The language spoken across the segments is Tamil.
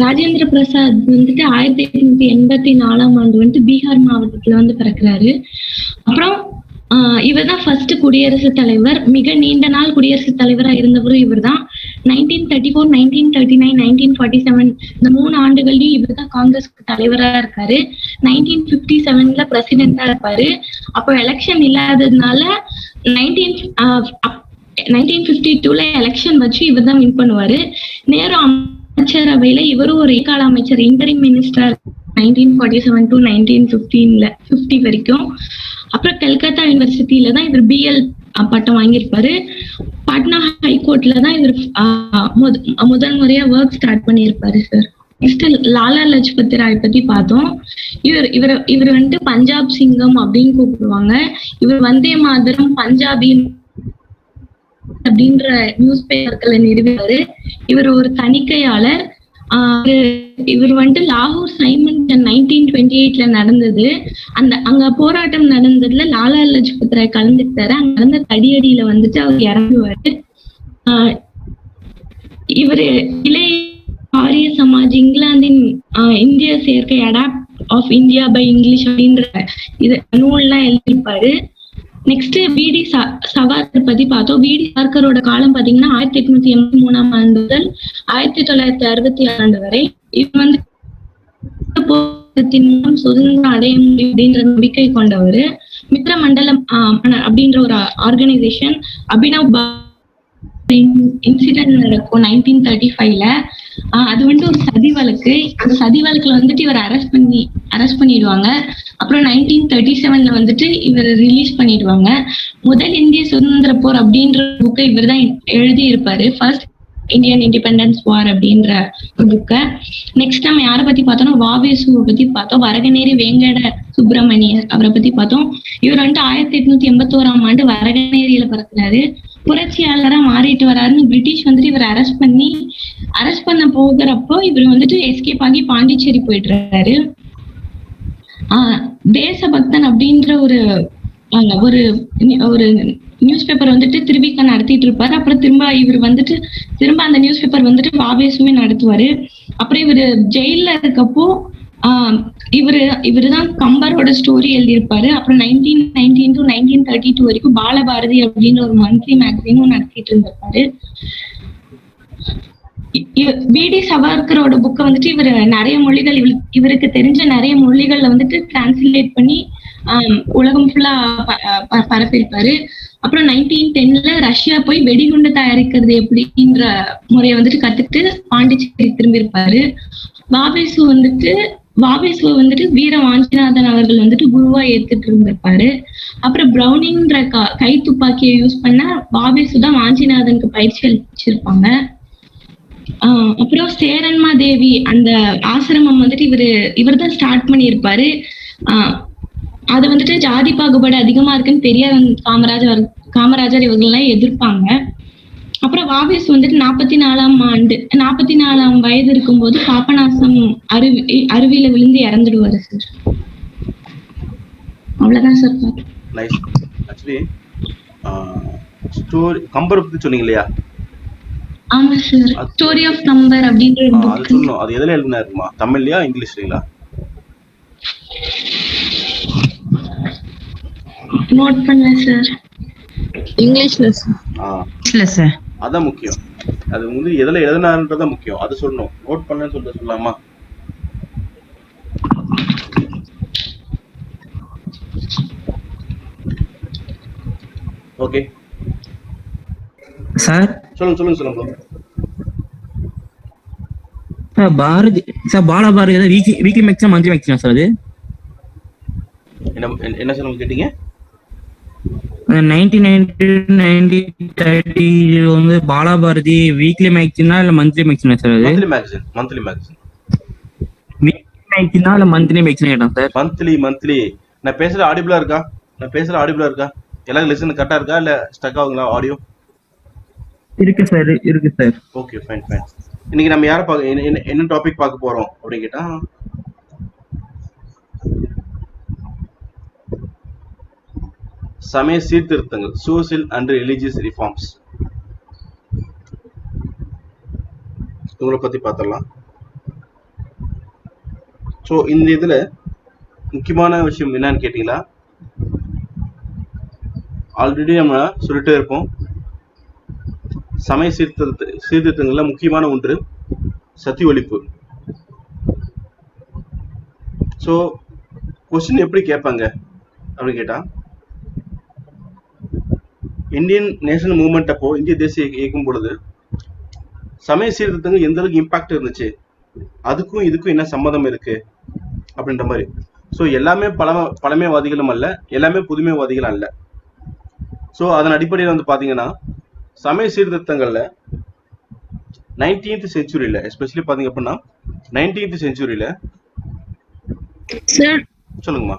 ராஜேந்திர பிரசாத் வந்துட்டு 1884ஆம் ஆண்டு வந்துட்டு பீகார் மாவட்டத்துல வந்து பிறக்கிறாரு. அப்புறம் இவர் தான் ஃபர்ஸ்ட் குடியரசுத் தலைவர். மிக நீண்ட நாள் குடியரசுத் தலைவரா இருந்தவரும் இவர் தான். 1934, 1939, 1947 இந்த 3 ஆண்டுகள்லயும் இவர் தான் காங்கிரஸ் தலைவரா இருக்காரு. 1957ல பிரசிடென்டா இருப்பாரு. அப்போ எலெக்ஷன் இல்லாததுனால 1952ல எலெக்ஷன் வச்சு இவர் தான் வின் பண்ணுவாரு. நேரு அமைச்சரவையில இவரும் ஒரு இடைக்கால அமைச்சர், இன்டரிம் மினிஸ்டர் 1947 to 1950 வரைக்கும். அப்புறம் கல்கத்தா யூனிவர்சிட்டியில தான் இவர் பிஎல் பட்டம் வாங்கியிருப்பாரு. பாட்னா ஹைகோர்ட்ல தான் இவர் முதல் முறையா ஒர்க் ஸ்டார்ட் பண்ணியிருப்பாரு சார். நெக்ஸ்ட் லாலா லஜ்பத் ராய் பத்தி பார்த்தோம். இவர் வந்துட்டு பஞ்சாப் சிங்கம் அப்படின்னு கூப்பிடுவாங்க. இவர் வந்தே மாதரம், பஞ்சாபி அப்படின்ற நியூஸ் பேப்பர்களை நிறுவினாரு. இவர் ஒரு தணிக்கையாளர். இவர் வந்துட்டு லாகூர் சைமன் 1928ல நடந்தது. அங்க போராட்டம் நடந்ததுல லாலா லஜ்பத் ராய் கலந்துக்கிட்டாரு. அங்க நடந்த தடியடியில வந்துட்டு அவர் இறங்குவாரு. இவரு இளைய ஆரிய சமாஜ், இங்கிலாந்தின் இந்திய சேர்க்கை, adapt of India by English அப்படின்ற இது நூல்லாம் எழுதியிருப்பாரு. நெக்ஸ்ட் விடி சவார்கர் பத்தி பார்த்தோம். விடி சாவர்கரோட காலம் பாத்தீங்கன்னா 1883ஆம் ஆண்டு முதல் 1966 ஆண்டு வரை. இது வந்து போராட்டத்தின் மூலம் சுதந்திரம் அடைய முடியும் அப்படின்ற நம்பிக்கை கொண்டவர். மித்ர மண்டலம் அப்படின்ற ஒரு ஆர்கனைசேஷன் அபினவ் இன்சிடென்ட் நடக்கும் 1935ல. அது வந்துட்டு ஒரு சதி வழக்கு. அந்த சதி வழக்குல வந்துட்டு இவர் அரெஸ்ட் பண்ணிடுவாங்க. அப்புறம் 1937ல வந்துட்டு இவர் ரிலீஸ் பண்ணிடுவாங்க. முதல் இந்திய சுதந்திர போர் அப்படின்ற புக்கை இவர் தான் எழுதி இருப்பாரு. ஃபர்ஸ்ட் இந்தியன் இண்டிபெண்டன்ஸ் வார் அப்படின்ற ஒரு புக்கை. நெக்ஸ்ட் நம்ம யாரை பத்தி பார்த்தோம்னா வாவேசுவை பத்தி பார்த்தோம். வரகநேரி வேங்கட சுப்பிரமணியர் அவரை பத்தி பார்த்தோம். இவர் வந்துட்டு 1881ஆம் ஆண்டு வரகநேரியில பிறக்கிறாரு. புரட்சியாளரா மாறிட்டு வராருன்னு பிரிட்டிஷ் வந்துட்டு இவர் அரெஸ்ட் பண்ண போகிறப்போ இவர் வந்துட்டு எஸ்கேப் ஆகி பாண்டிச்சேரி போயிடுறாரு. தேசபக்தன் அப்படின்ற ஒரு நியூஸ் பேப்பர் வந்துட்டு திருவிக நடத்திட்டு இருப்பாரு. அப்புறம் திரும்ப அந்த நியூஸ் பேப்பர் வந்துட்டு வாவேசுவே நடத்துவாரு. அப்புறம் இவரு ஜெயில இருக்கப்போ இவருதான் கம்பரோட ஸ்டோரி எழுதியிருப்பாரு. அப்புறம் 1919 to 1932 வரைக்கும் பாலபாரதி அப்படின்னு ஒரு மந்த்லி மேகசினும் நடத்திட்டு இருந்திருப்பாரு. பிடி சவார்கரோட புக்கை வந்துட்டு இவர் நிறைய மொழிகள், இவருக்கு தெரிஞ்ச நிறைய மொழிகள்ல வந்துட்டு டிரான்ஸ்லேட் பண்ணி உலகம் ஃபுல்லா பரப்பியிருப்பாரு. அப்புறம் 1910ல ரஷ்யா போய் வெடிகுண்டு தயாரிக்கிறது எப்படின்ற முறையை வந்துட்டு கத்துட்டு பாண்டிச்சேரி திரும்பி இருப்பாரு. வாவேசுவை வந்துட்டு வீர வாஞ்சிநாதன் அவர்கள் வந்துட்டு குருவா ஏத்துட்டு இருந்திருப்பாரு. அப்புறம் பிரவுனிங்ன்ற கை துப்பாக்கியை யூஸ் பண்ண வாவேசு தான் வாஞ்சிநாதனுக்கு பயிற்சி அளிச்சிருப்பாங்க. அப்புறம் சேரன்மா தேவி அந்த ஆசிரமம் வந்துட்டு இவர் தான் ஸ்டார்ட் பண்ணியிருப்பாரு. அது வந்துட்டு ஜாதி பாகுபாடு அதிகமா இருக்குன்னு பெரியார் காமராஜர் இவர்கள்லாம் எதிர்ப்பாங்க. அப்புறம் வாவேசு வந்துட்டு 44ஆம் வயது இருக்கும்போது பாபநாசம் அருவியில விழுந்து இறந்துடுவாரு சார். அவ்வளவுதான் sir. Nice. Actually story Kambar பத்தி சொன்னீங்க இல்லையா? ஆமா சார். ஸ்டோரி ஆஃப் கம்பர் அப்படின்ற ஒரு புக். அது சொல்லணும். அது எதுல எழுதினாருமா? தமிழ்லயா இங்கிலீஷ்லயா? நோட் பண்ணல சார். இங்கிலீஷ்ல சார். அதான் முக்கியம். அது வந்து எதுல எழுதினாருன்றத முக்கியம். அது சொல்லணும். நோட் பண்ணேன்னு சொல்லலாமா? Okay sir. சொல்லுங்க. Sir Bharathi sir Balabharathi weekly maximum monthly maximum sir அது என்ன சார் கேட்டீங்க? 1990 வந்து பாலபாரதி வீக்லி மேக்ஸினா இல்ல மந்த்லி மேக்ஸினா சார்? அது மந்த்லி மேக்ஸின். வீக்லி மேக்ஸினா இல்ல மந்த்லி மேக்ஸினா கேட்டேன் சார். மந்த்லி. நான் பேசுறது ஆடிபிளா இருக்கா? எல்லாம் லிசன் கரெக்டா இருக்கா இல்ல ஸ்டக் ஆகுங்களா ஆடியோ? இருக்கு சார். Okay fine. இன்னைக்கு நம்ம யாரை என்ன டாபிக் பார்க்க போறோம் அப்படின்னு கேட்டா சமய சீர்திருத்தங்கள், சோசியல் அண்ட் ரிலீஜியஸ் ரிஃபார்ம்ஸ். இவங்களை பத்தி பார்த்துடலாம். ஸோ இந்த இதுல முக்கியமான விஷயம் என்னன்னு கேட்டீங்களா, ஆல்ரெடி நம்ம சொல்லிட்டே இருப்போம், சமய சீர்திருத்தங்கள்ல முக்கியமான ஒன்று சதி ஒழிப்பு. ஸோ கொஸ்டின் எப்படி கேட்பாங்க அப்படின்னு கேட்டா, இந்தியன் நேஷனல் மூவ்மெண்ட் அப்போ இந்திய தேசிய இயக்கும் பொழுது சமய சீர்திருத்தங்கள் எந்த அளவுக்கு இம்பாக்ட் இருந்துச்சு, அதுக்கும் இதுக்கும் என்ன சம்மதம் இருக்கு அப்படின்ற மாதிரி. ஸோ எல்லாமே பழமைவாதிகளும் அல்ல, எல்லாமே புதுமைவாதிகள் அல்ல. ஸோ அதன் அடிப்படையில் வந்து பாத்தீங்கன்னா சமய சீர்திருத்தங்கள்ல 19th செஞ்சுரியில எஸ்பெஷலி பாத்தீங்க அப்படின்னா 19th செஞ்சுரியில சார் சொல்லுங்கம்மா.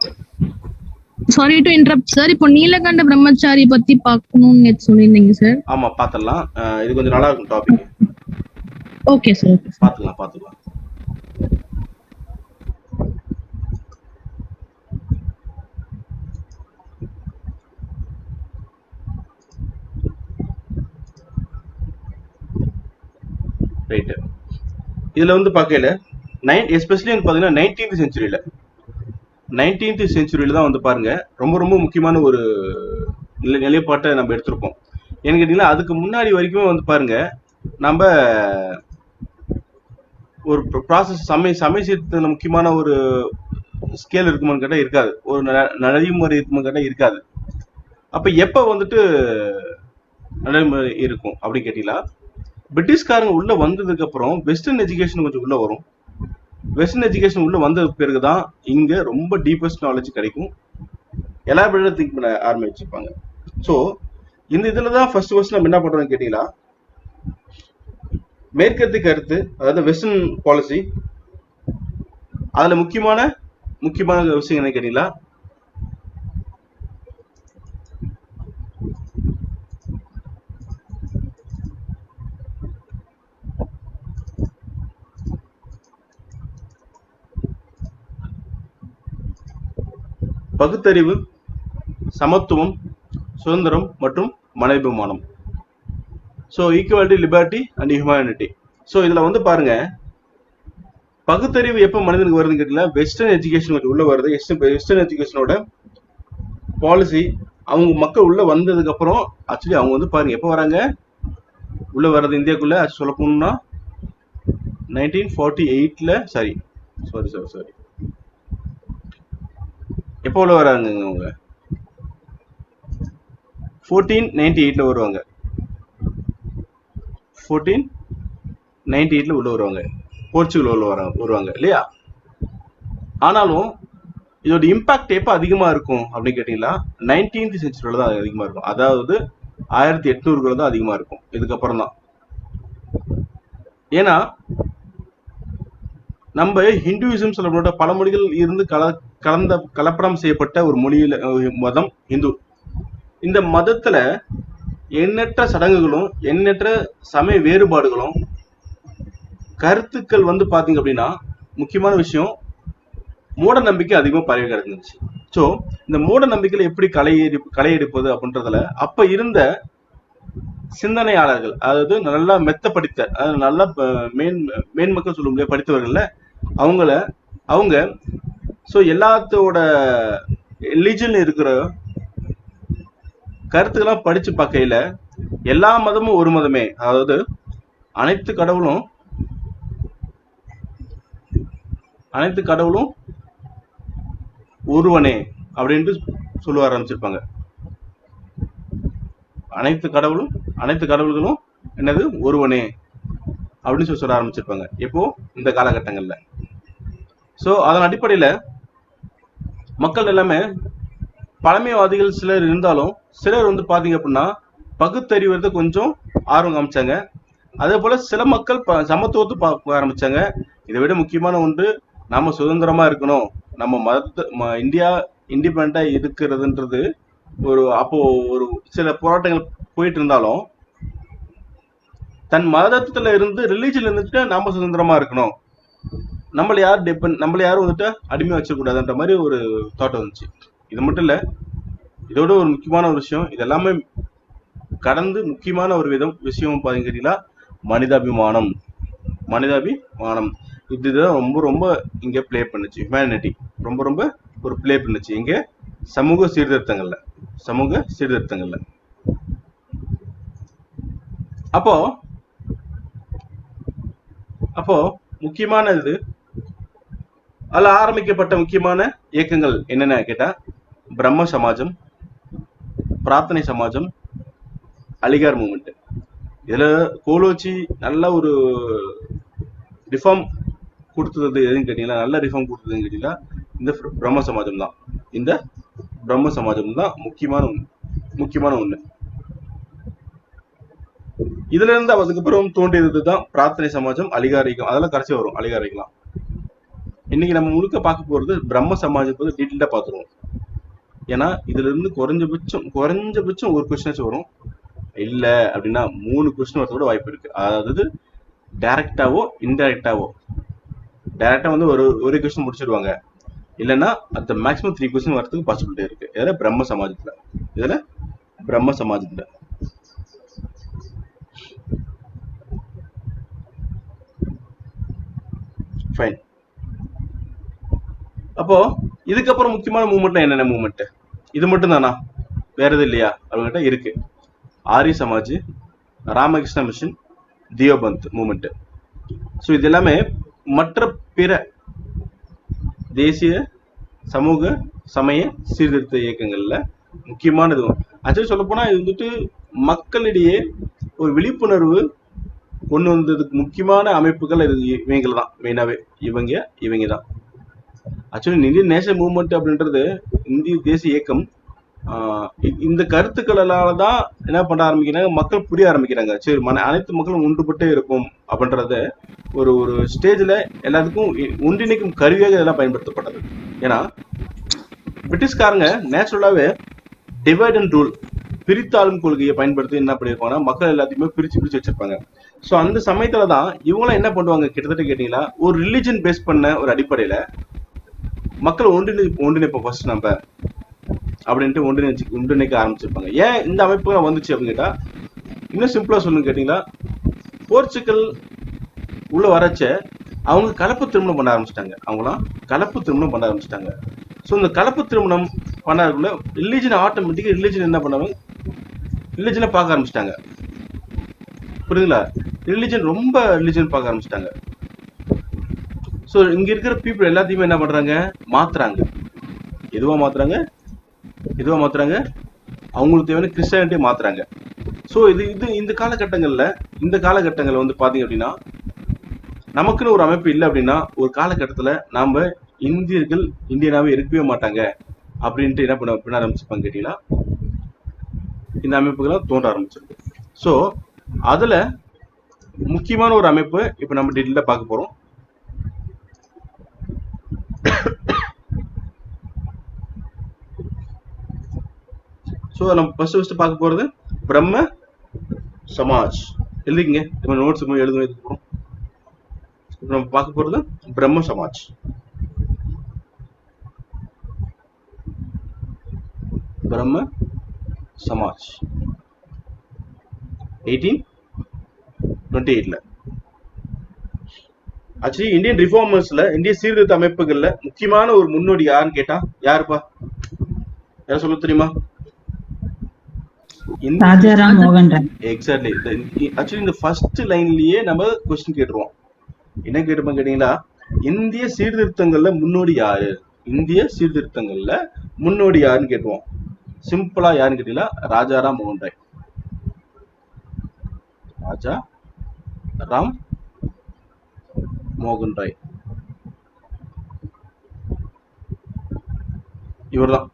Sorry to interrupt sir. இப்போ நீலகண்ட பிரம்மச்சாரி பத்தி பார்க்கணும்னு சொல்லியிருந்தீங்க சார். ஆமா பாத்திரலாம், இது கொஞ்சம் நல்லா இருக்கும் டாபிக். Okay sir. பாத்துக்கலாம். ரைட். இதுல வந்து பார்க்கல எஸ்பெஷலி வந்து பாத்தீங்கன்னா 19th செஞ்சுரியில தான் வந்து பாருங்க ரொம்ப ரொம்ப முக்கியமான ஒரு நிலைப்பாட்டை நம்ம எடுத்திருப்போம். ஏன்னு கேட்டீங்கன்னா அதுக்கு முன்னாடி வரைக்கும் வந்து பாருங்க நம்ம ஒரு ப்ராசஸ் சமய சீர்திருத்தத்துல முக்கியமான ஒரு ஸ்கேல் இருக்குமான்னு கேட்டா இருக்காது, ஒரு நடைமுறை இருக்குமான்னு கேட்டா இருக்காது. அப்ப எப்ப வந்துட்டு நடைமுறை இருக்கும் அப்படின்னு கேட்டீங்களா, பிரிட்டிஷ்காரங்க உள்ள வந்ததுக்கு அப்புறம் வெஸ்டர்ன் எஜுகேஷன் கொஞ்சம் உள்ள வரும். வெஸ்டர்ன் எஜுகேஷன் உள்ள வந்த பிறகுதான் இங்க ரொம்ப டீப்பஸ்ட் நாலேஜ் கிடைக்கும், எலாபரேட்டா திங்க் பண்ண ஆரம்பிச்சிருப்பாங்க. ஸோ இந்த இதுலதான் ஃபர்ஸ்ட் நம்ம என்ன பண்றோம்னு கேட்டீங்களா, மேற்கத்திய கருத்து, அதாவது வெஸ்டர்ன் பாலிசி, அதுல முக்கியமான விஷயம் என்ன கேட்டீங்களா, பகுத்தறிவு, சமத்துவம், சுதந்திரம் மற்றும் மனிதாபிமானம். So equality, liberty and humanity. So இதுல வந்து பாருங்க பகுத்தறிவு எப்ப மனிதனுக்கு வருதுன்னு கேட்டீங்கன்னா வெஸ்டர்ன் எஜுகேஷன் உள்ள வருது. வெஸ்டர்ன் எஜுகேஷனோட பாலிசி அவங்க மக்கள் உள்ள வந்ததுக்கு அப்புறம் ஆக்சுவலி அவங்க வந்து பாருங்க எப்ப வராங்க உள்ள வர்றது இந்தியாக்குள்ள சொல்ல போனோம்னா 1948ல சாரி எப்போ உள்ள வராங்க அவங்க 1498ல வருவாங்க. 1498ல உள்ள வருவாங்க, போர்ச்சுகல் உள்ள வருவாங்க இல்லையா. ஆனாலும் இதோட இம்பாக்ட் எப்ப அதிகமா இருக்கும் அப்படின்னு கேட்டீங்கன்னா 19th செஞ்சுரியில தான் அதிகமா இருக்கும், அதாவது 1800 தான் அதிகமா இருக்கும். இதுக்கப்புறம் தான், ஏன்னா நம்ம ஹிந்துவிசம் சொல்லப்பட்ட பல மொழிகள் இருந்து கலப்படம் செய்யப்பட்ட ஒரு மொழியில மதம் இந்து. இந்த மதத்துல எண்ணற்ற சடங்குகளும் எண்ணற்ற சமய வேறுபாடுகளும் கருத்துக்கள் வந்து பாத்தீங்க அப்படின்னா முக்கியமான விஷயம் மூட நம்பிக்கை அதிகமா பரவி கிடந்துச்சு. ஸோ இந்த மூட நம்பிக்கையில எப்படி களையெடுப்பது அப்படின்றதுல அப்ப இருந்த சிந்தனையாளர்கள், அதாவது நல்லா மெத்த படித்த, அதாவது நல்லா மேன்மக்கள் சொல்ல முடியாது படித்தவர்கள்ல அவங்க ஸோ எல்லாத்தோட ரிலிஜன் இருக்கிற கருத்துக்கெல்லாம் படிச்சு பார்க்கையில எல்லா மதமும் ஒரு மதமே, அதாவது அனைத்து கடவுளும் ஒருவனே அப்படின்ட்டு சொல்ல ஆரம்பிச்சிருப்பாங்க. அனைத்து கடவுள்களும் என்னது ஒருவனே அப்படின்னு சொல்ல ஆரம்பிச்சிருப்பாங்க எப்போ இந்த காலகட்டங்கள்ல. சோ அதன் அடிப்படையில மக்கள் எல்லாமே பழமைவாதிகள் சிலர் இருந்தாலும் சிலர் வந்து பாத்தீங்க அப்படின்னா பகுத்தறிவுறத கொஞ்சம் ஆர்வம் காமிச்சாங்க. அதே போல சில மக்கள் சமத்துவத்தை பார்க்க ஆரம்பிச்சாங்க. இதை விட முக்கியமான ஒன்று, நாம சுதந்திரமா இருக்கணும், நம்ம இந்தியா இண்டிபெண்டா இருக்கிறதுன்றது அப்போ ஒரு சில போராட்டங்கள் போயிட்டு இருந்தாலும் தன் மதத்துல இருந்து ரிலீஜன்ல இருந்துட்டு நாம சுதந்திரமா இருக்கணும், நம்மள யாரும் வந்துட்டு அடிமையா வச்சிடக்கூடாதுன்ற மாதிரி ஒரு தாட் வந்துச்சு. இது மட்டும் இல்ல, இதோட ஒரு முக்கியமான ஒரு விஷயம், இது எல்லாமே கடந்து முக்கியமான ஒரு விஷயம் பாத்தீங்கன்னா மனிதாபிமானம். மனிதாபிமானம். இதுதான் ரொம்ப ரொம்ப இங்க ப்ளே பண்ணுச்சு. ஹியூமனிட்டி ரொம்ப ரொம்ப ஒரு ப்ளே பண்ணுச்சு இங்க சமூக சீர்திருத்தங்கள்ல. அப்போ அப்போ முக்கியமான இது அதுல ஆரம்பிக்கப்பட்ட முக்கியமான இயக்கங்கள் என்னென்ன கேட்டா பிரம்ம சமாஜம், பிரார்த்தனை சமாஜம், அலிகார் மூவ்மெண்ட். இதுல கோலோச்சி நல்ல ஒரு ரிஃபார்ம் கொடுத்தது எதுன்னு கேட்டீங்கன்னா, நல்ல ரிஃபார்ம் கொடுத்ததுன்னு கேட்டீங்கன்னா இந்த பிரம்ம சமாஜம் தான். இந்த பிரம்ம சமாஜம் தான் முக்கியமான ஒண்ணு. இதுல இருந்து அதுக்கப்புறம் தோன்றியது தான் பிரார்த்தனை சமாஜம், அலிகாரிகம். அதெல்லாம் கடைசி வரும் அலிகாரிக்கலாம். இன்னைக்கு நம்ம முழுக்க பார்க்க போறது பிரம்ம சமாஜத்தை டீட்டெயிலா பார்த்துருவோம். ஏன்னா இதுல இருந்து குறைஞ்சபட்சம் ஒரு கொஸ்டின் வரும், இல்ல அப்படின்னா 3 கொஸ்டின் வரதோட வாய்ப்பு இருக்கு. அதாவது டைரக்டாவோ இன்டைரக்டாவோ. டைரக்டா வந்து ஒரு கொஸ்டின் முடிச்சிருவாங்க, இல்லைன்னா அந்த மேக்ஸிமம் 3 கொஸ்டின் வரதுக்கு பாசிபிலிட்டி இருக்கு. இதுல பிரம்ம சமாஜத்துல ஃபைன். அப்போ இதுக்கப்புறம் முக்கியமான மூவ்மெண்ட்னா என்னென்ன மூவ்மெண்ட்? இது மட்டும் தானா, வேற எது இல்லையா அவங்ககிட்ட? இருக்கு. ஆரிய Samaj, Ramakrishna mission, Deoband movement. So இது எல்லாமே மற்ற பிற தேசிய சமூக சமய சீர்திருத்த இயக்கங்கள்ல முக்கியமானது. ஆக்சுவலி சொல்ல போனா இது வந்துட்டு மக்களிடையே ஒரு விழிப்புணர்வு கொண்டு வந்ததுக்கு முக்கியமான அமைப்புகள் இவங்க தான். மெயினாவே இவங்க தான். ஆக்சுவலி இந்தியன் நேஷனல் மூவ்மெண்ட் அப்படின்றது இந்திய தேசிய இயக்கம். இந்த கருத்துக்களாலதான் என்ன பண்ண ஆரம்பிக்கிறாங்க, மக்கள் புரிய ஆரம்பிக்கிறாங்க. சரி, அனைத்து மக்களும் ஒன்றுபட்டே இருக்கும் அப்படின்றத ஒரு ஸ்டேஜ்ல எல்லாத்துக்கும் ஒன்றிணைக்கும் கருவியாக இதெல்லாம் பயன்படுத்தப்பட்டது. ஏன்னா பிரிட்டிஷ்காரங்க நேச்சுரலாவே டிவைட் அண்ட் ரூல், பிரித்தாளும் கொள்கையை பயன்படுத்தி என்ன பண்ணிருப்பாங்கன்னா மக்கள் எல்லாத்தையுமே பிரிச்சு வச்சிருப்பாங்க. ஸோ அந்த சமயத்துல தான் இவங்களாம் என்ன பண்ணுவாங்க, கிட்டத்தட்ட கேட்டீங்களா, ஒரு ரிலிஜன் பேஸ் பண்ண ஒரு அடிப்படையில மக்கள் ஒன்றிணைப்போம் ஃபர்ஸ்ட் நம்ம அப்படின்ட்டு ஒன்றிணைக்க ஆரம்பிச்சிருப்பாங்க. ஏன் இந்த அமைப்புகள் வந்துச்சு அப்படின்னு கேட்டா, இன்னும் சிம்பிளா சொல்லணும்னு கேட்டீங்களா, போர்ச்சுகல் உள்ள வரச்ச அவங்க கலப்பு திருமணம் பண்ண ஆரம்பிச்சிட்டாங்க. ஸோ இந்த கலப்பு திருமணம் பண்ணக்குள்ள ரிலிஜன் ஆட்டோமேட்டிக்கா ரிலிஜன் என்ன பண்ணாங்க, ரிலிஜனை பார்க்க ஆரம்பிச்சிட்டாங்க. புரியுதுங்களா? ரிலிஜன் பார்க்க ஆரம்பிச்சிட்டாங்க. ஸோ இங்க இருக்கிற பீப்புள் எல்லாத்தையுமே என்ன பண்றாங்க, மாத்துறாங்க. எதுவா மாத்துறாங்க, அவங்களுக்கு தேவையான கிறிஸ்டியானிட்டியை மாத்துறாங்க. ஸோ இந்த காலகட்டங்கள்ல வந்து பாத்தீங்க அப்படின்னா, நமக்குன்னு ஒரு அமைப்பு இல்லை அப்படின்னா ஒரு காலகட்டத்துல நாம இந்தியனாவே இருக்கவே மாட்டாங்க அப்படின்ட்டு என்ன பண்ண ஆரம்பிச்சிருப்பாங்க கேட்டீங்கன்னா, இந்த அமைப்புகள்லாம் தோன்ற ஆரம்பிச்சிருக்கு. ஸோ அதுல முக்கியமான ஒரு அமைப்பு இப்ப நம்ம டீட்டெயிலா பார்க்க போறோம். ஸோ நம்ம ஃபர்ஸ்ட் பார்க்க போறது பிரம்ம சமாஜ். எழுதிங்க, நம்ம நோட்ஸ் எழுதுவோம். இதுக்கு போறோம். நம்ம பார்க்க போறது பிரம்ம சமாஜ். பிரம்ம சமாஜ் 1828ல. ஆக்சுவலி இந்தியன் ரிஃபார்மர்ஸ்ல, இந்திய சீர்திருத்த அமைப்புகள்ல முக்கியமான ஒரு முன்னோடி யாருன்னு கேட்டா யாருப்பா? யார சொல்ல தெரியுமா? ராஜாராம் மோகன் ராய். எக்ஸாக்ட்லி. ஆக்சுவலி இந்த ஃபர்ஸ்ட் லைன்லயே நம்ம क्वेश्चन கேட்டுருவோம். என்ன கேட்டுப்போம் கேட்டீங்களா, இந்திய சீர்திருத்தங்கள்ல முன்னோடி யாருன்னு கேட்டுவோம். சிம்பிளா யாருன்னு கேட்டீங்களா, ராஜாராம் மோகன் ராய். ராஜாராம் மோகன் ராய் இவர்தான்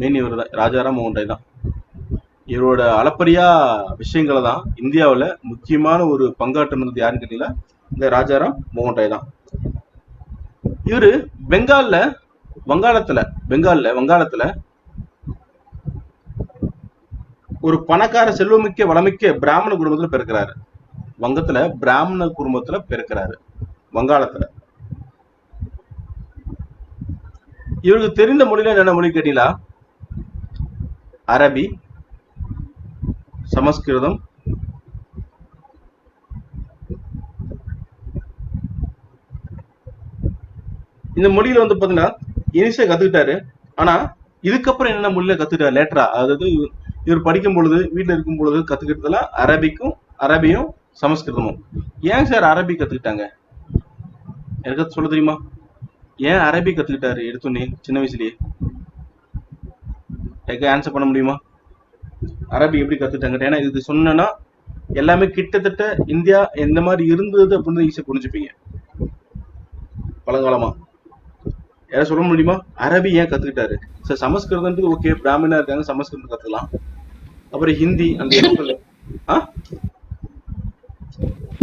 மெயின். இவர்தான் ராஜாராம் மோகன் ராய் தான். இவரோட அளப்பரியா விஷயங்களை தான் இந்தியாவில் முக்கியமான ஒரு பங்காற்றுனது யாருன்னு கேட்டீங்களா, இந்த ராஜாராம் மோகன் ராய் தான். இவரு வங்காளத்துல ஒரு பணக்கார செல்வமிக்க வளமிக்க பிராமண குடும்பத்துல பிறக்கிறாரு. பிராமண குடும்பத்துல பிறக்கிறாரு வங்காளத்துல. இவருக்கு தெரிந்த மொழியில என்ன மொழி கேட்டீங்களா, அரபி, சமஸ்கிருதம், இந்த மொழியில வந்து பாத்தீங்கன்னா இனிஷியா கத்துக்கிட்டாரு. ஆனா இதுக்கப்புறம் என்னென்ன மொழியில கத்துக்கிட்டாரு லேட்டரா, அதாவது இவர் படிக்கும் பொழுது வீட்டுல இருக்கும் பொழுது கத்துக்கிட்டதெல்லாம் அரபியும் சமஸ்கிருதமும். ஏன் சார் அரபி கத்துக்கிட்டாங்க? எனக்கு சொல்ல தெரியுமா? ஏன் அரபி கத்துக்கிட்டாரு எடுத்தோன்னே சின்ன வயசுலயே? ஆன்சர் பண்ண முடியுமா? அரபி எப்படி கத்துக்கிட்டாங்க? ஏன்னா இது சொன்னா எல்லாமே கிட்டத்தட்ட இந்தியா எந்த மாதிரி இருந்தது அப்படின்னு ஈஸியா புரிஞ்சுப்பீங்க. பழங்காலமா யாரும் சொல்ல முடியுமா? அரபி ஏன் கத்துக்கிட்டாரு? சார் சமஸ்கிருதம் ஓகே, பிராமணா இருக்காங்க, சமஸ்கிருதம் கத்துக்கலாம். அப்புறம் ஹிந்தி அந்த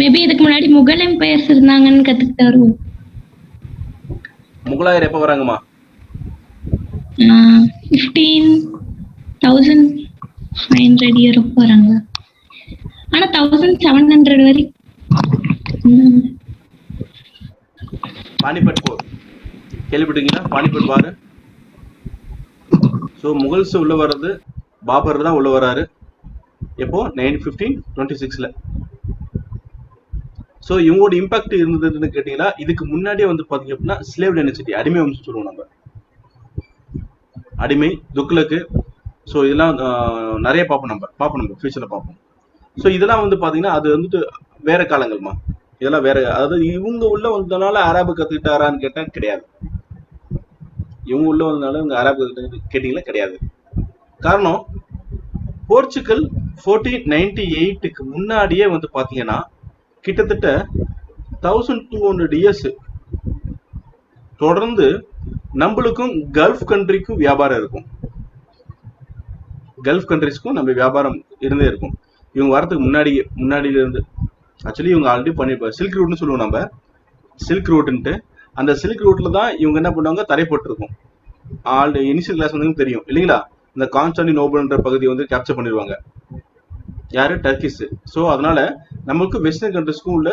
மேபி இதுக்கு முன்னாடி முகல் எம்பையர்ஸ் இருந்தாங்கன்னு கத்துக்கிட்டாரு. முகலாயர் எப்ப வராங்கம்மா? 15,500 இயர் வராங்க. ஆனா 1700 வரைக்கும். பானிபட் போர் கேள்விப்பட்டீங்களா? பானிபட் வார். சோ முகல்ஸ் உள்ள வர்றது பாபர் தான் உள்ள வராரு. எப்போ? 1526ல. சோ இவங்களோட இம்பாக்ட் இருந்ததுன்னு கேட்டீங்கன்னா, இதுக்கு முன்னாடியே வந்து பாத்தீங்க அப்படின்னா ஸ்லேவ் டைனஸ்டி, அடிமை வந்து சொல்லுவோம் நம்ம. அடிமை, துக்ளக்கு. சோ இதெல்லாம் நிறைய பார்ப்போம் நம்ம ஃபியூச்சர்ல பார்ப்போம். சோ இதெல்லாம் வந்து பாத்தீங்கன்னா அது வந்துட்டு வேற காலங்கள்மா. இதெல்லாம் வேற, அதாவது இவங்க உள்ள வந்ததுனால அரபு கத்துக்கிட்டாரான்னு கேட்டா கிடையாது. இவங்க உள்ள வந்ததுனால இவங்க அரபு கேட்டீங்களா? கிடையாது. காரணம் போர்ச்சுகல் 1498க்கு முன்னாடியே வந்து பாத்தீங்கன்னா கிட்டத்தட்ட 1200 இயர்ஸ் தொடர்ந்து நம்மளுக்கும் கல்ஃப் கண்ட்ரிக்கும் வியாபாரம் இருக்கும். கல்ஃப் கண்ட்ரிஸ்க்கும் நம்ம வியாபாரம் இருந்தே இருக்கும். இவங்க வரதுக்கு முன்னாடியில இருந்து ஆக்சுவலி இவங்க ஆல்ரெடி பண்ணிருப்பாங்க. சில்க் ரூட்னு சொல்லுவோம் நம்ம, சில்க் ரூட்ன்ட்டு. அந்த சில்க் ரூட்ல தான் இவங்க என்ன பண்ணுவாங்க, தடைப்பட்டிருக்கும். ஆல்ரெடி இனிஷியல் கிளாஸ் வந்து தெரியும் இல்லைங்களா? இந்த கான்ஸ்டாண்டினோபிள்ன்ற பகுதியை வந்து கேப்சர் பண்ணிடுவாங்க. யாரு? டர்க்கிஸ். ஸோ அதனால நம்மளுக்கு வெஸ்டர்ன் கண்ட்ரிஸ்க்கும் உள்ள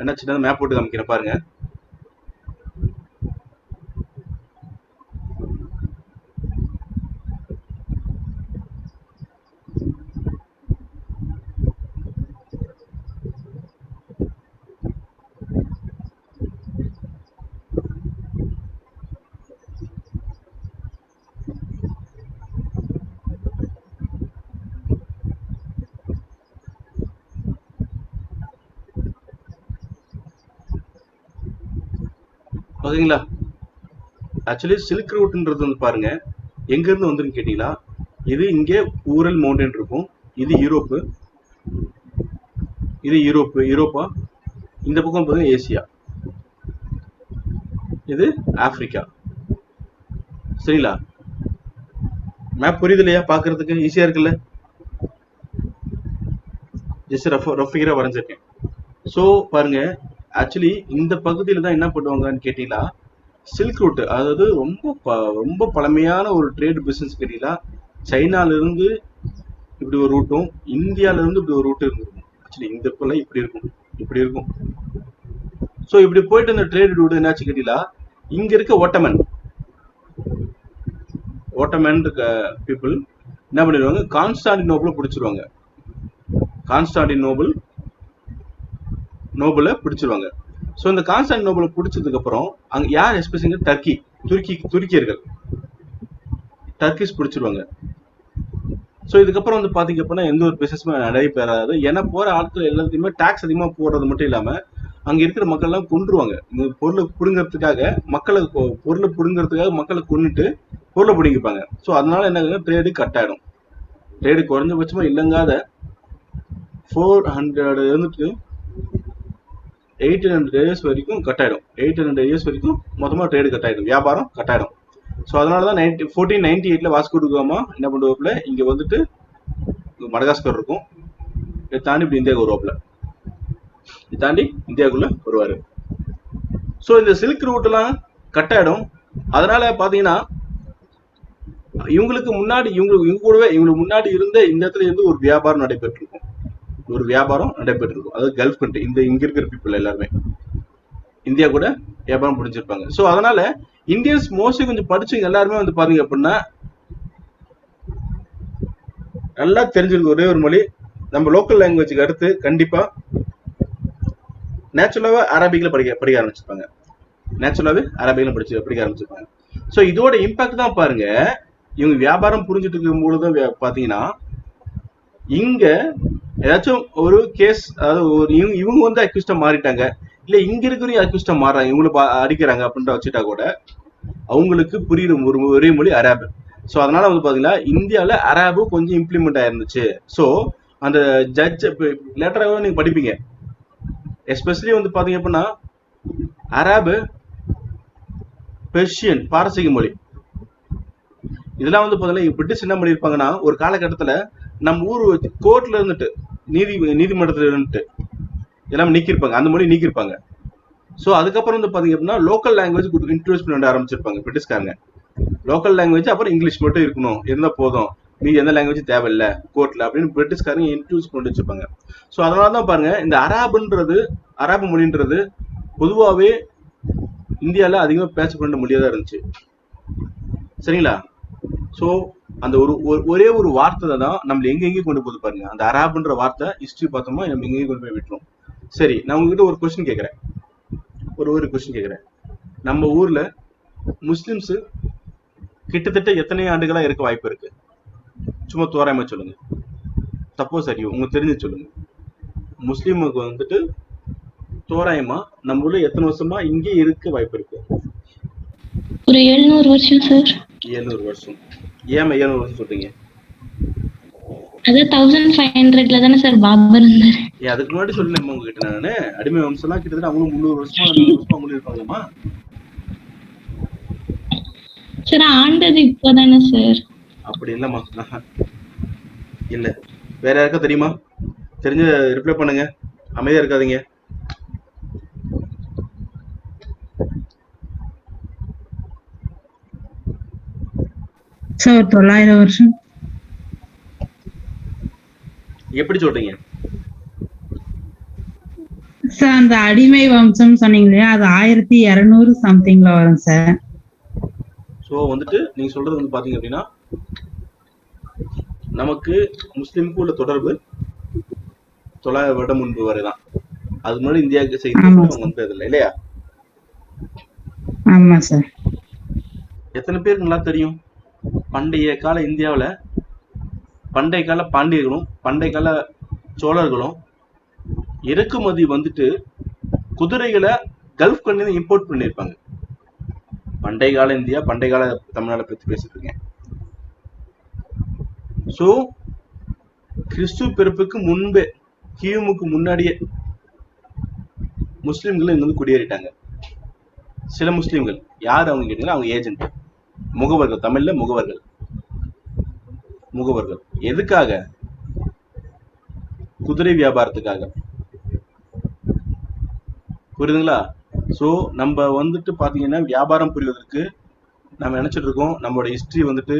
என்ன சின்ன மேப் போட்டு காமிக்கிறேன் பாருங்க. ஓகேங்களா? ஆக்சுவலி சில்க் ரூட்ன்றது வந்து பாருங்க எங்க இருந்து வந்துன்னு கேட்டீங்களா, இது இங்கே ஊரல் மவுண்டன் இருக்கும். இது யூரோப்பா. இந்த பக்கம் பாருங்க ஏசியா, இது ஆப்பிரிக்கா. சரிங்களா? மேப் புரியுது இல்லையா? பாக்குறதுக்கு ஈஸியா இருக்குல்ல? ஜஸ்ட் ரஃபிகரா வரைஞ்சிருக்கேன். ஸோ பாருங்க, ஆக்சுவலி இந்த பகுதியில தான் என்ன பண்ணுவாங்கன்னு கேட்டீங்களா, சில்க் ரூட், அதாவது ரொம்ப பழமையான ஒரு ட்ரேட் பிசினஸ் கேட்டீங்களா. சைனால இருந்து இப்படி ஒரு ரூட்டும், இந்தியால இருந்து இப்படி ஒரு ரூட் இருந்திருக்கும். ஆக்சுவலி இந்த போல இப்படி இருக்கும். ஸோ இப்படி போயிட்டு இந்த ட்ரேட் ரூட் என்னாச்சு கேட்டீங்களா, இங்க இருக்க ஓட்டமன் பீப்புள் என்ன பண்ணிடுவாங்க, கான்ஸ்டாண்டினோபிள பிடிச்சிருவாங்க. நோபலை பிடிச்சிருவாங்க. ஸோ இந்த கான்ஸ்டாண்டினோபிள பிடிச்சதுக்கு அப்புறம் அங்க யார் எஸ்பெஷலி துருக்கியர்கள், டர்க்கிஷ் பிடிச்சிருவாங்க. ஸோ இதுக்கப்புறம் வந்து பாத்தீங்க அப்படின்னா எந்த ஒரு பிசினஸுமே நடைபெறாது. ஏன்னா போற ஆட்கள் எல்லாத்தையுமே டாக்ஸ் அதிகமா போடுறது மட்டும் இல்லாம அங்க இருக்கிற மக்கள் எல்லாம் கொன்றுவாங்க. இந்த பொருளை புடுங்கிறதுக்காக மக்களை கொன்னுட்டு பொருளை பிடிங்கிப்பாங்க. ஸோ அதனால என்ன, ட்ரேடு கட் ஆயிடும். ட்ரேடு குறைஞ்சபட்சமா இல்லைங்காத 400 இருந்துட்டு 800 இயர்ஸ் வரைக்கும் கட் ஆயிடும். 800 இயர்ஸ் வரைக்கும் மொத்தமா ட்ரேடு கட் ஆயிடும், வியாபாரம் கட் ஆயிடும். ஸோ அதனாலதான் 1498ல வாஸ்கோ டி காமா என்ன பண்ணுவாப்புல, இங்க வந்துட்டு மடகாஸ்கர் இருக்கும், இதை தாண்டி இப்படி இந்தியாவுக்கு வருவாப்புல, இதை தாண்டி இந்தியாவுக்குள்ள வருவாரு. ஸோ இந்த சில்க் ரூட் எல்லாம் கட் ஆயிடும். அதனால பாத்தீங்கன்னா இவங்களுக்கு முன்னாடி இருந்த இந்த இடத்துல இருந்து ஒரு வியாபாரம் நடைபெற்று இருக்கும். அதாவது கல்ஃப் கண்ட்ரி, இங்க இருக்கிற பீப்புள் எல்லாருமே இந்தியா கூட வியாபாரம் புரிஞ்சிருப்பாங்க. ஸோ அதனால இந்தியன்ஸ் மோஸ்ட்லி கொஞ்சம் படிச்சவங்க எல்லாருமே வந்து பாத்தீங்க அப்படின்னா நல்லா தெரிஞ்சிருக்கு ஒரே ஒரு மொழி. நம்ம லோக்கல் லாங்குவேஜுக்கு அடுத்து கண்டிப்பா நேச்சுரலாவா அரபிக்ல படிக்க ஆரம்பிச்சிருப்பாங்க. நேச்சுரலாவே அரபியிலும் படிக்க ஆரம்பிச்சிருப்பாங்க. ஸோ இதோட இம்பாக்ட் தான் பாருங்க, இவங்க வியாபாரம் புரிஞ்சுட்டு இருக்கும் பொழுதும் பாத்தீங்கன்னா இங்க ஏதாச்சும் ஒரு கேஸ், அதாவது ஒரு இவங்க வந்து அக்யூஸ்டா மாறிட்டாங்க, இல்ல இங்க இருக்கிறவங்க அக்யூஸ்டா மாறாங்க, இவங்களை அடிக்கிறாங்க அப்படின்ற வச்சுட்டா கூட அவங்களுக்கு புரியுற ஒரு ஒரே மொழி அரபு. ஸோ அதனால வந்து பாத்தீங்கன்னா இந்தியாவில அரபு கொஞ்சம் இம்ப்ளிமெண்ட் ஆயிருந்துச்சு. ஸோ அந்த ஜட்ஜ் லேட்டராக நீங்க படிப்பீங்க, எஸ்பெஷலி வந்து பாத்தீங்க அப்படின்னா அரபு, பெர்ஷியன், பாரசீக மொழி, இதெல்லாம் வந்து பாத்தீங்கன்னா பிரிட்டிஷ் என்ன பண்ணிருப்பாங்கன்னா ஒரு காலகட்டத்துல நம்ம ஊர் கோர்ட்ல இருந்துட்டு நீதிமன்றத்துல இருந்துட்டு எல்லாம் நீக்கிருப்பாங்க, அந்த மொழி நீக்கிருப்பாங்க. ஸோ அதுக்கப்புறம் வந்து பாத்தீங்க அப்படின்னா லோக்கல் லாங்குவேஜ் இன்ட்ரோடியூஸ் பண்ண ஆரம்பிச்சிருப்பாங்க பிரிட்டிஷ்காரங்க. லோக்கல் லாங்குவேஜ் அப்புறம் இங்கிலீஷ் மட்டும் இருக்கணும், இருந்தா போதும், மீதி எந்த லாங்குவேஜ் தேவையில்லை கோர்ட்ல அப்படின்னு பிரிட்டிஷ்காரங்க இன்ட்ரோடியூஸ் பண்ணி வச்சிருப்பாங்க. ஸோ அதனாலதான் பாருங்க இந்த அரபு மொழின்றது பொதுவாகவே இந்தியாவில அதிகமா பேசப்பட்ட மொழியா தான் இருந்துச்சு. சரிங்களா? ஸோ அந்த ஒரே ஒரு வார்த்தை தான் நம்மள எங்கெங்கே கொண்டு போகுது பாருங்க. அந்த அரபுன்ற வார்த்தை ஹிஸ்டரி பார்த்தோம்னா நம்ம எங்கேயும் கொண்டு போய் விட்டுரும். சரி, நான் உங்ககிட்ட ஒரு கொஸ்டின் கேட்கிறேன், ஒரு கொஸ்டின் கேட்கிறேன். நம்ம ஊர்ல முஸ்லிம்ஸ் கிட்டத்தட்ட எத்தனை ஆண்டுகளா இருக்க வாய்ப்பு இருக்கு? சும்மா தோராயமா சொல்லுங்க. சப்போஸ் சரி உங்களுக்கு தெரிஞ்சு சொல்லுங்க. முஸ்லீமுக்கு வந்துட்டு தோராயமா நம்ம ஊர்ல எத்தனை வருஷமா இங்கே இருக்க வாய்ப்பு இருக்கு? ஒரு 700 வருஷம் சார். 700 வருஷம். ஏன் 700 வருஷம் சொல்றீங்க? அது 1500ல தானே சார் பாபர் இருந்தாரு. அதுக்கு முன்னாடி சொல்லல உங்ககிட்ட நானு, அடிமை வம்சம் எல்லாம் கிட்டத்தட்ட அவங்களும் 300 வருஷமா 400 வருஷமா அவங்களும் இருப்பாங்கம்மா. சார் ஆண்டது இப்பதானே சார். அப்படி இல்லம்மா, இல்ல. வேற யாருக்கா தெரியுமா? தெரிஞ்ச ரிப்ளை பண்ணுங்க, அமைதியா இருக்காதீங்க. சார் 900 வருஷம். எப்படி சொல்றீங்க சார்? அந்த அடிமை வம்சம் சொன்னீங்க இல்லையா, அது 1200 சம்திங்ல வரும் சார். சோ வந்துட்டு நீங்க சொல்றது வந்து பாத்தீங்க அப்படின்னா நமக்கு முஸ்லிமுக்கு உள்ள தொடர்பு 900 வருடம் முன்பு வரைதான். அது முன்னாடி இந்தியாவுக்கு செய்தி அவங்க வந்தது இல்லை இல்லையா? ஆமா சார். எத்தனை பேருக்கு நல்லா தெரியும் பண்டைய கால இந்தியாவில பண்டைய கால பாண்டியர்களும் பண்டைய கால சோழர்களும் இறக்குமதி வந்துட்டு குதிரைகளை கல்ஃப் கண்ட்ரி இம்போர்ட் பண்ணிருப்பாங்க. பண்டைய கால இந்தியா, பண்டைய கால தமிழ்நாடு பத்தி பேசிட்டு இருக்கேன். சோ கிறிஸ்து பிறப்புக்கு முன்பே, கிமுக்கு முன்னாடியே முஸ்லிம்கள் இங்க வந்து குடியேறிட்டாங்க. சில முஸ்லிம்கள் யார் அவங்க கேட்டீங்கன்னா அவங்க ஏஜென்ட், முகவர்கள், தமிழ்ல முகவர்கள். எதுக்காக? குதிரை வியாபாரத்துக்காக. புரியுதுங்களா? சோ நம்ம வந்துட்டு பாத்தீங்கன்னா வியாபாரம் புரிவதற்கு நம்ம நினைச்சிட்டு இருக்கோம் நம்மளோட ஹிஸ்டரி வந்துட்டு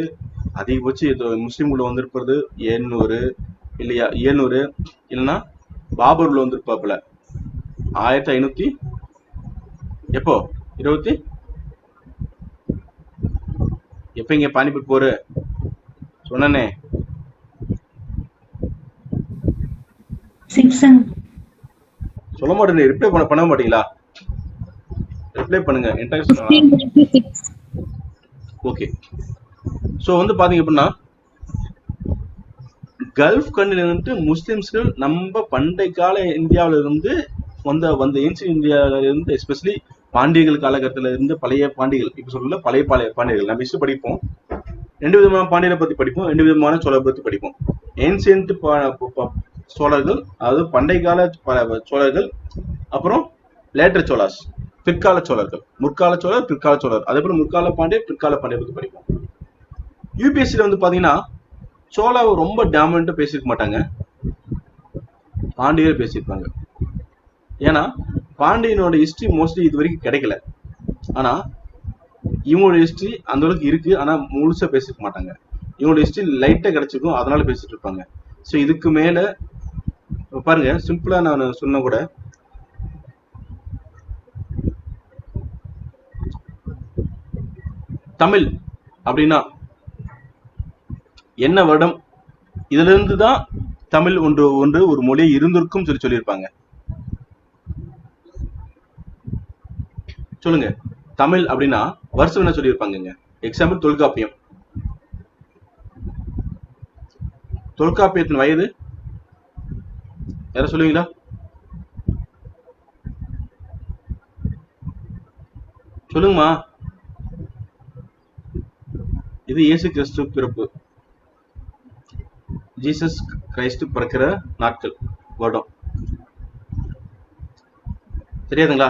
அதிகபட்சம் முஸ்லீம்குள்ள வந்திருப்பது 700 இல்லையா, 700 இல்லைன்னா பாபர்ல வந்திருப்பாப்புல 1500 எப்போ 20 எப்ப இங்க பானிபட் போற சொன்னே 6 சொல்ல மாட்டேன். ரிப்ளை பண்ண மாட்டீங்களா? ரிப்ளை பண்ணுங்க. ஓகே. சோ வந்து பாத்தீங்க அப்படின்னா கல்ஃப் கண்ட்ரில இருந்து முஸ்லிம்ஸ்கள் நம்ம பண்டை கால இந்தியாவில இருந்து வந்த ஏன்சியன்ட் இந்தியாவில இருந்து, எஸ்பெஷலி பாண்டியர்கள் காலகட்டத்தில இருந்து பழைய பாண்டியர்கள், இப்ப சொல்லல பழைய பாண்டியர்கள் நம்ம ஹிஸ்டரி படிப்போம். 2 விதமான பாண்டியரை பத்தி படிப்போம், 2 விதமான சோழரை பத்தி படிப்போம். ஏன்சியன்ட் சோழர்கள், அதாவது பண்டை கால சோழர்கள், அப்புறம் லேட்டர் சோழாஸ், பிற்கால சோழர்கள், முற்கால சோழர், பிற்கால சோழர், அதே போல முற்கால பாண்டிய, பிற்கால பாண்டிய பத்தி படிப்போம். யூபிஎஸ்சில வந்து பாத்தீங்கன்னா சோழாவை ரொம்ப டாமினண்டா பேசிருக்க மாட்டாங்க, பாண்டியர் பேசியிருப்பாங்க. ஏன்னா பாண்டியனோட ஹிஸ்டரி மோஸ்ட்லி இது வரைக்கும் கிடைக்கல. ஆனா இவங்களோட ஹிஸ்டரி அந்த அளவுக்கு இருக்கு, ஆனா முழுசா பேசிருக்க மாட்டாங்க. இவங்களோட ஹிஸ்டரி லைட்டா கிடைச்சிருக்கும், அதனால பேசிட்டு இருப்பாங்க. ஸோ இதுக்கு மேல பாருங்க, சிம்பிளா நான் சொன்ன கூட தமிழ் அப்படின்னா என்ன வருடம், இதுல இருந்து தான் தமிழ் ஒன்று ஒரு மொழி இருந்திருக்கும் சொல்லியிருப்பாங்க. சொல்லுங்க. தமிழ் அப்படின்னா வருஷம் என்ன சொல்லியிருப்பாங்க? எக்ஸாம்பிள் தொல்காப்பியம். தொல்காப்பியத்தின் வயது யாரும் சொல்லுவீங்களா? சொல்லுங்கம்மா. இது இயேசு கிறிஸ்து பிறப்பு, ஜீசஸ் கிரைஸ்ட் பிறக்கிற நாட்கள், வருடம். தெரியாதுங்களா?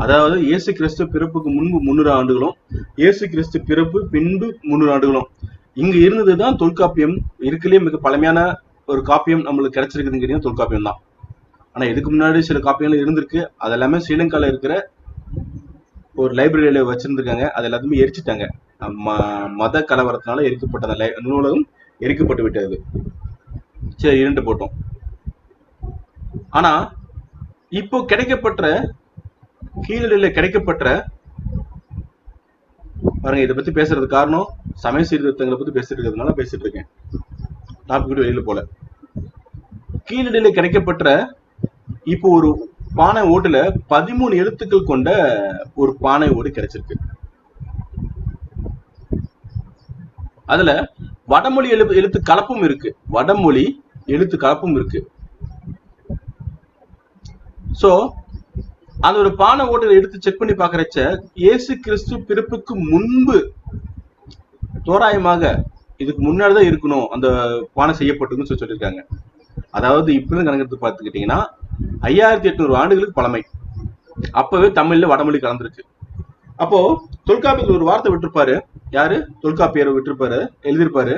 அதாவது இயேசு கிறிஸ்து பிறப்புக்கு முன்பு 300 ஆண்டுகளும், இயேசு கிறிஸ்து பிறப்பு பின்பு 300 ஆண்டுகளும் இங்க இருந்ததுதான் தொல்காப்பியம். இருக்குலயே மிக பழமையான ஒரு காப்பியம் நம்மளுக்கு கிடைச்சிருக்குதுங்கிறீங்க தொல்காப்பியம் தான். ஆனா இதுக்கு முன்னாடி சில காப்பியங்கள் இருந்திருக்கு. அது எல்லாமே ஸ்ரீலங்கால இருக்கிற ஒரு லைப்ரரியில வச்சிருந்திருக்காங்க. அது எல்லாத்தையுமே எரிச்சிட்டாங்க. மத கலவரத்தினால எரிக்கப்பட்ட அந்த நூலகம் எரிக்கப்பட்டு விட்டது. சரி, இரண்டு போட்டோம். ஆனா இப்போ கிடைக்கப்பட்ட கீழடியில கிடைக்கப்பட்ட பாருங்க, இதை பத்தி பேசுறது காரணம் சமய சீர்திருத்தங்களை பத்தி பேசிட்டு இருக்கிறதுனால பேசிட்டு இருக்கேன். டாபிக் வெளியில போல. கீழடியில கிடைக்கப்பட்ட இப்போ ஒரு பானை ஓட்டுல 13 எழுத்துக்கள் கொண்ட ஒரு பானை ஓடு கிடைச்சிருக்கு. அதுல வடமொழி எழுத்து கலப்பும் இருக்கு. வடமொழி எழுத்து கலப்பும் இருக்கு. சோ அந்த ஒரு பானை ஓட்டை எடுத்து செக் பண்ணி பாக்குறச்ச இயேசு கிறிஸ்து பிறப்புக்கு முன்பு தோராயமாக இதுக்கு முன்னாடிதான் இருக்கணும் அந்த பானை செய்யப்பட்டதுன்னு சொல்லியிருக்காங்க. அதாவது இப்ப கணக்கு பார்த்துக்கிட்டீங்கன்னா 5800 ஆண்டுகளுக்கு பழமை. அப்பவே தமிழ்ல வடமொழி கலந்துருக்கு. அப்போ தொல்காப்பியத்தில் ஒரு வார்த்தை விட்டுருப்பாரு. யாரு? தொல்காப்பியர் விட்டுருப்பாரு, எழுதியிருப்பாரு.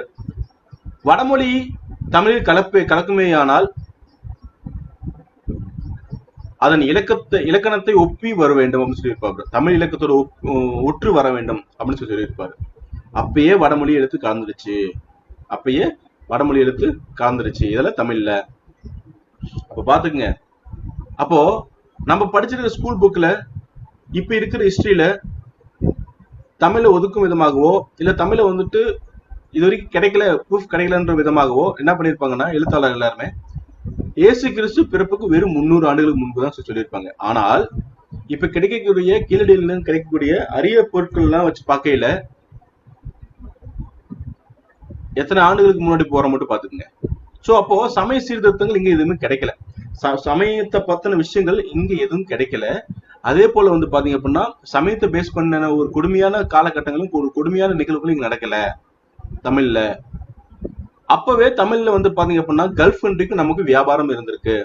வடமொழி தமிழில் கலக்குமே ஆனால் அதன் இலக்கணத்தை ஒப்பி வர வேண்டும் அப்படின்னு சொல்லியிருப்பாரு. தமிழ் இலக்கத்தோட ஒற்று வர வேண்டும் அப்படின்னு சொல்லியிருப்பாரு. அப்பயே வடமொழி எழுத்து கலந்துருச்சு. இதெல்லாம் தமிழ்ல. அப்ப பாத்துக்குங்க. அப்போ நம்ம படிச்சிருக்கிற ஸ்கூல் புக்ல இப்ப இருக்கிற ஹிஸ்டரியில தமிழை ஒதுக்கும் விதமாகவோ இல்ல தமிழை வந்துட்டு இது வரைக்கும் ப்ரூஃப் கிடைக்கலன்ற விதமாகவோ என்ன பண்ணிருப்பாங்கன்னா எழுத்தாளர் எல்லாருமே இயேசு கிறிஸ்து பிறப்புக்கு வெறும் 300 ஆண்டுகளுக்கு முன்புதான் சொல்லியிருப்பாங்க. ஆனால் இப்ப கிடைக்கக்கூடிய கீழடியில கிடைக்கக்கூடிய அரிய பொருட்கள் எல்லாம் வச்சு பார்க்கையில எத்தனை ஆண்டுகளுக்கு முன்னாடி போற மட்டும் பாத்துக்கோங்க. சோ அப்போ சமய சீர்திருத்தங்கள் இங்க எதுவுமே கிடைக்கல. சமயத்தை பத்தின விஷயங்கள் இங்க எதுவும் கிடைக்கல. அதே போல வந்து பாத்தீங்க அப்படின்னா சமயத்தை பேஸ் பண்ண ஒரு கொடுமையான காலகட்டங்களும் ஒரு கொடுமையான நிகழ்வுகளும் இங்க நடக்கல தமிழ்ல. அப்பவே தமிழ்ல வந்து பாத்தீங்க அப்படின்னா கல்ஃப் கண்ட்ரிக்கு நமக்கு வியாபாரம் இருந்திருக்கு.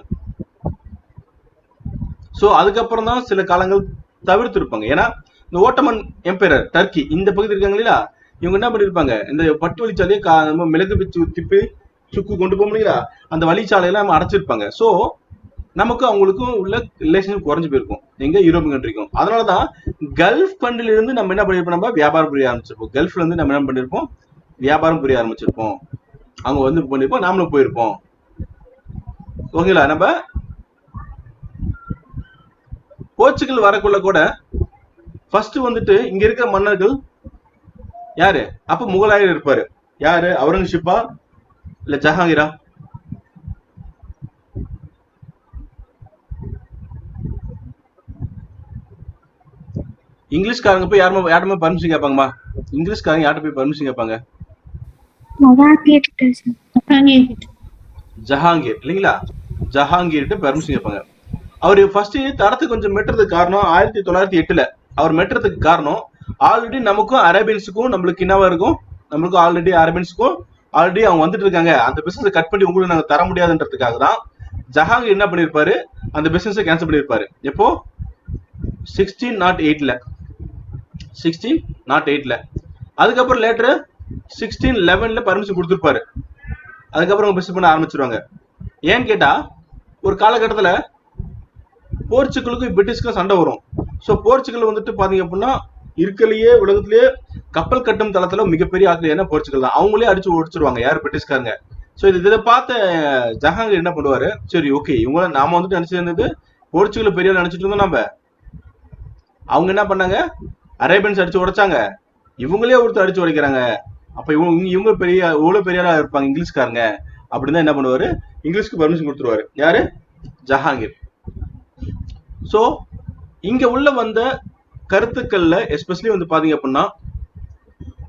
சோ அதுக்கப்புறம் தான் சில காலங்கள் தவிர்த்து இருப்பாங்க. ஏன்னா இந்த ஓட்டமன் எம்பையர் டர்க்கி இந்த பகுதி இருக்காங்க இல்லையா, இவங்க என்ன பண்ணிருப்பாங்க, இந்த பட்டு வழிச்சாலையை நம்ம மிளகு பிச்சு திப்பி சுக்கு கொண்டு போக முடியல, அந்த வழிச்சாலையெல்லாம் நம்ம அடைச்சிருப்பாங்க. சோ நமக்கு அவங்களுக்கும் உள்ள ரிலேஷன் குறைஞ்சு போயிருக்கும் எங்க யூரோப்பியன் கண்ட்ரிக்கும். அதனாலதான் கல்ஃப் கண்ட்ரில இருந்து நம்ம என்ன பண்ணிருப்போம், நம்ம வியாபாரம் புரிய ஆரம்பிச்சிருப்போம். கல்ஃப்ல இருந்து நம்ம என்ன பண்ணிருப்போம், வியாபாரம் புரிய ஆரம்பிச்சிருப்போம். அவங்க வந்து பண்ணிருப்போம், நாமளும் போயிருப்போம். ஓகேங்களா? நம்ம போர்ச்சுகல் வரக்குள்ள கூட ஃபர்ஸ்ட் வந்துட்டு இங்க இருக்கிற மன்னர்கள் யாரு? அப்ப முகலாயர் இருப்பாரு. யாரு? அவுரங்கசீப்பா இல்ல ஜஹாங்கீரா? இங்கிலீஷ்காரங்க போய் யாருமே பர்மிஷன் கேட்பாங்கம்மா? இங்கிலீஷ்காரங்க யார்கிட்ட போய் பர்மிஷன் கேட்பாங்க? ஜஹாங்கீர் இல்லைங்களா? ஜஹாங்கீர்கிட்ட பர்மிஷன் கேட்பாங்க. அவரு ஃபர்ஸ்ட் தரத்தை கொஞ்சம் மெட்டுறதுக்கு காரணம் 1908 அவர் மெட்டுறதுக்கு காரணம் ஆல்ரெடி நமக்கும் அரேபியன்ஸுக்கும் நம்மளுக்கு என்னவா இருக்கும், நம்மளுக்கும் ஆல்ரெடி அரேபியன்ஸுக்கும் ஆல்ரெடி அவங்க வந்துட்டு இருக்காங்க. அந்த பிசினஸ் கட் பண்ணி உங்களுக்கு நாங்க தர முடியாதுன்றதுக்காக தான் ஜஹாங்கீர் என்ன பண்ணிருப்பாரு, அந்த பிசினஸ் கேன்சல் பண்ணிருப்பாரு. எப்போ? 1608. அதுக்கப்புறம் லேட்டர் 1611 பர்மிஷன் கொடுத்துருப்பாரு. அதுக்கப்புறம் பிசினஸ் பண்ண ஆரம்பிச்சிருவாங்க. ஏன்னு கேட்டா ஒரு காலகட்டத்துல போர்ச்சுகலுக்கும் பிரிட்டிஷ்க்கும் சண்டை வரும். சோ போர்ச்சுகல் வந்துட்டு பாத்தீங்க அப்படின்னா இருக்கலையே உலகத்திலேயே கப்பல் கட்டும் தளத்துல மிகப்பெரிய ஆட்கள் போர்ச்சுகல் தான். அவங்களே அடிச்சு ஒடிச்சிருவாங்க யாரு? பிரிட்டிஷ்காரங்க. சோ இதை பார்த்த ஜஹாங்கீர் என்ன பண்ணுவாரு, சரி ஓகே இவங்கள நாம வந்துட்டு நினைச்சிருந்தது போர்ச்சுகல் பெரிய நினைச்சிட்டு இருந்தோம் நம்ம. அவங்க என்ன பண்ணாங்க, அரேபியன்ஸ் அடிச்சு உடைச்சாங்க, இவங்களே ஒருத்தர் அடிச்சு உடைக்கிறாங்க. அப்ப இவங்க இவ்வளவு பெரிய ஆளா இருப்பாங்க இங்கிலீஷ்காரங்க அப்படின்னு என்ன பண்ணுவாரு, இங்கிலீஷ்க்கு பர்மிஷன் கொடுத்துருவாரு. யாரு? ஜஹாங்கீர். ஸோ இங்க உள்ள வந்த கருத்துக்கள்ல எஸ்பெஷலி வந்து பாத்தீங்க அப்படின்னா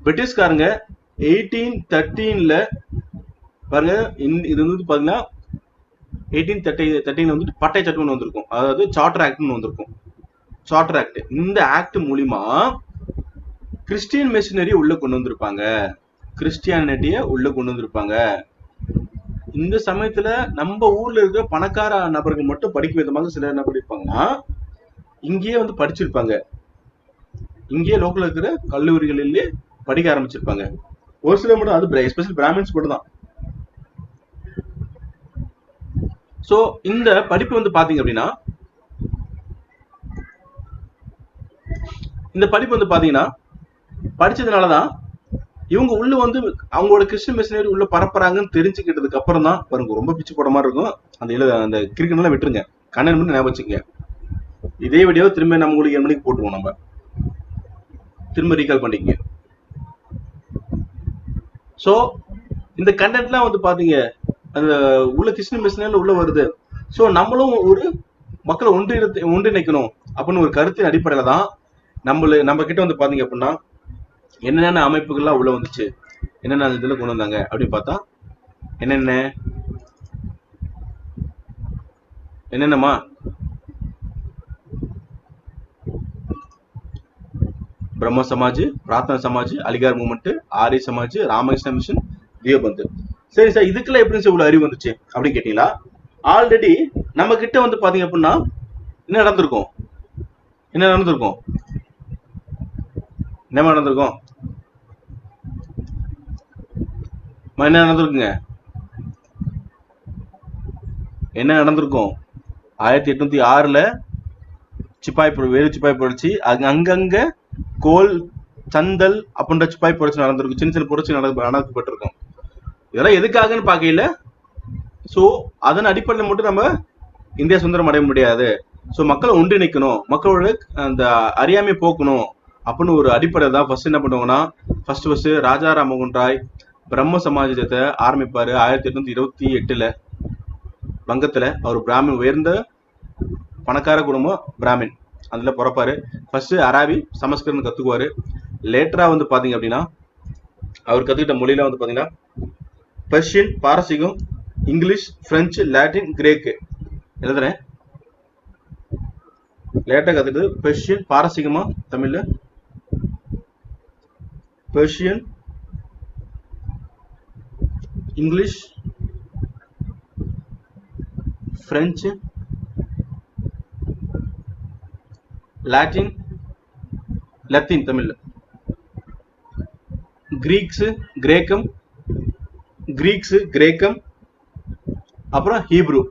பிரிட்டிஷ்காரங்க 1813 பாருங்க, இது வந்து பாத்தீங்கன்னா 1813 வந்துட்டு பட்டை சட்டம் வந்திருக்கும், அதாவது சார்ட்டர் ஆக்ட்னு வந்திருக்கும். சார்ட்டர் ஆக்ட், இந்த ஆக்ட் மூலியமா கிறிஸ்டியன் மிஷனரி உள்ள கொண்டு வந்திருப்பாங்க, கிறிஸ்டியானிட்டிய உள்ள கொண்டு வந்திருப்பாங்க. இந்த சமயத்துல நம்ம ஊர்ல இருக்கிற பணக்கார நபர்கள் மட்டும் படிக்க விதமாக சிலர் என்ன பண்ணிருப்பாங்கன்னா இங்கேயே வந்து படிச்சிருப்பாங்க, இங்கேயே லோக்கல்ல இருக்கிற கல்லூரிகளிலே படிக்க ஆரம்பிச்சிருப்பாங்க. ஒரு சிலர் மட்டும், அது எஸ்பெஷல் பிராமின்ஸ் மட்டும் தான். சோ இந்த படிப்பு வந்து பாத்தீங்க அப்படின்னா, இந்த படிப்பு வந்து பாத்தீங்கன்னா படிச்சதுனாலதான் இவங்க உள்ள வந்து அவங்களோட கிறிஸ்டியன் மிஷனரி உள்ள பரப்புறாங்கன்னு தெரிஞ்சுக்கிட்டதுக்கு அப்புறம் தான் பாருங்க, ரொம்ப பிச்சு போட மாதிரி இருக்கும். அந்த கிரிக்கெட் விட்டுருங்க, கண்ணன் மட்டும் ஞாபகம் வச்சுங்க. இதே வீடியோ திரும்ப நம்ம உங்களுக்கு 7 மணிக்கு போட்டுருவோம், நம்ம திரும்ப ரீகால் பண்ணிக்கங்க. சோ இந்த கண்டென்ட்லாம் வந்து பாத்தீங்க அந்த உள்ள கிறிஸ்டியன் மிஷனரில உள்ள வருது. சோ நம்மளும் ஒரு மக்களை ஒன்றிணைக்கணும் அப்படின்னு ஒரு கருத்தின் அடிப்படையில தான் நம்ம கிட்ட வந்து பாத்தீங்க அப்படின்னா என்னென்ன அமைப்புகள்லாம் உள்ள வந்துச்சு, என்னென்ன இதுல கொண்டு வந்தாங்க அப்படின்னு பார்த்தா என்னென்னமா பிரம்ம சமாஜ், பிரார்த்தனா சமாஜ், அலிகார் மூவ்மெண்ட், ஆரிய சமாஜ், ராமகிருஷ்ண மிஷன், தியோபந்து. சரி சார், இதுக்கெல்லாம் எப்படி சார் இவ்வளவு அறிவு வந்துச்சு அப்படின்னு கேட்டீங்களா? ஆல்ரெடி நம்ம கிட்ட வந்து பாத்தீங்க அப்படின்னா என்ன நடந்திருக்கும், என்ன நடந்திருக்கும் என்ன நடந்திருக்கும் 1806 வேறு சிப்பாய் புரட்சி, அங்கங்க கோல் சந்தல் அப்படின்ற சிப்பாய் புரட்சி நடந்திருக்கும், சின்ன சின்ன புரட்சி நடக்கப்பட்டிருக்கும். இதெல்லாம் எதுக்காகன்னு பாக்கையில, சோ அதன் அடிப்படையில் மட்டும் நம்ம இந்தியா சுதந்திரம் அடைய முடியாது. சோ மக்களை ஒன்றிணைக்கணும், மக்களோட அந்த அறியாமை போக்கணும் அப்படின்னு ஒரு அடிப்படை தான் ஃபர்ஸ்ட் என்ன பண்ணுவாங்கன்னா, ஃபர்ஸ்ட் ராஜா ராமமோகன் ராய் பிரம்ம சமாஜத்தை ஆரம்பிப்பாரு 1828 வங்கத்துல. அவர் பிராமின், உயர்ந்த பணக்கார குடும்பம் பிராமின், அதுல பிறப்பாரு. ஃபர்ஸ்ட் அராபி சமஸ்கிருதம் கத்துக்குவாரு. லேட்டரா வந்து பாத்தீங்க அப்படின்னா அவர் கத்துக்கிட்ட மொழியில வந்து பாத்தீங்கன்னா பெர்ஷியன், பாரசீகம், இங்கிலீஷ், பிரெஞ்சு, லாட்டின், கிரேக்கு எழுதுறேன். லேட்டா கத்துக்கிட்டு பெர்ஷியன், பாரசீகமா தமிழ்ல Persian, English, French, Latin, Latin தமிழ்ல, கிரேக்கம், அப்புறம் ஹீப்ரு.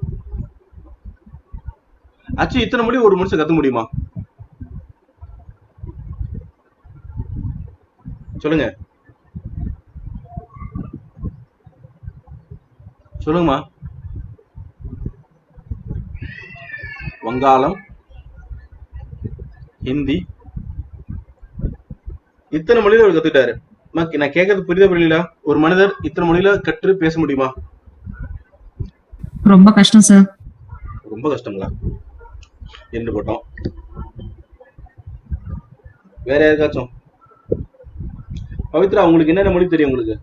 ஆக்சுவலி இத்தனை மொழி ஒரு மனுஷன் கத்துக்க முடியுமா சொல்லுங்க, சொல்லுங்கம்மா. வங்காளம், ஹிந்தி, இத்தனை மொழியில அவர் கத்துக்கிட்டாரு. நான் கேட்கறது புரியல, ஒரு மனிதர் இத்தனை மொழியில கற்று பேச முடியுமா? ரொம்ப கஷ்டம் சார். ரொம்ப கஷ்டங்களா? இருந்து போட்டோம். வேற யாருக்காச்சும்? பவித்ரா, உங்களுக்கு என்னென்ன மொழி தெரியும் உங்களுக்கு?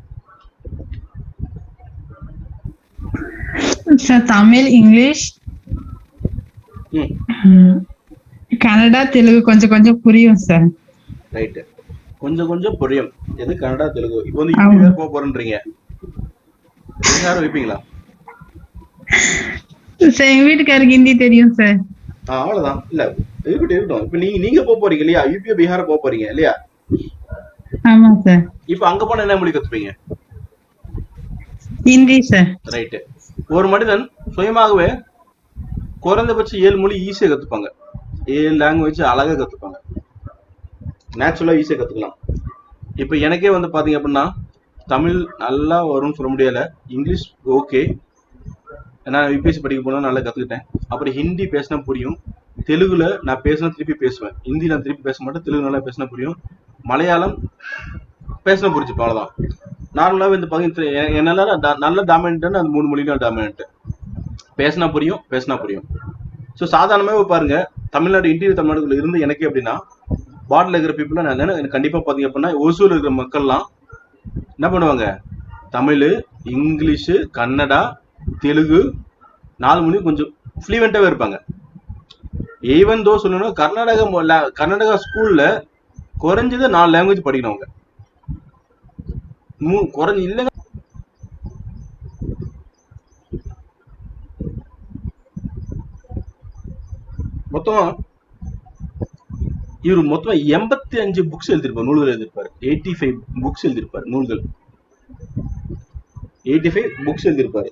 சார் தமிழ், இங்கிலீஷ், கன்னடா, தெலுங்கு கொஞ்சம் கொஞ்சம் புரியும் சார். ரைட், கொஞ்சம் கொஞ்சம் புரியும். எது கன்னடா, தெலுங்கு. இப்போ வந்து யூபி வேற போக போறேன்றீங்க, யாரும் வைப்பீங்களா? சார் எங்க வீட்டுக்காருக்கு ஹிந்தி தெரியும் சார். அவ்வளவுதான். இல்ல இருக்கட்டும். இப்ப நீங்க போக போறீங்க இல்லையா, யூபி பீகார் போக போறீங்க இல்லையா? ஆமா சார். இப்ப அங்க போனா என்ன மொழி கத்துப்பீங்க? ஹிந்தி சார். ரைட். ஒரு மனிதன் சுயமாகவே குறைந்தபட்சம் 7 மொழி ஈஸியா கத்துப்பாங்க. 7 லாங்குவேஜ் அழகா கத்துப்பாங்க, நேச்சுரலா ஈஸியா கத்துக்கலாம். இப்ப எனக்கே வந்து பாத்தீங்க அப்படின்னா தமிழ் நல்லா வரும்னு சொல்ல முடியல, இங்கிலீஷ் ஓகே, நான் யூபிஎஸ்சி படிக்க போனா நல்லா கத்துக்கிட்டேன். அப்புறம் ஹிந்தி பேசினா புரியும், தெலுங்குல நான் பேசினா திருப்பி பேசுவேன், ஹிந்தி நான் திருப்பி பேச மாட்டேன், தெலுங்கு நல்லா பேசினா புரியும், மலையாளம் பேசினா புரிஞ்சுப்பேன். அவ்வளவுதான். நார்மலாவே வந்து பாத்தீங்கன்னா என்னால நல்ல டாமினன்ட் அந்த 3 மொழியில டாமினன்ட். பேசினா புரியும். ஸோ சாதாரணமாவே பாருங்க, தமிழ்நாடு இன்டீரியர் தமிழ்நாடுக்குள்ள இருந்து எனக்கே அப்படின்னா பார்டர்ல இருக்கிற பீப்புள் நான் எனக்கு கண்டிப்பா பாத்தீங்க அப்படின்னா ஒசூர்ல இருக்கிற மக்கள்லாம் என்ன பண்ணுவாங்க, தமிழ், இங்கிலீஷு, கன்னடா, தெலுங்கு 4 மொழி கொஞ்சம் ஃப்ளூவெண்டாவே இருப்பாங்க. ஈவன் தோ சொல்லணும் கர்நாடகா ஸ்கூல்ல குறைஞ்சது 4 லாங்குவேஜ் படிக்கணும் அவங்க. குறைஞ்சு இல்லைங்க மொத்தமா இவர் மொத்தமா 85 புக்ஸ் எழுதிருப்பார், நூல்கள் எழுதிருப்பாரு. 85 புக்ஸ் எழுதிருப்பாரு, நூல்கள் 85 புக்ஸ் எழுதிருப்பாரு.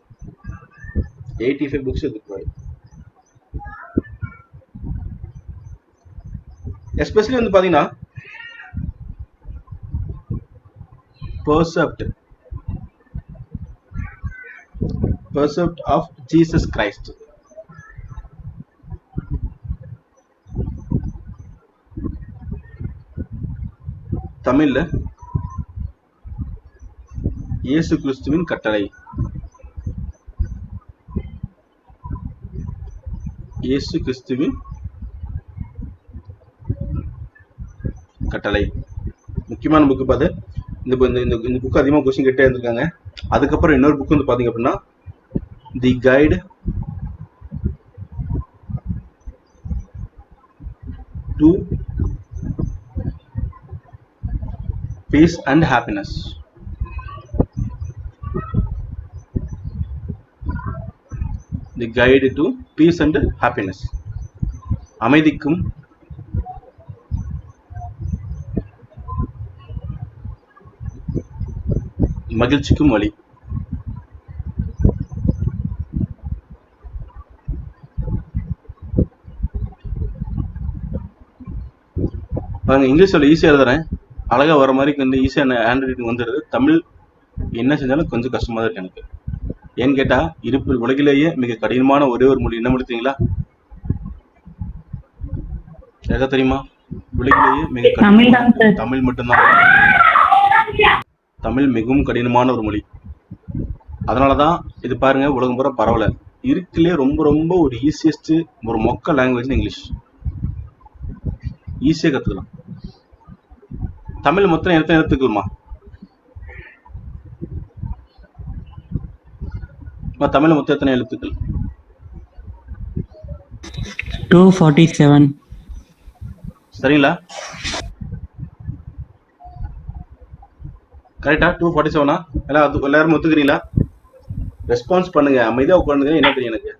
85 புக்ஸ் எழுதிருப்பாரு. எஸ்பெஷலி வந்து பாத்தீங்கன்னா percept of Jesus Christ. தமிழ்ல இயேசு கிறிஸ்துவின் கட்டளை. இயேசு கிறிஸ்துவின் கட்டளை முக்கியமான புக்கு பாத்து. இந்த புக் அதிகமா கொஸ்டின் கேட்டே இருந்திருக்காங்க. அதுக்கப்புறம் இன்னொரு புக் வந்து பாத்தீங்க அப்படின்னா the guide to peace and happiness. The guide to peace and happiness. அமைதிக்கும் மகிழ்ச்சிக்கும் வழி. பாருங்க, இங்கிலீஷ்ல ஈஸியா எழுதுறேன், அழகா வர மாதிரி கொஞ்சம் ஈஸியான ஹேண்ட் ரைட்டிங் வந்துடுது. தமிழ் என்ன செஞ்சாலும் கொஞ்சம் கஷ்டமா தான் இருக்கு எனக்கு. ஏன்னு கேட்டா இருப்பில் உலகிலேயே மிக கடினமான ஒரே ஒரு மொழி என்ன முடித்தீங்களா? எதா தெரியுமா? உலகிலேயே மிக கடினமான தமிழ் மட்டும்தான். தமிழ் மிகவும் கடினமான ஒரு மொழி. அதனாலதான் இது பாருங்க உலகம் பூரா பரவல. இருக்குலே ரொம்ப ரொம்ப ஒரு ஈஸியஸ்ட் ஒரு மொக்க லாங்குவேஜ் இங்கிலீஷ். ஈஸியா கத்துக்கலாம். தமிழ் மொத்தம் எத்தனை எழுத்துக்கள்மா? தமிழ் மொத்தம் எத்தனை எழுத்துக்கள்? 247. சரிங்களா? கரெக்டா? 247. எல்லாரும் ஒத்துக்கிறீங்களா? ரெஸ்பான்ஸ் பண்ணுங்க. அமைதியா உட்காந்துங்க. என்ன தெரியும் எனக்கு.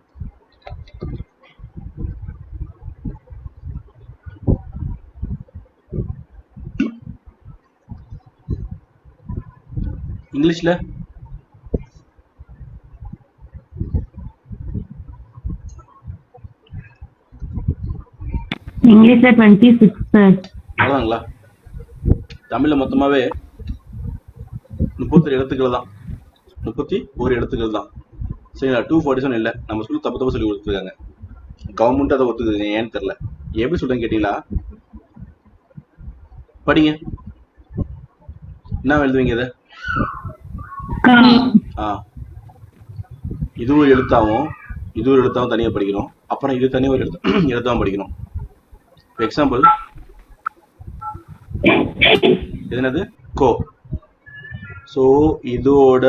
இங்கிலீஷ்ல இங்கிலீஷ்ல 26 சார். அவ்வளவுதாங்களா? தமிழ்ல மொத்தமாவே 31 எழுத்துக்கள் தான். 31 எழுத்துக்கள் தான். சரிங்களா? 247 இல்ல. நம்ம ஸ்கூல் தப்பு சொல்லி கொடுத்துருக்காங்க. கவர்மெண்ட் அதை ஒத்துக்குதுங்க. ஏன்னு தெரியல. எப்படி சொல்றேன்னு கேட்டீங்களா? படிங்க. என்ன எழுதுவீங்க இதை? இது ஒரு எழுத்தாவும் இது ஒரு எழுத்தாவும் தனியா படிக்கணும். அப்புறம் இது தனியா ஒரு எழுத்தாவும் படிக்கணும். எக்ஸாம்பிள் என்னது? கோ. சோ இதோட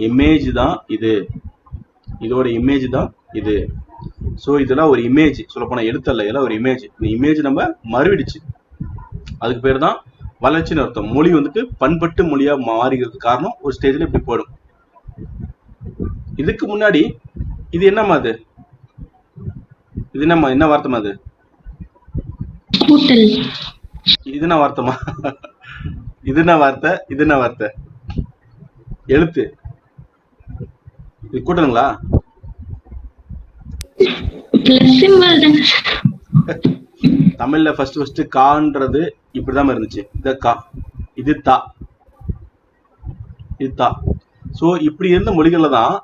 இமேஜ் தான் இது. இதோட இமேஜ் தான் இது. சோ இதெல்லாம் ஒரு இமேஜ். சொல்ல போனா எழுத்தல்ல, இதெல்லாம் ஒரு இமேஜ். இந்த இமேஜ் நம்ம மறுவிடுச்சு. அதுக்கு பேர் தான் வளர்ச்சின்னு அர்த்தம். மொழி வந்துட்டு பண்பட்டு மொழியா மாறிக்கிறதுக்கு காரணம் ஒரு ஸ்டேஜ்ல இப்படி போயிடும். இதுக்கு முன்னாடி இது என்னமா? அது இது என்னமா? என்ன வார்த்தைமா அது? இது என்ன வார்த்தைமா? இது என்ன வார்த்தை? இது என்ன வார்த்தை? எழுத்து. இது கூட்டணுங்களா? தமிழ்ல ஃபர்ஸ்ட் கான்றது இப்படிதான் இருந்துச்சு. இந்த கா, இது தா, இது தா. சோ இப்படி இருந்த மொழிகள்ல தான்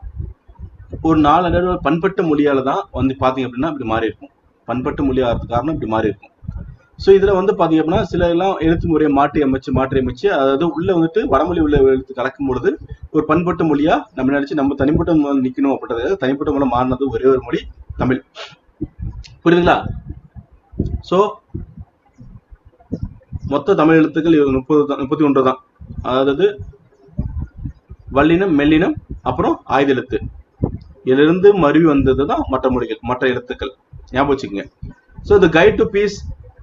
ஒரு 4 பண்பட்ட மொழியால தான் வந்து பாத்தீங்க அப்படின்னா இப்படி மாறி இருக்கும். பண்பட்ட மொழி ஆகிறதுக்கு காரணம் இப்படி மாறி இருக்கும். சோ இதுல வந்து பாத்தீங்க அப்படின்னா சில எல்லாம் எழுத்து முறையை மாற்றி அமைச்சு அதாவது உள்ள வந்துட்டு வடமொழி உள்ள எழுத்து கலக்கும் பொழுது ஒரு பண்பட்ட மொழியா நம்ம நினைச்சு நம்ம தனிப்பட்ட நிக்கணும் அப்படின்றது தனிப்பட்ட மூலம் மாறினது ஒரே ஒரு மொழி தமிழ். புரியுதுங்களா? ஸோ மொத்த தமிழ் எழுத்துக்கள் 31 தான். அதாவது வல்லினம், மெல்லினம், அப்புறம் ஆயுத எழுத்து, இதிலிருந்து மருவி வந்தது தான் மற்ற மொழிகள், மற்ற எழுத்துக்கள். ஞாபகம் வச்சுக்கோங்க. So the guide to peace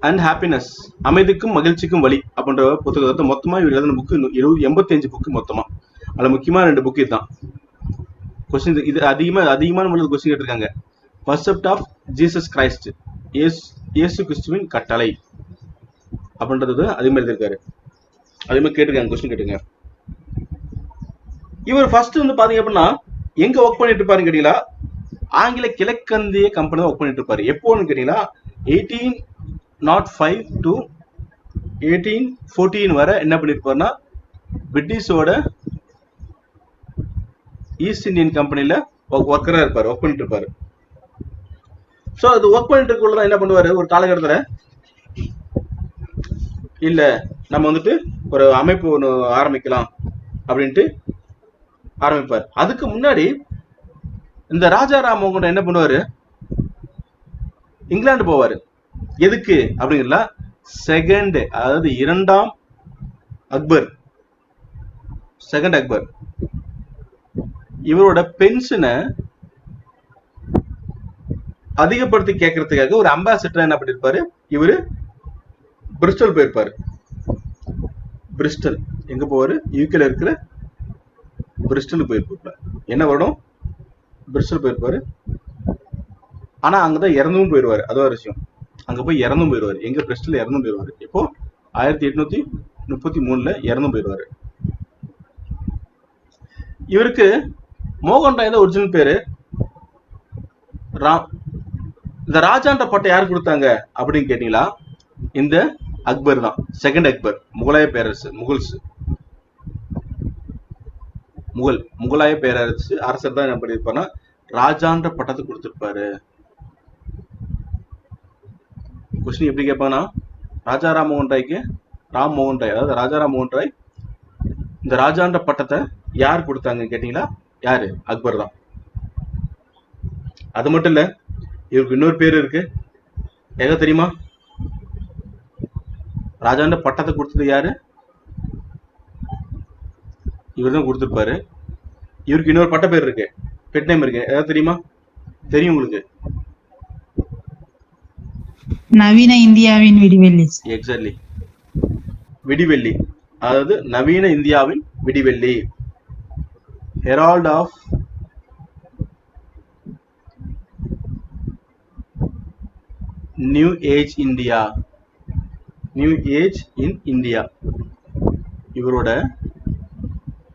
and happiness, அமைதிக்கும் மகிழ்ச்சிக்கும் வழி அப்படின்ற புத்தகத்தை மொத்தமா இவர் எழுதின புக்கு 85 புக்கு மொத்தமா. அதுல முக்கியமான 2 புக்கு இதுதான். கொஸ்டின் இது அதிகமான முறையில் கொஸ்டின் கேட்டிருக்காங்க. கான்செப்ட் ஆஃப் ஜீசஸ் கிரைஸ்ட், இயேசு கிறிஸ்துவின் கட்டளை அப்படின்றது அதே மாதிரி இருக்காரு. அதே மாதிரி கேட்டிருக்காங்க, கொஸ்டின் கேட்டுங்க. இவர் ஃபர்ஸ்ட் வந்து பாத்தீங்க அப்படின்னா எங்க ஒர்க் பண்ணிட்டு இருப்பாருன்னு கேட்டீங்களா, ஆங்கில கிழக்கந்திய கம்பெனி தான் ஒர்க் பண்ணிட்டு இருப்பாரு. எப்போன்னு கேட்டீங்கன்னா 1805 to 1814 வரை என்ன பண்ணிருப்பாருன்னா பிரிட்டிஷோட ஈஸ்ட் இந்தியன் கம்பெனில ஒர்க்கரா இருப்பாரு, ஒர்க் பண்ணிட்டு இருப்பாரு. ஸோ அது ஒர்க் பண்ணிட்டு இருக்கதான் என்ன பண்ணுவாரு, ஒரு காலகட்டத்தில் இல்ல நம்ம வந்துட்டு ஒரு அமைப்பு ஒன்று ஆரம்பிக்கலாம் அப்படின்ட்டு ஆரம்பிப்பார். அதுக்கு முன்னாடி இந்த ராஜா ராமோகன் என்ன பண்ணுவாரு, இங்கிலாந்து போவாரு. எதுக்கு அப்படிங்கல, செகண்ட் அதாவது 2ஆம் அக்பர், செகண்ட் அக்பர் இவரோட பென்ஷனை அதிகப்படுத்தி கேட்கறதுக்காக ஒரு அம்பாசிடர் என்ன பண்ணிருப்பாரு, இவரு பிரிஸ்டல் போயிருப்பாரு. பிரிஸ்டல் எங்க போவாரு, யூகேல இருக்கிற பிரிஸ்டலுக்கு போயிருப்பாரு. என்ன வருடம் பிரிஸ்டல் போயிருப்பாரு. ஆனா அங்கதான் இறந்தும் போயிருவாரு. அதான் விஷயம், அங்க போய் இறந்தும் போயிருவாரு. எங்க பிரிஸ்டல் இறந்தும் போயிருவாரு. இப்போ 1833 இறந்தும் போயிருவாரு. இவருக்கு மோகன் ராய் தான் ஒரிஜினல் பேரு. இந்த ராஜான்ற பட்டம் யார் கொடுத்தாங்க அப்படின்னு கேட்டீங்களா, இந்த அக்பர் தான், செகண்ட் அக்பர், முகலாய பேரரசு, முகலாய பேரரசு அரசர் தான் என்ன பண்ணிருப்பாருன்னா ராஜான்ற பட்டத்தை கொடுத்திருப்பாரு. கொஸ்டின் எப்படி கேட்பாங்கன்னா, ராஜா ராம்மோகன் ராய்க்கு ராம்மோகன் ராய், அதாவது ராஜா ராம்மோகன் ராய் இந்த ராஜான்ற பட்டத்தை யார் கொடுத்தாங்க கேட்டீங்களா, யாரு, அக்பர் தான். அது மட்டும் இல்ல, இவருக்கு இன்னொரு பேரு இருக்கு. எங்க தெரியுமா, ராஜாண்ட பட்டத்தை கொடுத்தது யாரு, இவர் தான் கொடுத்திருப்பாரு. இவருக்கு இன்னொரு பட்ட பேர் இருக்கு, பெட் நேம் இருக்கு. ஏதாவது தெரியுமா, தெரியும் உங்களுக்கு? நவீன இந்தியாவின் விடிவெள்ளி. எக்ஸாக்ட்லி, விடிவெள்ளி, அதாவது நவீன இந்தியாவின் விடிவெள்ளி, herald of new age India, new age in India. இவரோட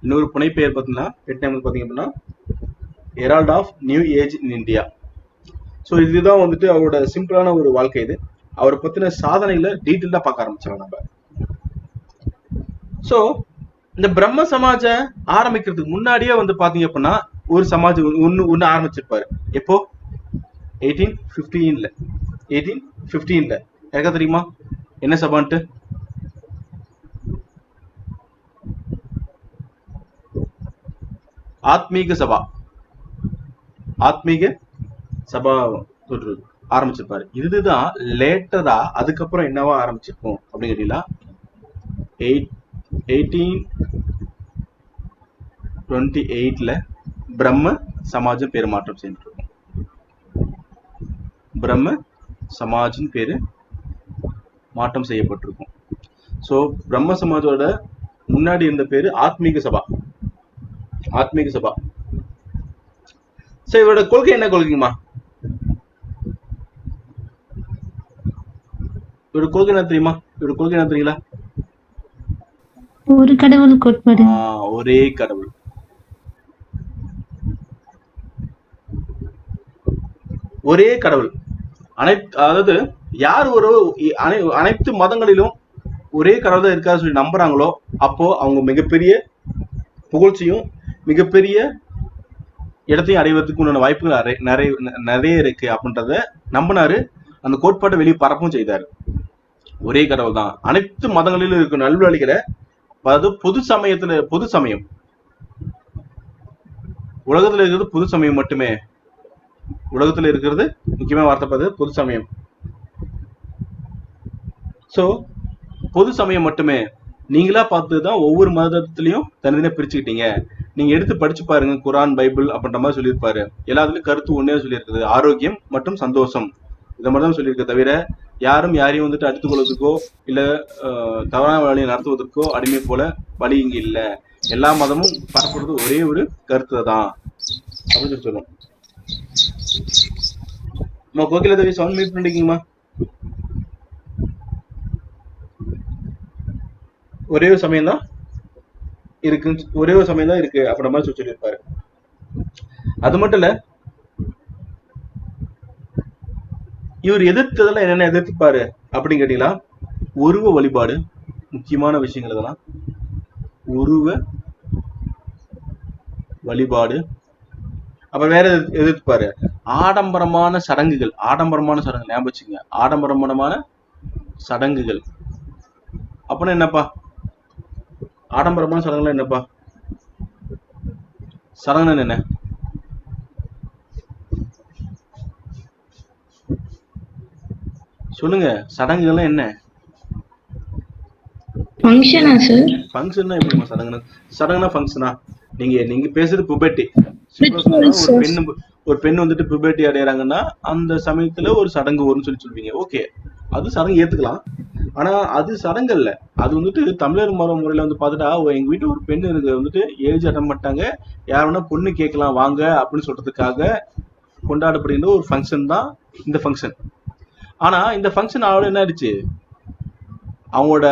இன்னொரு புனைப்பெயர் பார்த்தீங்கன்னா பெட் நேம் பார்த்தீங்க அப்படின்னா herald of new age in India. So இதுதான் வந்துட்டு அவரோட சிம்பிளான ஒரு வாழ்க்கை. இது அவரை பத்தின சாதனைகளை டீட்டெயிலாக பார்க்க ஆரம்பிச்சிடலாம் நம்ம. ஸோ இந்த பிரம்ம சமாஜ ஆரம்பிக்கிறதுக்கு முன்னாடியே வந்து பாத்தீங்க அப்படின்னா ஒரு சமாஜ் ஒன்னு ஆரம்பிச்சிருப்பாரு. எப்போ 1815 எனக்கு தெரியுமா என்ன சபான்ட்டு? ஆத்மீக சபா ஆரம்பிச்சிருப்பாரு. இதுதான் லேட்டரா அதுக்கப்புறம் என்னவா ஆரம்பிச்சிருக்கும் அப்படின்னு கேட்டீங்களா, 1828 பிரம்ம சமாஜம் பேர் மாற்றம் செய்திருக்கும். பிரம்ம சமாஜின் பேரு மாற்றம் செய்யப்பட்டிருக்கும். சோ பிரம்ம சமாஜோட முன்னாடி இருந்த பேரு ஆத்மீக சபா. சரி, இவரோட கொள்கை என்ன கொள்கைங்கம்மா? இவரோட கொள்கை என்ன தெரியுமா? இவரோட கொள்கை என்ன தெரியுங்களா? ஒரு கடவுள் கோட்பாடு. ஒரே கடவுள். ஒரே கடவுள். அதாவது யார் ஒரு அனைத்து மதங்களிலும் ஒரே கடவுள் தான் இருக்காது சொல்லி நம்புறாங்களோ அப்போ அவங்க மிகப்பெரிய புகழ்ச்சியும் மிகப்பெரிய இடத்தையும் அடைவதற்கு உண்டான வாய்ப்புகள் நிறைய இருக்கு அப்படின்றத நம்பினாரு. அந்த கோட்பாட்டை வெளியே பரப்பும் செய்தாரு. ஒரே கடவுள் தான், அனைத்து மதங்களிலும் இருக்கும் நல்வழிகளை, அதாவது பொது சமயம் உலகத்துல இருக்கிறது பொது சமயம் மட்டுமே. உலகத்துல இருக்கிறது முக்கியமா வார்த்தை பொது சமயம். ஸோ பொது சமயம் மட்டுமே நீங்களா பார்த்து தான் ஒவ்வொரு மதத்திலையும் தனித்தனியா பிரிச்சுக்கிட்டீங்க. நீங்க எடுத்து படிச்சு பாருங்க, குரான் பைபிள் அப்படின்ற மாதிரி சொல்லியிருப்பாரு. எல்லாத்துலயும் கருத்து ஒன்னே சொல்லியிருக்குது, ஆரோக்கியம் மற்றும் சந்தோஷம். இதை மாதிரி தான் சொல்லியிருக்க தவிர யாரும் யாரையும் வந்துட்டு அடித்துக் கொள்வதற்கோ இல்ல தவறான வழியை நடத்துவதற்கோ அடிமை போல வழி இங்க இல்ல. எல்லா மதமும் பரப்புறது ஒரே ஒரு கருத்தை தான் அப்படின்னு சொல்லி சொல்லுவோம். கோகில தேவி சவுண்ட் மீட் பண்ணிருக்கீங்கம்மா? ஒரே ஒரு சமயம் தான் இருக்கு, ஒரே ஒரு சமயம் தான் இருக்கு அப்படின்ற மாதிரி சொல்லியிருப்பாரு. அது மட்டும் இல்ல, இவர் எதிர்த்ததெல்லாம் என்னென்ன எதிர்த்துப்பாரு அப்படின்னு கேட்டீங்களா, உருவ வழிபாடு முக்கியமான விஷயங்கள் இதெல்லாம். உருவ வழிபாடு. அப்புறம் வேற எதிர்த்துப்பாரு ஆடம்பரமான சடங்குகள். ஆடம்பரமான சடங்கு ஞாபகம் வச்சுக்கங்க, ஆடம்பரமான சடங்குகள் அப்படின்னா என்னப்பா? ஆடம்பரமான சடங்குலாம் என்னப்பா? சடங்குன்னு என்ன? சொல்லுங்க, சடங்குகள்லாம் என்ன? ஃபங்க்ஷனா சார்? ஃபங்க்ஷன்னா எப்படிமா சடங்குனா? சடங்குனா ஃபங்க்ஷனா? நீங்க பேசுறது புபெட்டி. ஒரு பெண் வந்துட்டு புபெட்டி அடையறாங்கன்னா அந்த சமயத்துல ஒரு சடங்கு வரும்னு சொல்லுவீங்க. ஓகே, அது சடங்கு ஏத்துக்கலாம். ஆனா அது சடங்கு இல்ல. அது வந்துட்டு தமிழர் முறையில வந்து பாத்துட்டா, எங்க வீட்டுல ஒரு பெண் இருக்கு வந்துட்டு ஏஜ் அட்டன் பண்ணிட்டாங்க, யாருன்னா பொண்ணு கேட்கலாம் வாங்க அப்படின்னு சொல்றதுக்காக கொண்டாடப்படுகின்ற ஒரு ஃபங்க்ஷன் தான் இந்த ஃபங்க்ஷன். ஆனா இந்த ஃபங்க்ஷன் ஆளோட என்ன ஆயிடுச்சு, அவங்களோட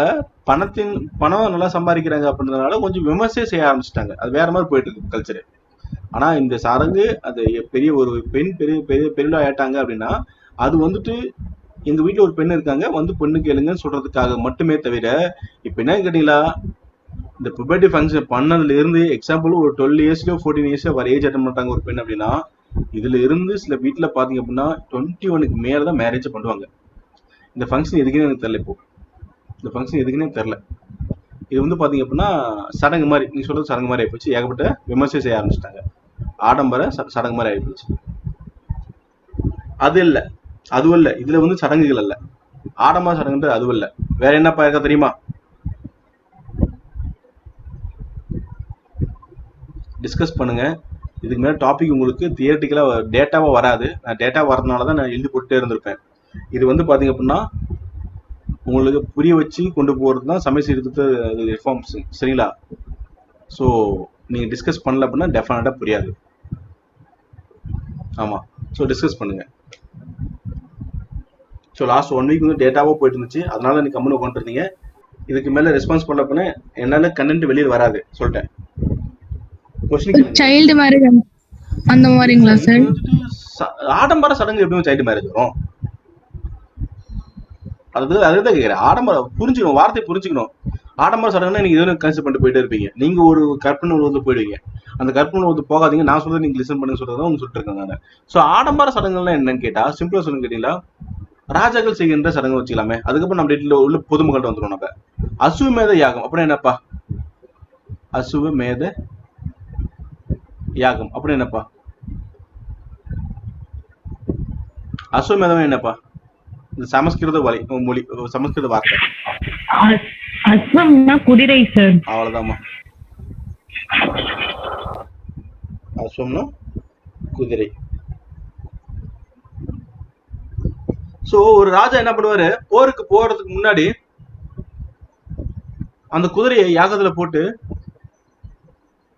பணம் நல்லா சம்பாதிக்கிறாங்க அப்படின்றதுனால கொஞ்சம் விமர்சையை செய்ய ஆரம்பிச்சிட்டாங்க. அது வேற மாதிரி போயிட்டு இருக்கு கல்ச்சரு. ஆனா இந்த சடங்கு அது பெரிய ஒரு பெண் பெரிய ஆயிட்டாங்க அப்படின்னா, அது வந்துட்டு எங்க வீட்டுல ஒரு பெண் இருக்காங்க வந்து பொண்ணு கேளுங்கன்னு சொல்றதுக்காக மட்டுமே தவிர, இப்ப என்ன கேட்டீங்களா, இந்த புபர்ட்டி ஃபங்க்ஷன் பண்ணதுல இருந்து எக்ஸாம்பிள் ஒரு 12 இயர்ஸ்லயோ 14 இயர்ஸ்லயோ வர ஏஜ் அட்டன் பண்ணிட்டாங்க ஒரு பெண் அப்படின்னா, இதுல இருந்து சில வீட்டுல பாத்தீங்க அப்படின்னா 21க்கு மேலதான் மேரேஜ் பண்ணுவாங்க. இந்த ஃபங்க்ஷன் எதுக்குன்னு எனக்கு தெரியல. இப்போ இந்த ஃபங்க்ஷன் எதுக்குன்னே தெரியல. இது வந்து பாத்தீங்க அப்படின்னா சடங்கு மாதிரி, நீங்க சொல்றது சடங்கு மாதிரி ஆயிப்போச்சு. ஏகப்பட்ட விமர்சனம் செய்ய ஆரம்பிச்சிட்டாங்க. ஆடம்பர சடங்கு மாதிரி ஆயிப்போச்சு. அது இல்ல, அதுவும் இல்ல. இதுல வந்து சடங்குகள் அல்ல, ஆடம்பர சடங்குன்றது அதுவும் இல்ல. வேற என்னப்பா இருக்கா தெரியுமா? டிஸ்கஸ் பண்ணுங்க. இதுக்கு மேல டாபிக் உங்களுக்கு தியரிட்டிக்கலா டேட்டாவா வராது. நான் டேட்டா வரதுனாலதான் நான் எழுதி போட்டுட்டே இருந்திருப்பேன். இது வந்து பாத்தீங்க அப்படின்னா உங்களுக்கு புரிய வச்சு கொண்டு போறது தான் சமய சீர்திருத்த ரிஃபார்ம்ஸ், சரிங்களா? ஸோ நீங்க டிஸ்கஸ் பண்ணல அப்படின்னா டெஃபினட்டா புரியாது. ஆமா, ஸோ டிஸ்கஸ் பண்ணுங்க. ஸோ லாஸ்ட் 1 வீக் வந்து டேட்டாவா போயிட்டு இருந்துச்சு, அதனால நீங்க கம்முன்னு உட்காந்துருந்தீங்க. இதுக்கு மேல ரெஸ்பான்ஸ் பண்ணல அப்படின்னா என்னால கண்டென்ட் வெளியே வராது சொல்லிட்டேன். சைல்டு மேரேஜ் அந்த மாதிரிங்களா சார்? ஆடம்பர சடங்கு எப்படியும் சைல்டு மேரேஜ் வரும். அதுதான் கேட்கிறேன். ஆடம்பரம் புரிஞ்சுக்கணும், வார்த்தை புரிஞ்சுக்கணும். ஆடம்பர சடங்குனா நீங்க இதுவும் கன்சிடர் பண்ணிட்டு போயிட்டே இருப்பீங்க. நீங்க ஒரு கற்பனை உலகத்து போயிடுவீங்க. அந்த கற்பனை உலகத்து போகாதீங்க. நான் சொல்றது நீங்க லிசன் பண்ணுங்க சொல்றதான் உங்க சொல்லிட்டு இருக்கேன் நான். ஸோ ஆடம்பர சடங்குகள்லாம் என்னன்னு கேட்டா சிம்பிளா சொல்லுங்க கேட்டீங்களா, ராஜாக்கள் செய்கின்ற சடங்கு வச்சுக்கலாமே. அதுக்கப்புறம் நம்ம டேட்ல உள்ள பொதுமக்கள்கிட்ட வந்துடும். நம்ம அசுவமேத யாகம் அப்படின்னு என்னப்பா? அசுவமேத யாகம் அப்படி என்னப்பா? அசுவமேதம் என்னப்பா? இந்த சமஸ்கிருத மொழி, சமஸ்கிருத வார்த்தை. அஸ்வம்னா குதிரை சார். அவ்வளவுதாம்மா. அஸ்வம்னா குதிரை. சோ ஒரு ராஜா என்ன பண்ணுவாரு, போருக்கு போறதுக்கு முன்னாடி அந்த குதிரையை யாகத்துல போட்டு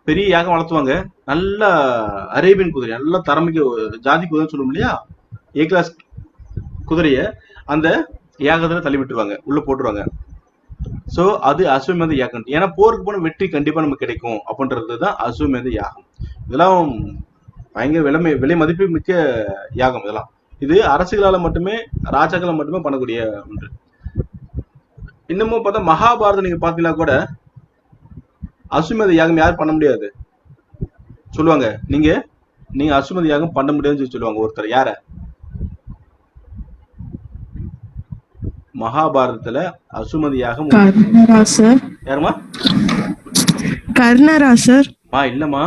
பெரிய யாகம் வளர்த்துவாங்க. நல்ல அரேபியன் குதிரை, நல்ல தரமிக்க ஜாதி குதிரை சொல்லுவோம் இல்லையா, ஏ கிளாஸ் குதிரைய அந்த யாகத்துல தள்ளி விட்டுருவாங்க, உள்ள போட்டுருவாங்க. சோ அது அஸ்வமேத யாகம். ஏன்னா போருக்கு போன வெற்றி கண்டிப்பா நமக்கு கிடைக்கும் அப்படின்றதுதான் அஸ்வமேத யாகம். இதெல்லாம் பயங்கர விலை மதிப்பு மிக்க யாகம். இதெல்லாம் இது அரசுகளால மட்டுமே, ராஜாக்களை மட்டுமே பண்ணக்கூடிய ஒன்று. இன்னமும் பார்த்தா மகாபாரதம் நீங்க பாத்தீங்கன்னா கூட அஸ்வமேத யாகம் யாரும் பண்ண முடியாது சொல்லுவாங்க. நீங்க அஸ்வமேத யாகம் பண்ண முடியாதுன்னு சொல்லுவாங்க ஒருத்தர். யார? மகாபாரதத்துல அசுமதி யாகம். யாருமா? கர்ணரா சார்? இல்லம்மா,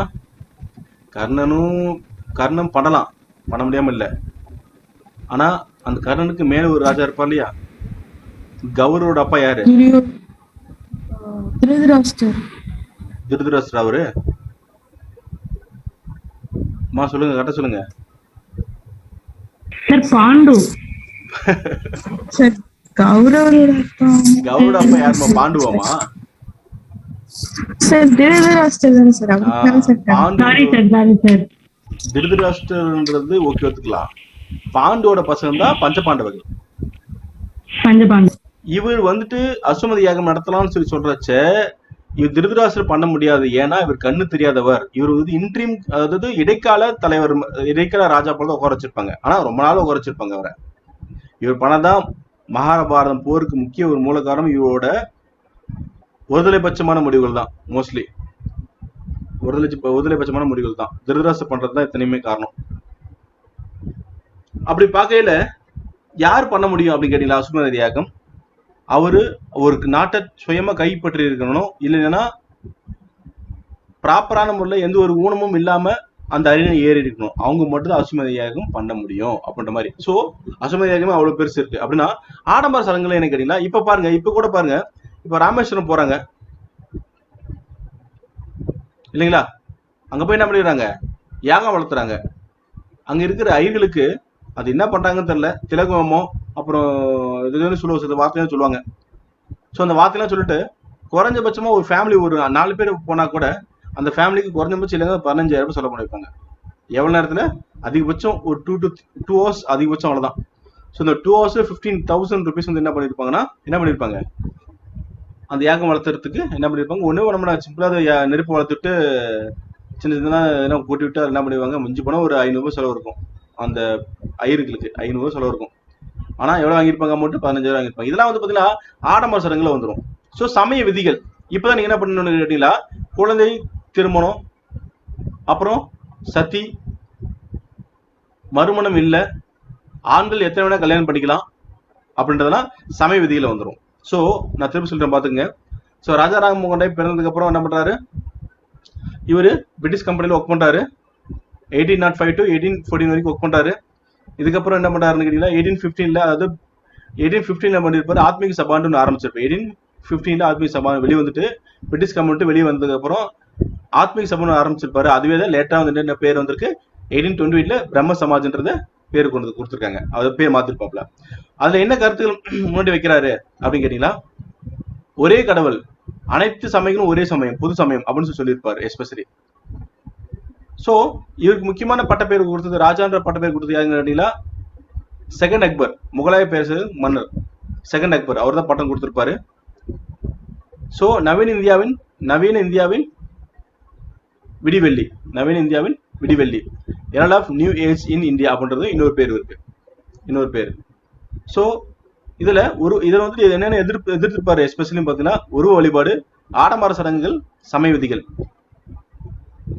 கர்ணம் பண்ண முடியாம இல்ல. ஆனா அந்த கர்ணனுக்கு மேல ஒரு ராஜா இருப்பார் இல்லையா, கௌரவோட அப்பா யாரு? திருதராஷ்டர். திருதராஷ்டிரர். அவரு சொல்லுங்க, கரெக்டா சொல்லுங்க. Sir bond. சார் கௌரவரோட அப்பா யாருமா? பாண்டுவாமா? சார் திருதராஷ்டர் தானே சார். Sorry sir. திருதராஷ்டிரன்றது ஓகே, ஒத்துக்கலாம். பாண்டுவோட பசங்க தான் பஞ்சபாண்டவர்கள். பஞ்சபாண்டு. இவர் வந்துட்டு அசுமதி யாகம் நடத்தலாம்னு சொல்றச்ச இவர் திருதராஷ்டிரர் பண்ண முடியாது. ஏன்னா இவர் கண்ணு தெரியாதவர். இவர் வந்து இன்ட்ரீம், அதாவது இடைக்கால தலைவர், இடைக்கால ராஜா போல தான் உட்கார வச்சிருப்பாங்க. ஆனா ரொம்ப நாள் உட்கார வச்சிருப்பாங்க அவரை. இவர் பண்ணதான் மகாபாரதம் போருக்கு முக்கிய ஒரு மூல காரணம் இவரோட ஒருதலைபட்சமான முடிவுகள் தான். மோஸ்ட்லி ஒருதலைபட்சமான முடிவுகள் தான். திருதராஷ்டிரர் பண்றதுதான் எத்தனையுமே காரணம். அப்படி பார்க்கையில யார் பண்ண முடியும் அப்படின்னு கேட்டீங்களா? அசுமதி யாகம் அவரு ஒரு நாட்டை சுயமா கைப்பற்றி இருக்கணும், இல்லைன்னா ப்ராப்பரான முறையில் எந்த ஒரு ஊனமும் இல்லாம அந்த அரியணை ஏறி இருக்கணும். அவங்க மட்டும் தான் அசுமதி யாகம் பண்ண முடியும் அப்படின்ற மாதிரி. சோ அசுமதி யாகமே அவ்வளவு பெருசு இருக்கு. அப்படின்னா ஆடம்பர சடங்குகள் என்ன கேட்டீங்களா? இப்ப பாருங்க, இப்ப கூட பாருங்க, இப்ப ராமேஸ்வரம் போறாங்க இல்லைங்களா? அங்க போய் என்ன பண்ணிடுறாங்க? யாகம் வளர்த்துறாங்க. அங்க இருக்கிற ஐயர்களுக்கு அது என்ன பண்றாங்கன்னு தெரியல. திலகமோ அப்புறம் இது சொல்லுவாங்க, வார்த்தையும் சொல்லுவாங்க. ஸோ அந்த வார்த்தையெல்லாம் சொல்லிட்டு குறைஞ்சபட்சமா ஒரு ஃபேமிலி ஒரு 4 பேர் போனா கூட அந்த ஃபேமிலிக்கு குறைஞ்சபட்சம் இல்லைங்க 15,000 செலவு பண்ணிருப்பாங்க. எவ்வளவு நேரத்துல? அதிகபட்சம் ஒரு 2 to 2 hours, அதிகபட்சம் அவ்வளவுதான். ஸோ இந்த 2 hours 15,000 rupees வந்து என்ன பண்ணிருப்பாங்க? அந்த யாகம் வளர்த்துறதுக்கு என்ன பண்ணிருப்பாங்க? ஒண்ணு நம்ம சிம்பிளா நெருப்பு வளர்த்துட்டு சின்ன சின்ன கூட்டி விட்டு என்ன பண்ணிடுவாங்க? மிஞ்சி போனா ஒரு 500 ரூபாய் செலவு இருக்கும். அந்த ஐயர்களுக்கு 500 ரூபாய் செலவு இருக்கும். ஆனா எவ்வளவு வாங்கியிருப்பாங்க? அமௌண்ட் 15,000 வாங்கியிருப்பாங்க. இதெல்லாம் வந்து பாத்தீங்கன்னா ஆடம்பர சடங்குல வந்துடும். சோ சமய விதிகள் இப்பதான் நீங்க என்ன பண்ணணும்னு கேட்டீங்களா? குழந்தை திருமணம், அப்புறம் சதி, மறுமணம் இல்ல, ஆண்கள் எத்தனை வேணா கல்யாணம் பண்ணிக்கலாம் அப்படின்றதெல்லாம் சமய விதிகளை வந்துடும். சோ நான் திரும்ப சொல்றேன் பாத்துங்க. சோ ராஜா ராமமோகன் ராய் பிறந்ததுக்கு அப்புறம் என்ன பண்றாரு? இவரு பிரிட்டிஷ் கம்பெனில ஒர்க் பண்றாரு. 1805 to 1814 வரைக்கும் ஒர்க் பண்றாரு. இதுக்கப்புறம் என்ன பண்றாருன்னு கேட்டீங்கன்னா 1815ல, அதாவது 1815ல பண்ணிருப்பாரு ஆத்மீக சபான்னு ஆரம்பிச்சிருப்பாரு. 1815ல ஆத்மீக சபா வெளியே வந்துட்டு பிரிட்டிஷ் கம்பெனி வெளியே வந்ததுக்கு அப்புறம் ஆத்மீக சபான்னு ஆரம்பிச்சிருப்பாரு. அதுவே தான் லேட்டா வந்து என்ன பேர் வந்திருக்கு? 1828ல பிரம்ம சமாஜ்ன்றத பேர் கொண்டு கொடுத்துருக்காங்க. அது பேர் மாத்திருப்பாப்ல. அதுல என்ன கருத்துக்கள் முன்னாடி வைக்கிறாரு அப்படின்னு கேட்டீங்கன்னா, ஒரே கடவுள், அனைத்து சமயங்களும் ஒரே சமயம், பொது சமயம் அப்படின்னு சொல்லியிருப்பாரு எஸ்பெஷலி. சோ இவருக்கு முக்கியமான பட்டப்பேர் கொடுத்தது, ராஜான்ற பட்டப்பேர் கொடுத்தது யாருன்னு கேட்டீங்கன்னா செகண்ட் அக்பர், முகலாய பேசு மன்னர் செகண்ட் அக்பர். அவர் தான் பட்டம் கொடுத்திருப்பாரு. சோ நவீன இந்தியாவின் விடிவெள்ளி, herald of new age in India அப்படின்றது இன்னொரு பேர். சோ இதுல வந்துட்டு என்னென்ன எதிர்த்திருப்பாரு எஸ்பெஷலி பாத்தீங்கன்னா உருவ வழிபாடு, ஆடம்பர சடங்குகள், சமய விதிகள்.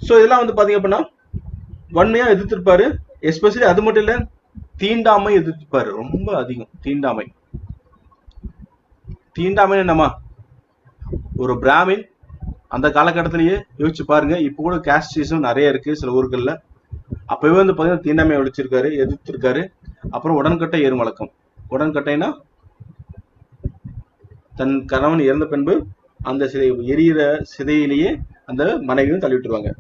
சோ இதெல்லாம் வந்து பாத்தீங்க அப்படின்னா வன்மையா எதிர்த்திருப்பாரு. எஸ்பெஷலி அது மட்டும் இல்ல, தீண்டாமை எதிர்த்திருப்பாரு. ரொம்ப அதிகம் தீண்டாமை என்னமா? ஒரு பிராமின் அந்த காலகட்டத்திலேயே யோசிச்சு பாருங்க. இப்ப கூட காஸ்டிசம் நிறைய இருக்கு சில ஊர்கள்ல. அப்பவே வந்து பாத்தீங்கன்னா தீண்டாமை எதிர்த்திருக்காரு. அப்புறம் உடன்கட்டை ஏறும் வழக்கம். உடன்கட்டைனா தன் கணவன் இறந்த பின்பு அந்த எரியிற சிதையிலேயே அந்த மனைவியும் தள்ளி விட்டுருவாங்க.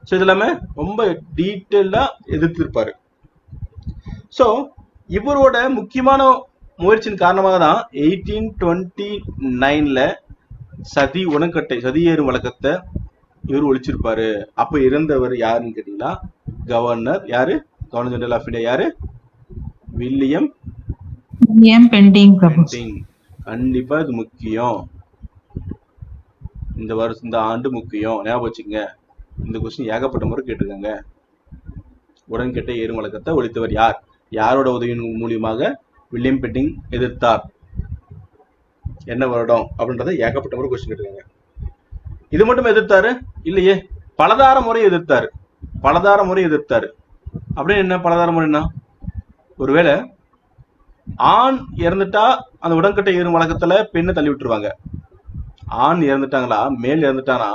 சோ இது எல்லாமே ரொம்ப டீட்டெயிலா எதிர்த்திருப்பாரு. சோ இவரோட முக்கியமான முயற்சியின் காரணமாக தான் 1829ல சதி ஏறும் வழக்கத்தை இவர் ஒழிச்சிருப்பாரு. அப்ப இறந்தவர் யாருன்னு கேட்டீங்கன்னா கவர்னர் ஜெனரல் ஆஃப் இந்தியா யாரு? William Bentinck. கண்டிப்பா இது முக்கியம். இந்த ஆண்டு முக்கியம், ஞாபகம் வச்சுக்கங்க. இந்த கொஸ்டின் ஏகப்பட்ட முறை கேட்டிருக்காங்க. உடன்கட்டை ஏறும் வழக்கத்தை ஒழித்தவர் யார்? யாரோட உதவியின் மூலியமாக வில்லியம் பெண்டிங் எதிர்த்தார்? என்ன வருடம் அப்படின்றத ஏகப்பட்ட முறை கொஸ்டின் கேட்டிருக்காங்க. இது மட்டும் எதிர்த்தாரு இல்லையே, பலதார முறை எதிர்த்தாரு. அப்படின்னு என்ன பலதார முறைன்னா, ஒருவேளை ஆண் இறந்துட்டா அந்த உடன்கட்டை ஏறும் வழக்கத்துல பெண்ணை தள்ளி விட்டுருவாங்க. ஆண் இறந்துட்டாங்களா, மேல் இறந்துட்டானா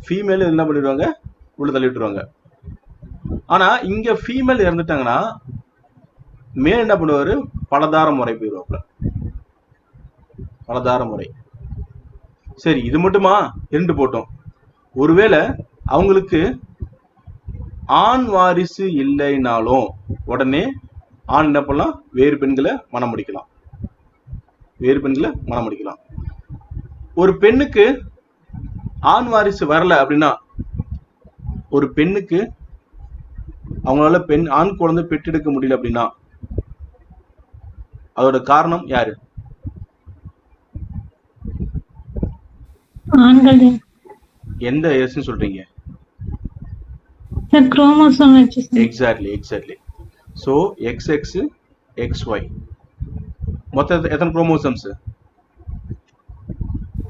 ஃபீமேல் என்ன பண்ணிடுவாங்க? உள்ள தள்ளி விட்டுருவாங்க. ஆனா இங்க ஃபீமேல் இறந்துட்டாங்கன்னா மேல் என்ன பண்ணுவாரு, பலதார முறை போயிடுவாப்புல, பலதார முறை. சரி, இது மட்டுமா? 2 போட்டோம். ஒருவேளை அவங்களுக்கு ஆண் வாரிசு இல்லைனாலும் உடனே ஆண் என்ன பண்ணலாம், வேறு பெண்களை மணம் முடிக்கலாம், வேறு பெண்களை மணம் முடிக்கலாம். ஒரு பெண்ணுக்கு ஆண் வாரிசு வரல அப்படின்னா, ஒரு பெண்ணுக்கு அவங்களால ஆண் குழந்தை பெற்றெடுக்க முடியல அப்படின்னா அதோட காரணம் யாரு? ஆண்கள் எந்த எஸ்ன்னு சொல்றீங்க? சார் குரோமோசோம் வச்சு sir. Exactly. So XX XY மொத்தம் எத்தனை குரோமோசோம்ஸ்?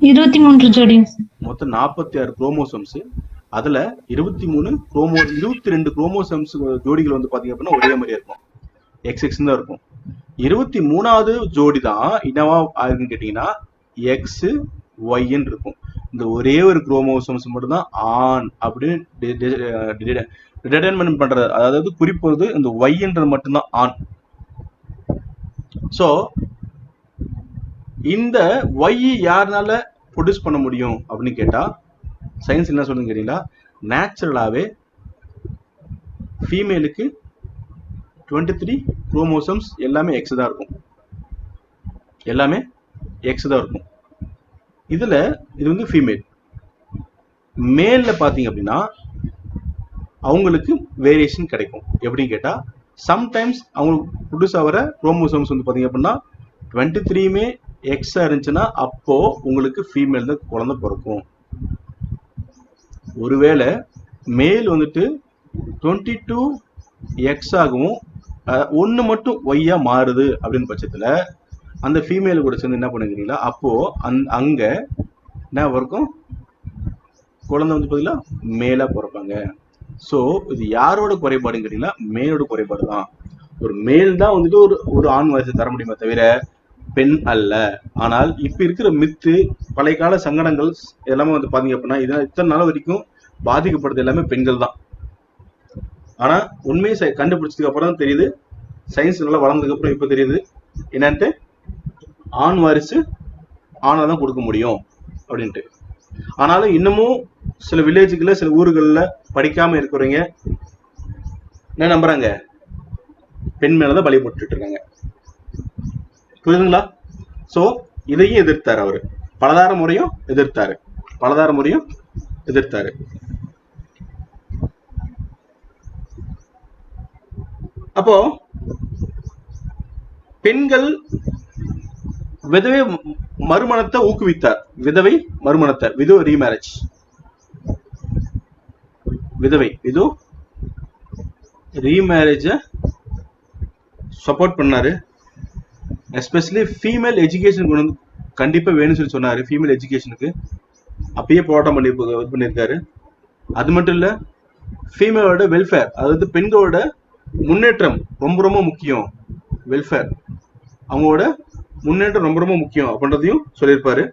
23 ஜோடிங்க சார். மொத்தம் 46 குரோமோசோம்ஸ். அதுல 22 குரோமோசோம்ஸ் ஜோடிகள் வந்து பாத்தீங்க அப்படின்னா ஒரே மாதிரியா இருக்கும், XX தான் இருக்கும். 23வது ஜோடி தான் என்னவா ஆயிருக்குன்னு கேட்டீங்கன்னா XY இருக்கும். இந்த ஒரே ஒரு குரோமோசோம்ஸ் மட்டும் தான் ஆண் அப்படின்னு டிட்டர்மின் பண்றது, அதாவது குறிப்பது இந்த ஒய்ன்றது மட்டும்தான் ஆண். சோ இந்த ஒய் யாருனால ப்ரொடியூஸ் பண்ண முடியும் அப்படின்னு கேட்டா சயின்ஸ் என்ன சொல்லுங்க கேட்டீங்களா, நேச்சுரலாவே ஃபீமேலுக்கு 23 குரோமோசோம்ஸ் எல்லாமே எக்ஸ் தான் இருக்கும், எல்லாமே எக்ஸ் தான் இருக்கும். இதுல இது வந்து ஃபீமேல். மேல்ல பாத்தீங்க அப்படின்னா அவங்களுக்கு வேரியேஷன் கிடைக்கும். எப்படின்னு கேட்டா சம்டைம்ஸ் அவங்களுக்கு ப்ரொடியூஸ் ஆகிற குரோமோசோம்ஸ் வந்து பாத்தீங்க அப்படின்னா 23மே எக்ஸா இருந்துச்சுன்னா அப்போ உங்களுக்கு ஃபீமேல் தான் குழந்தை பிறக்கும். ஒருவேளை மேல் வந்துட்டு 22 எக்ஸ் ஆகவும் 1 மட்டும் ஒய்யா மாறுது அப்படின்னு பட்சத்துல அந்த ஃபீமேல் கூட சேர்ந்து என்ன பண்ணுறீங்களா, அப்போ அங்க என்ன இருக்கும், குழந்தை வந்து பார்த்தீங்கன்னா மேலா பிறப்பாங்க. ஸோ இது யாரோட குறைபாடுன்னு கேட்டீங்கன்னா மேலோட குறைபாடு தான். ஒரு மேல் தான் வந்துட்டு ஒரு ஆண் வாரிசு தர முடியுமே தவிர பெண் அல்ல. ஆனால் இப்ப இருக்கிற மித்து, பழைய கால சங்கடங்கள் எல்லாமே வந்து பாத்தீங்க அப்படின்னா இத்தனை நாள் வரைக்கும் பாதிக்கப்படுறது எல்லாமே பெண்கள் தான். ஆனா உண்மையை கண்டுபிடிச்சதுக்கு அப்புறம் தான் தெரியுது, சயின்ஸ் நல்லா வளர்ந்ததுக்கு அப்புறம் இப்ப தெரியுது என்னன்ட்டு, ஆண் வாரிசு ஆணை தான் கொடுக்க முடியும் அப்படின்ட்டு. ஆனாலும் இன்னமும் சில வில்லேஜுக்குள்ள சில ஊர்கள்ல படிக்காம இருக்கிறவங்க என்ன நம்புறாங்க, பெண் மேலதான் பலி போட்டுட்டு இருக்காங்க. புரியுதுங்களா? சோ இதையும் எதிர்த்தாரு அவரு, பலதார முறையும் எதிர்த்தாரு. அப்போ பெண்கள் விதவை மறுமணத்தை ஊக்குவித்தார். விதோ ரீமேரேஜ், விதோ ரீமேரேஜ சப்போர்ட் பண்ணாரு. எஸ்பெஷலி ஃபீமேல் எஜுகேஷனுக்கு வந்து கண்டிப்பா வேணும்னு சொல்லி சொன்னாரு. ஃபீமேல் எஜுகேஷனுக்கு அப்பயே போராட்டம் பண்ணியிருக்காரு. அது மட்டும் இல்ல, ஃபீமேலோட வெல்ஃபேர், அதாவது பெண்களோட முன்னேற்றம் ரொம்ப ரொம்ப முக்கியம், வெல்ஃபேர் அவங்களோட முன்னேற்றம் ரொம்ப ரொம்ப முக்கியம் அப்படின்றதையும் சொல்லியிருப்பாரு.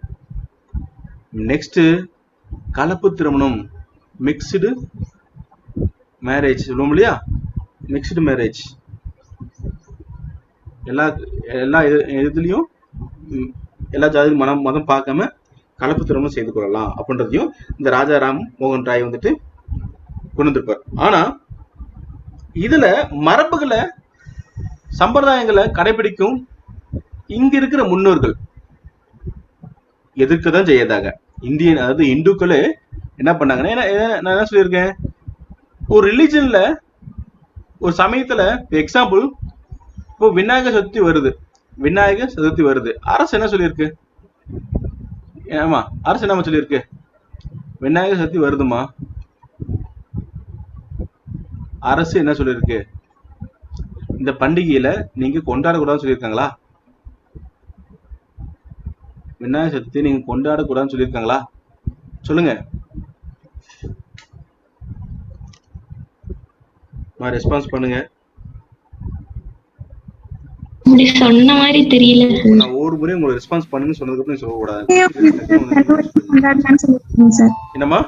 நெக்ஸ்ட் கலப்பு திருமணம், மிக்ஸ்டு மேரேஜ் சொல்லுவோம் இல்லையா, மிக்ஸ்டு மேரேஜ் எல்லா இதுலயும் எல்லா ஜாதி மதம் பார்க்காம கலப்பு திருமணம் செய்து கொள்ளலாம் அப்படின்றதையும் இந்த ராஜாராம் மோகன் ராய் வந்துட்டு கொண்டு வந்திருப்பார். ஆனா இதுல மரபுகளை சம்பிரதாயங்களை கடைபிடிக்கும் இங்க இருக்கிற முன்னோர்கள் எதிர்க்கதான் செய்யறாங்க. அதாவது இந்துக்களே என்ன பண்ணாங்கன்னா, நான் என்ன சொல்லியிருக்கேன், ஒரு ரிலிஜன்ல ஒரு சமயத்துல எக்ஸாம்பிள் இப்போ விநாயகர் சதுர்த்தி வருது, அரசு என்ன சொல்லியிருக்கு, ஏமா அரசு என்ன சொல்லியிருக்கு, விநாயகர் சதுர்த்தி வருதுமா, அரசு என்ன சொல்லியிருக்கு, இந்த பண்டிகையில நீங்க கொண்டாடக்கூடாதுன்னு சொல்லியிருக்காங்களா? விநாயகர் சதுர்த்தி நீங்க கொண்டாடக்கூடாதுன்னு சொல்லியிருக்காங்களா? சொல்லுங்க, ரெஸ்பான்ஸ் பண்ணுங்க. சொன்ன மாதிரி தெரியல. நான் ஒரு முறை உங்களுக்கு ரெஸ்பான்ஸ் பண்ணுன்னு சொன்னதுக்கு அப்புறம் சொல்லக்கூடாது. என்னமா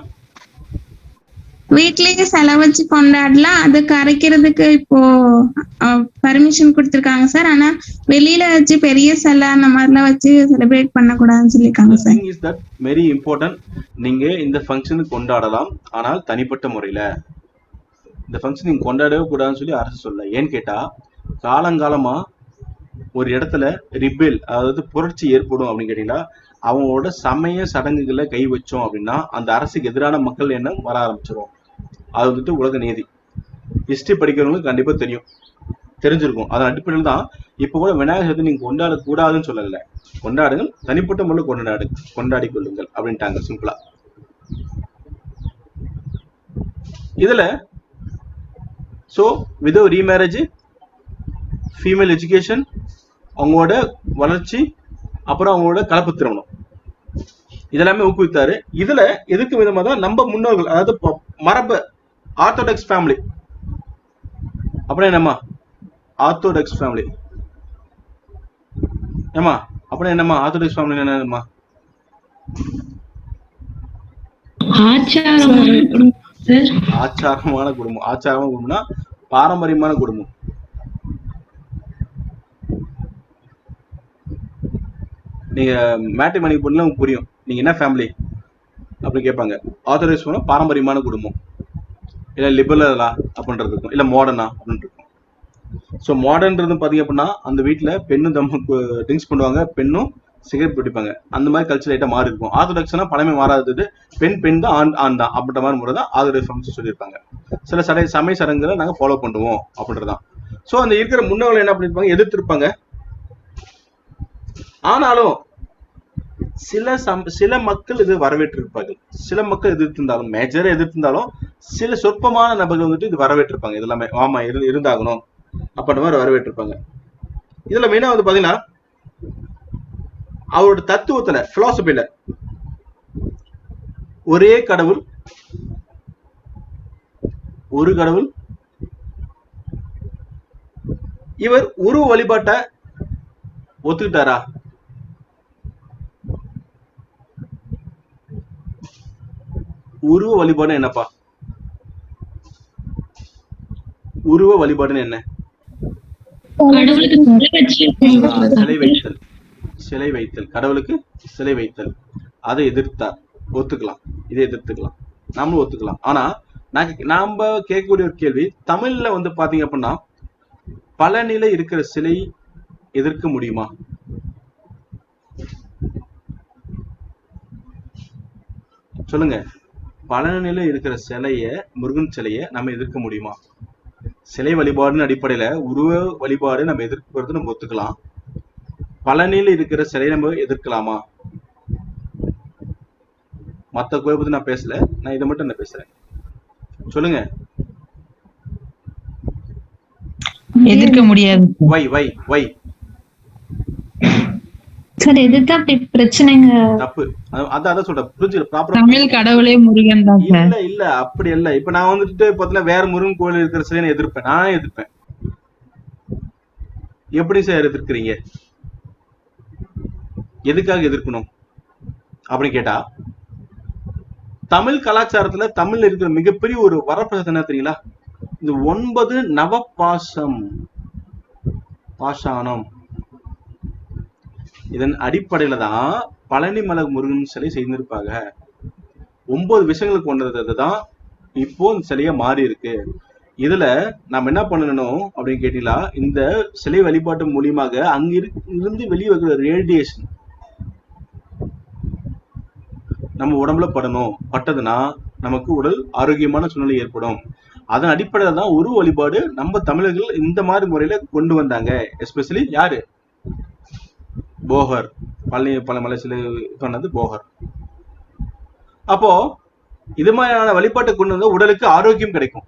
வீட்லயே சிலை வச்சு கொண்டாடலாம். அது கரைக்கிறதுக்கு இப்போ பர்மிஷன் கொடுத்திருக்காங்க சார். ஆனா வெளியில வச்சு பெரிய சிலை அந்த மாதிரிலாம் வச்சு செலிப்ரேட் பண்ணக்கூடாதுன்னு சொல்லியிருக்காங்க sir. Is that very important. நீங்க இந்த ஃபங்க்ஷன் கொண்டாடலாம், ஆனால் தனிப்பட்ட முறையில இந்த ஃபங்க்ஷன் நீங்க கொண்டாடவே கூடாதுன்னு சொல்லி அரசு சொல்ல. ஏன்னு கேட்டா காலங்காலமா ஒரு இடத்துல ரிபேல், அதாவது புரட்சி ஏற்படும் அப்படின்னு கேட்டீங்கன்னா அவங்களோட சமய சடங்குகளை கை வச்சோம் அப்படின்னா அந்த அரசுக்கு எதிரான மக்கள் எண்ணம் வர ஆரம்பிச்சிடும். அது வந்துட்டு உலக நீதி. ஹிஸ்டரி படிக்கிறவங்களுக்கு கண்டிப்பா தெரிஞ்சிருக்கும். அதன் அடிப்படையில் தான் இப்ப கூட விநாயகர் சதுர்த்தி நீங்க கொண்டாடக்கூடாதுன்னு சொல்லல, கொண்டாடுங்கள், தனிப்பட்ட முறையில் கொண்டாடி கொள்ளுங்கள் அப்படின்ட்டாங்க சிம்பிளா. இதுல so with remarriage, female education, அவங்களோட வளர்ச்சி, அப்புறம் அவங்களோட கலப்பு திருமணம் இதெல்லாமே ஊக்குவித்தாரு. இதுல எதுக்கு விதமா தான் நம்ம முன்னோர்கள், அதாவது மரபு ஆர்த்தோடாக்ஸ் ஃபேமிலி. அப்புறம் என்னம்மா ஆர்த்தோடாக்ஸ் ஃபேமிலி? ஏமா அப்புறம் என்னம்மா ஆர்த்தோடாக்ஸ் ஃபேமிலி என்னம்மா? ஆச்சாரமான குடும்பம். ஆச்சாரமான குடும்பம்னா பாரம்பரியமான குடும்பம். நீங்க மேட்ரிமோனி பண்ணல உங்களுக்கு புரியும் நீங்க என்ன ஃபேமிலி அப்படின்னு கேட்பாங்க. ஆர்த்தடாக்ஸ் பண்ணா பாரம்பரியமான குடும்பம், இல்ல லிபரலா அப்படின்றது இருக்கும், இல்ல மாடர்னா அப்படின்னு இருக்கும். ஸோ மாடர்ன்றது பாத்தீங்க அப்படின்னா அந்த வீட்டுல பெண்ணும் ட்ரிங்க்ஸ் பண்ணுவாங்க, பெண்ணும் சிகரெட் பிடிப்பாங்க, அந்த மாதிரி கல்ச்சர் லைட்டா மாறி இருக்கும். ஆர்த்தடாக்ஸ்னா பழமை மாறாதது, பெண் தான் ஆண் தான் அப்படின்ற மாதிரி முறை தான் ஆர்த்தடாக்ஸ் ஃபங்க்ஷன் சொல்லியிருப்பாங்க. சில சமய சடங்குகளை நாங்க ஃபாலோ பண்ணுவோம் அப்படின்றதான். ஸோ அந்த இருக்கிற முன்னோர்கள் என்ன பண்ணிருப்பாங்க, எதிர்த்திருப்பாங்க. ஆனாலும் சில மக்கள் இது வரவேற்றிருப்பார்கள், சில மக்கள் எதிர்த்திருந்தாலும், மேஜரா எதிர்த்திருந்தாலும் சில சொற்பமான நபர்கள் வந்துட்டு இது வரவேற்றிருப்பாங்க. இது எல்லாமே ஆமா இருந்தாகணும் அப்படின்ற மாதிரி வரவேற்றிருப்பாங்க. இதுல மெயினா வந்து பாத்தீங்கன்னா அவரோட தத்துவத்துல, பிலாசபில ஒரே கடவுள், ஒரு கடவுள். இவர் உருவ வழிபாட்டை ஒத்துக்கிட்டாரா? உருவ வழிபாடு என்னப்பா? உருவ வழிபாடுன்னு என்ன? சிலை வைத்தல், கடவுளுக்கு சிலை வைத்தல். அதை எதிர்த்தார், ஒத்துக்கலாம். இதை எதிர்த்துக்கலாம், நாமளும் ஒத்துக்கலாம். ஆனா நாம கேட்கக்கூடிய ஒரு கேள்வி, தமிழ்ல வந்து பாத்தீங்க அப்படின்னா பழனில இருக்கிற சிலை எதிர்க்க முடியுமா? சொல்லுங்க. பழனில இருக்கிற சிலைய, முருகன் சிலைய நம்ம எதிர்க்க முடியுமா? சிலை வழிபாடுன்னு அடிப்படையில உருவ வழிபாடு நம்ம எதிர்க்கிறது நம்ம ஒத்துக்கலாம். பழனியில இருக்கிற சிலையை நம்ம எதிர்க்கலாமா? மத்த கோயில் பத்தி நான் பேசல, நான் இதை மட்டும் நான் பேசுறேன். சொல்லுங்க. எதிர்க்க முடியாது. வை சார் எதிர்த்தா அப்படி பிரச்சனைங்க. தப்பு. அதான் சொல்றேன், புரிஞ்சுக்கல ப்ராப்பரா. தமிழ் கடவுளே முருகன் தான் சார். இல்ல அப்படி இல்ல. இப்ப நான் வந்துட்டு பாத்தீங்கன்னா வேற முருகன் கோயில் இருக்கிற சிலையை எதிர்ப்பேன், நானே எதிர்ப்பேன். எப்படி சார் எதிர்க்கிறீங்க? எதுக்காக எதிர்க்கணும் அப்படின்னு கேட்டா, தமிழ் கலாச்சாரத்துல தமிழ்ல இருக்கிற மிகப்பெரிய ஒரு வரப்பிரசாதம் என்ன தெரியுங்களா? இந்த 9 பாஷாணம். இதன் அடிப்படையில தான் பழனிமலை முருகன் சிலை செய்திருப்பாங்க. 9 விஷயங்களுக்கு கொண்டதுதான் இப்போ இந்த சிலையா மாறி இருக்கு. இதுல நம்ம என்ன பண்ணணும் அப்படின்னு கேட்டீங்களா, இந்த சிலை வழிபாட்டு மூலியமாக அங்க இருந்து வெளியே வைக்கிற ரேடியேஷன் நம்ம உடம்புல பட்டதுன்னா நமக்கு உடல் ஆரோக்கியமான சூழ்நிலை ஏற்படும். அதன் அடிப்படையில தான் உருவ வழிபாடு நம்ம தமிழர்கள் இந்த மாதிரி முறையில கொண்டு வந்தாங்க. எஸ்பெஷலி யாரு? போகர். பழமலை சிலை பண்ணது போகர். அப்போ இது மாதிரியான வழிபாட்டை கொண்டு வந்தா உடலுக்கு ஆரோக்கியம் கிடைக்கும்.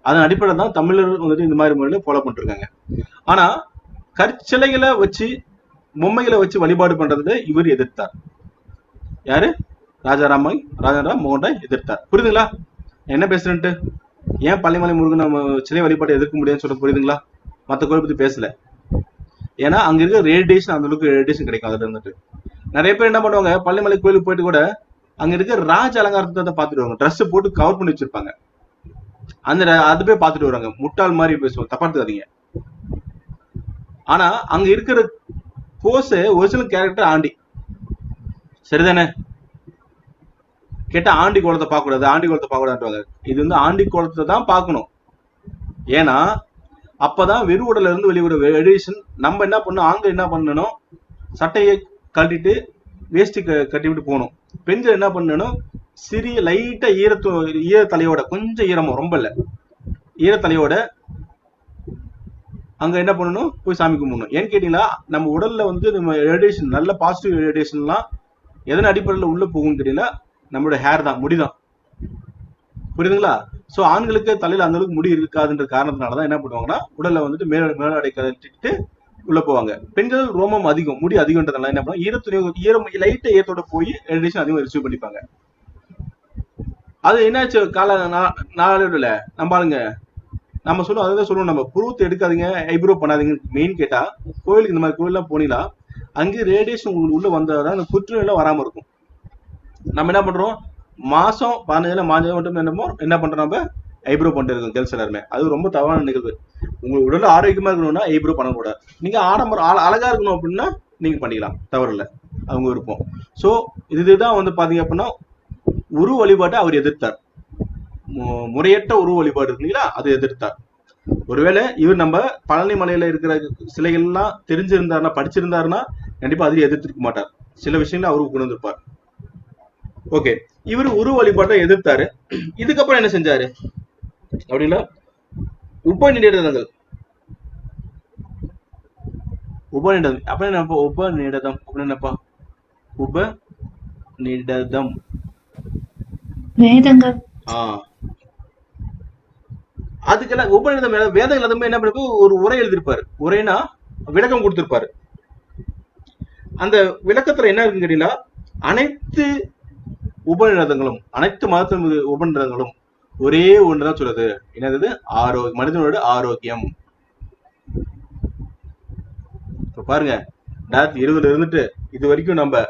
அதன் அடிப்படையில் தான் தமிழர்கள் வந்துட்டு இந்த மாதிரி முறையில ஃபாலோ பண்ணிருக்காங்க. ஆனா கற்சிலைகளை வச்சு, பொம்மைகளை வச்சு வழிபாடு பண்றதை இவர் எதிர்த்தார். யாரு? ராஜாராம் மோகன் ராய் எதிர்த்தார். புரியுதுங்களா என்ன பேசுறேன்ட்டு? ஏன் பழனிமலை முருகன் நம்ம சிலை வழிபாட்டை எதிர்க்க முடியாதுன்னு சொல்ல புரியுதுங்களா? மற்ற கோயில் பத்தி பேசல. ஏன்னா அங்க இருக்க ரேடியேஷன், அந்த அளவுக்கு ரேடியேஷன் கிடைக்கும். அதுல இருந்துட்டு நிறைய பேர் என்ன பண்ணுவாங்க, பழனிமலை கோயிலுக்கு போயிட்டு கூட அங்க இருக்கிற ராஜ அலங்காரத்தை பார்த்துட்டு வருவாங்க. ட்ரெஸ் போட்டு கவர் பண்ணி வச்சிருப்பாங்க. அது போய் பார்த்துட்டு வருவாங்க. முட்டாள் மாதிரி பேசுவோம், தப்பா எடுத்துக்காதீங்க. ஆனா அங்க இருக்கிற போஸ் ஒரிஜினல் கேரக்டர் ஆண்டி, சரிதானே? கேட்டா ஆண்டி கோலத்தை பார்க்க கூடாது, ஆண்டி கோலத்தை பார்க்க கூடாதுவாங்க. இது வந்து ஆண்டி கோலத்தை தான் பார்க்கணும். ஏன்னா அப்பதான் வெறு உடல இருந்து வெளிவிட ரேடியேஷன். நம்ம என்ன பண்ணணும், ஆண்கள் என்ன பண்ணணும், சட்டையை கட்டிட்டு வேஷ்டி கட்டி விட்டு போகணும். பெண்கள் என்ன பண்ணணும், சிறிய லைட்டா ஈரத்தலையோட, கொஞ்சம் ஈரமோ ரொம்ப இல்ல, ஈரத்தலையோட அங்க என்ன பண்ணணும், போய் சாமி கும்பிடணும். ஏன்னு கேட்டீங்களா, நம்ம உடல்ல வந்து நம்ம ரேடியேஷன், நல்ல பாசிட்டிவ் ரேடியேஷன்லாம் எதன் அடிப்படையில் உள்ள போகும்னு கேட்டீங்கன்னா நம்மளோட ஹேர் தான், முடிதான். புரியுதுங்களா? சோ ஆண்களுக்கு தலையில அந்த அளவுக்கு முடி இருக்காதுன்ற காரணத்தினாலதான் என்ன பண்ணுவாங்கன்னா உடல்ல வந்துட்டு மேலாடை கட்டிட்டு உள்ள போவாங்க. பெண்கள் ரோமம் அதிகம், முடி அதிகம்ன்றதுனால என்ன பண்ணுவாங்க, ஈரம் லைட்டா ஈரத்தோட போய் ரேடியேஷன் அதிகம் ரிசீவ் பண்ணிப்பாங்க. அது என்னாச்சு, கால நாளோட நம்ம ஆளுங்க நம்ம சொல்லுவோம், அதான் சொல்லுவோம், நம்ம புருவத்தை எடுக்காதீங்க, ஐப்ரோ பண்ணாதீங்க. மெயின் கேட்டா கோயிலுக்கு இந்த மாதிரி கோயிலெல்லாம் போனீங்களா, அங்கே ரேடியேஷன் உங்களுக்கு உள்ள வந்தாதான் அந்த புற்றுநோயெல்லாம் வராம இருக்கும். நம்ம என்ன பண்றோம், மாசம் 15 மாதம் மட்டும் என்ன பண்றோம், நம்ம ஐப்ரோ பண்ணிட்டு இருக்கோம் கேர்ள்ஸ் எல்லாருமே. அது ரொம்ப தவறான நிகழ்வு. உங்களுக்கு உடல் ஆரோக்கியமா இருக்கணும்னா ஐப்ரோ பண்ணக்கூடாது. நீங்க அழகா இருக்கணும் அப்படின்னா நீங்க பண்ணிக்கலாம், தவறு இல்லை, அவங்க விருப்பம். சோ இதுதான் வந்து பாத்தீங்க அப்படின்னா உருவ வழிபாட்டை அவர் எதிர்த்தார். முறையற்ற உருவ வழிபாடு இருக்குங்களா, அது எதிர்த்தார். ஒருவேளை இவர் நம்ம பழனி மலையில இருக்கிற சிலைகள் எல்லாம் தெரிஞ்சிருந்தாருன்னா, படிச்சிருந்தாருன்னா கண்டிப்பா அதில் எதிர்த்திருக்க மாட்டார். சில விஷயங்களை அவருக்கு உணர்ந்திருப்பார். ஓகே, இவர் உருவ வழிபாட்டை எதிர்த்தாரு. இதுக்கப்புறம் என்ன செஞ்சாரு அப்படின்னா, உபநிடதங்கள். உபநிடதம் அப்ப என்னப்பா, உபநிடதம் அப்படின்னப்பா, உபநிடதம் வேதங்கள். அதுக்கெல்லாம் உபநிடதம் வேதங்கள் எல்லாமே என்ன பண்ண, ஒரு உரை எழுதியிருப்பாரு. உரைனா விளக்கம் கொடுத்திருப்பாரு. அந்த விளக்கத்துல என்ன இருக்குன்னு கேட்டீங்கன்னா, அனைத்து உபநிடதங்களும், அனைத்து மதத்தின் உபநிடதங்களும் ஒரே ஒன்றுதான் சொல்லுது. என்னது, ஆரோக்கியம், மனிதனோட ஆரோக்கியம். இப்ப பாருங்க, 2020 இருந்துட்டு இது வரைக்கும் நம்ம